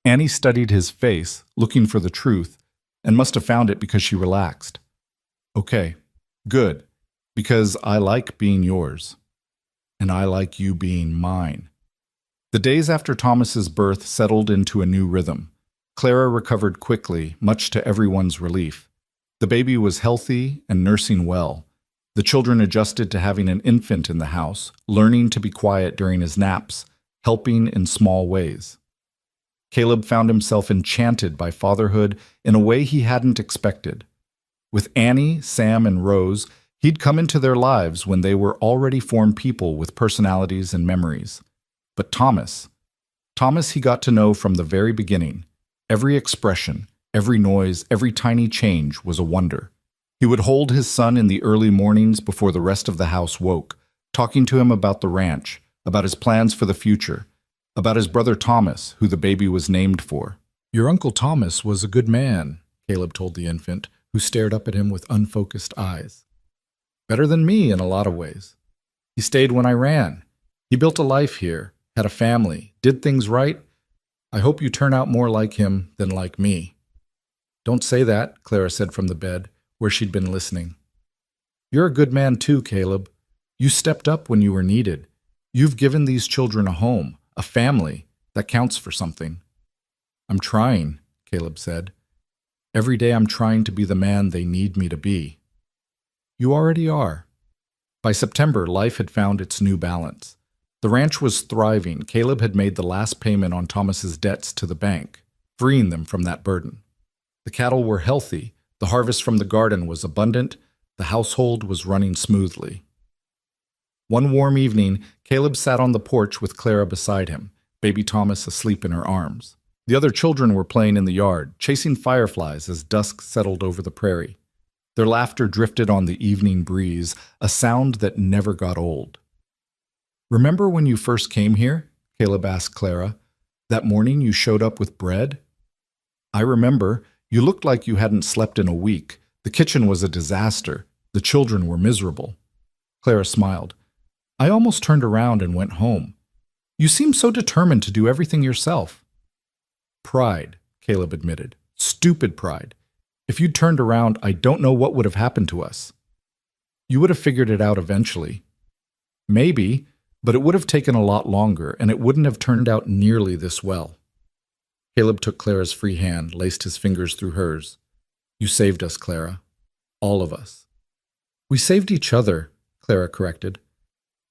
Annie studied his face, looking for the truth, and must have found it because she relaxed. "Okay, good, because I like being yours, and I like you being mine." The days after Thomas's birth settled into a new rhythm. Clara recovered quickly, much to everyone's relief. The baby was healthy and nursing well. The children adjusted to having an infant in the house, learning to be quiet during his naps, helping in small ways. Caleb found himself enchanted by fatherhood in a way he hadn't expected. With Annie, Sam, and Rose, he'd come into their lives when they were already formed people with personalities and memories. But Thomas he got to know from the very beginning, every expression, Every noise, every tiny change was a wonder. He would hold his son in the early mornings before the rest of the house woke, talking to him about the ranch, about his plans for the future, about his brother Thomas, who the baby was named for. "Your Uncle Thomas was a good man," Caleb told the infant, who stared up at him with unfocused eyes. "Better than me in a lot of ways. He stayed when I ran. He built a life here, had a family, did things right. I hope you turn out more like him than like me." "Don't say that," Clara said from the bed, where she'd been listening. "You're a good man too, Caleb. You stepped up when you were needed. You've given these children a home, a family. That counts for something." "I'm trying," Caleb said. "Every day I'm trying to be the man they need me to be." "You already are." By September, life had found its new balance. The ranch was thriving. Caleb had made the last payment on Thomas's debts to the bank, freeing them from that burden. The cattle were healthy. The harvest from the garden was abundant. The household was running smoothly. One warm evening, Caleb sat on the porch with Clara beside him, baby Thomas asleep in her arms. The other children were playing in the yard, chasing fireflies as dusk settled over the prairie. Their laughter drifted on the evening breeze, a sound that never got old. "Remember when you first came here?" Caleb asked Clara. "That morning you showed up with bread?" "I remember. You looked like you hadn't slept in a week. The kitchen was a disaster. The children were miserable." Clara smiled. "I almost turned around and went home. You seemed so determined to do everything yourself." "Pride," Caleb admitted. "Stupid pride. If you'd turned around, I don't know what would have happened to us." "You would have figured it out eventually." "Maybe, but it would have taken a lot longer, and it wouldn't have turned out nearly this well." Caleb took Clara's free hand, laced his fingers through hers. "You saved us, Clara. All of us." "We saved each other," Clara corrected.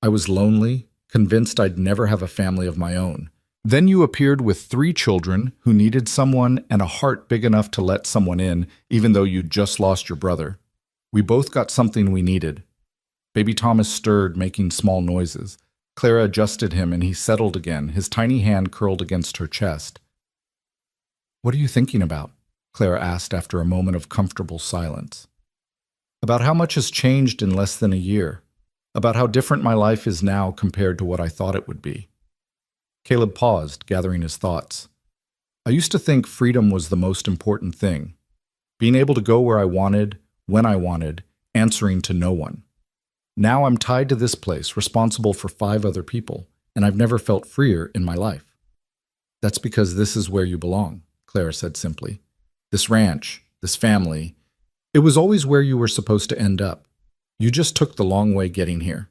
"I was lonely, convinced I'd never have a family of my own. Then you appeared with 3 children who needed someone and a heart big enough to let someone in, even though you'd just lost your brother. We both got something we needed." Baby Thomas stirred, making small noises. Clara adjusted him and he settled again, his tiny hand curled against her chest. "What are you thinking about?" Clara asked after a moment of comfortable silence. "About how much has changed in less than a year. About how different my life is now compared to what I thought it would be." Caleb paused, gathering his thoughts. "I used to think freedom was the most important thing. Being able to go where I wanted, when I wanted, answering to no one. Now I'm tied to this place, responsible for 5 other people, and I've never felt freer in my life." "That's because this is where you belong," Clara said simply. "This ranch, this family, it was always where you were supposed to end up. You just took the long way getting here."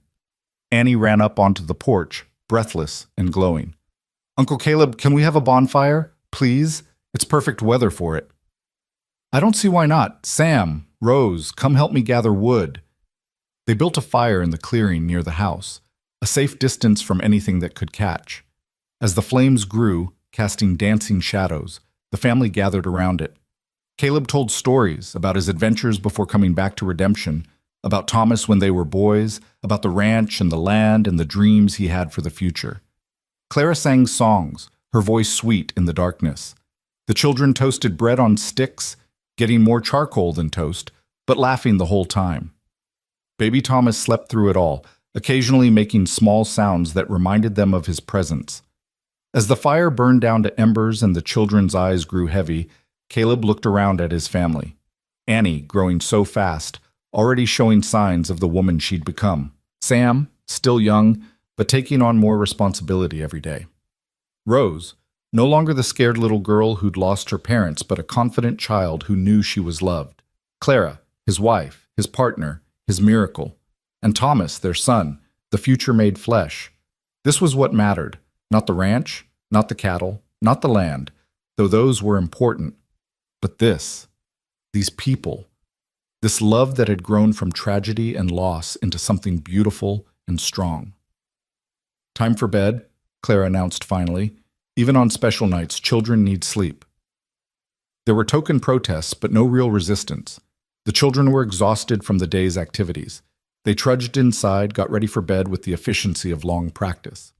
Annie ran up onto the porch, breathless and glowing. "Uncle Caleb, can we have a bonfire? Please? It's perfect weather for it." "I don't see why not. Sam, Rose, come help me gather wood." They built a fire in the clearing near the house, a safe distance from anything that could catch. As the flames grew, casting dancing shadows, the family gathered around it. Caleb told stories about his adventures before coming back to redemption, about Thomas when they were boys, about the ranch and the land and the dreams he had for the future. Clara sang songs, her voice sweet in the darkness. The children toasted bread on sticks, getting more charcoal than toast, but laughing the whole time. Baby Thomas slept through it all, occasionally making small sounds that reminded them of his presence. As the fire burned down to embers and the children's eyes grew heavy, Caleb looked around at his family. Annie, growing so fast, already showing signs of the woman she'd become. Sam, still young, but taking on more responsibility every day. Rose, no longer the scared little girl who'd lost her parents, but a confident child who knew she was loved. Clara, his wife, his partner, his miracle. And Thomas, their son, the future made flesh. This was what mattered. Not the ranch, not the cattle, not the land, though those were important. But these people, this love that had grown from tragedy and loss into something beautiful and strong. "Time for bed," Clara announced finally. Even on special nights, children need sleep. There were token protests, but no real resistance. The children were exhausted from the day's activities. They trudged inside, got ready for bed with the efficiency of long practice.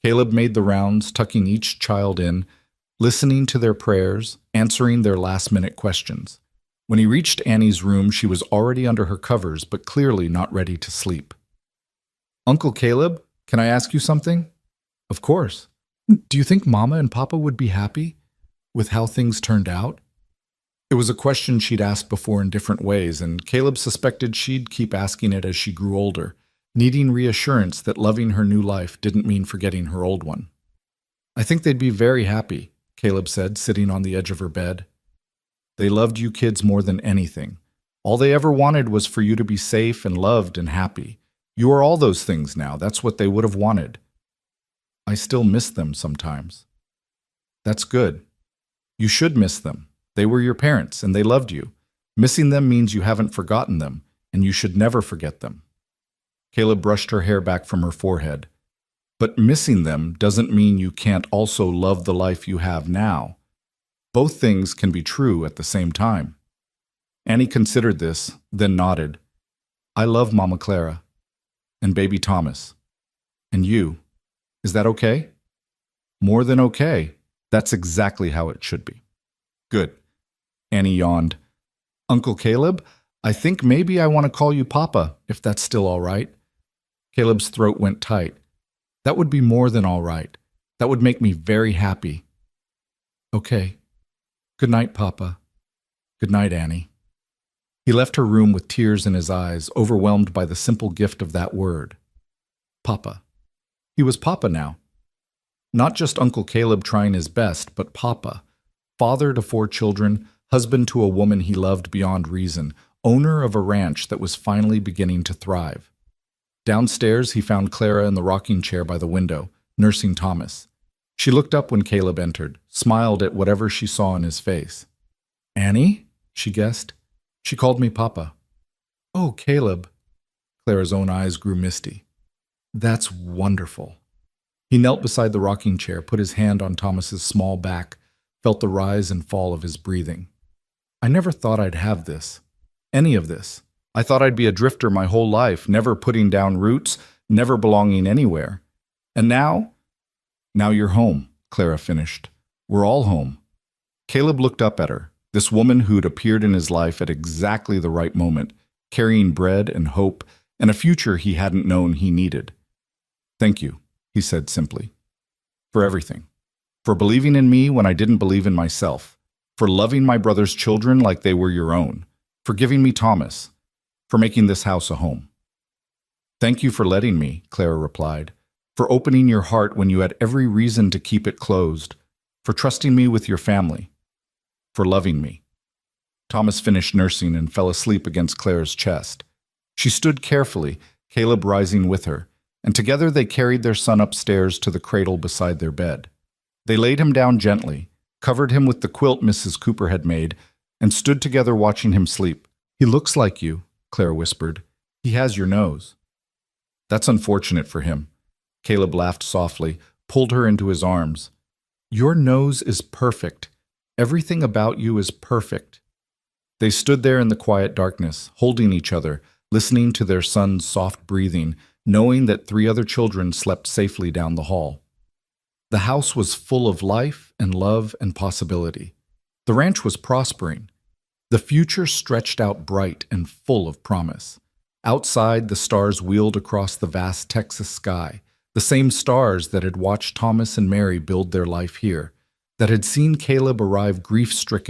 Caleb made the rounds, tucking each child in, listening to their prayers, answering their last-minute questions. When he reached Annie's room, she was already under her covers, but clearly not ready to sleep. "Uncle Caleb, can I ask you something?" "Of course." "Do you think Mama and Papa would be happy with how things turned out?" It was a question she'd asked before in different ways, and Caleb suspected she'd keep asking it as she grew older, needing reassurance that loving her new life didn't mean forgetting her old one. "I think they'd be very happy," Caleb said, sitting on the edge of her bed. "They loved you kids more than anything. All they ever wanted was for you to be safe and loved and happy. You are all those things now. That's what they would have wanted." "I still miss them sometimes." "That's good. You should miss them. They were your parents, and they loved you. Missing them means you haven't forgotten them, and you should never forget them." Caleb brushed her hair back from her forehead. "But missing them doesn't mean you can't also love the life you have now. Both things can be true at the same time." Annie considered this, then nodded. "I love Mama Clara, and baby Thomas, and you. Is that okay?" "More than okay. That's exactly how it should be." "Good." Annie yawned. "Uncle Caleb, I think maybe I want to call you Papa, if that's still all right." Caleb's throat went tight. "That would be more than all right. That would make me very happy." "Okay. Good night, Papa." "Good night, Annie." He left her room with tears in his eyes, overwhelmed by the simple gift of that word. Papa. He was Papa now. Not just Uncle Caleb trying his best, but Papa. Father to 4 children, husband to a woman he loved beyond reason, owner of a ranch that was finally beginning to thrive. Downstairs, he found Clara in the rocking chair by the window, nursing Thomas. She looked up when Caleb entered, smiled at whatever she saw in his face. "Annie?" she guessed. "She called me Papa." "Oh, Caleb." Clara's own eyes grew misty. "That's wonderful." He knelt beside the rocking chair, put his hand on Thomas's small back, felt the rise and fall of his breathing. "I never thought I'd have this. Any of this. I thought I'd be a drifter my whole life, never putting down roots, never belonging anywhere. And now? Now you're home," Clara finished. "We're all home." Caleb looked up at her, this woman who'd appeared in his life at exactly the right moment, carrying bread and hope and a future he hadn't known he needed. "Thank you," he said simply. "For everything. For believing in me when I didn't believe in myself. For loving my brother's children like they were your own. For giving me Thomas. For making this house a home." "Thank you for letting me," Clara replied. "For opening your heart when you had every reason to keep it closed. For trusting me with your family. For loving me." Thomas finished nursing and fell asleep against Clara's chest. She stood carefully, Caleb rising with her, and together they carried their son upstairs to the cradle beside their bed. They laid him down gently, covered him with the quilt Mrs. Cooper had made, and stood together watching him sleep. "He looks like you," Clara whispered. "He has your nose." "That's unfortunate for him." Caleb laughed softly, pulled her into his arms. "Your nose is perfect. Everything about you is perfect." They stood there in the quiet darkness, holding each other, listening to their son's soft breathing, knowing that 3 other children slept safely down the hall. The house was full of life and love and possibility. The ranch was prospering. The future stretched out bright and full of promise. Outside, the stars wheeled across the vast Texas sky, the same stars that had watched Thomas and Mary build their life here, that had seen Caleb arrive grief-stricken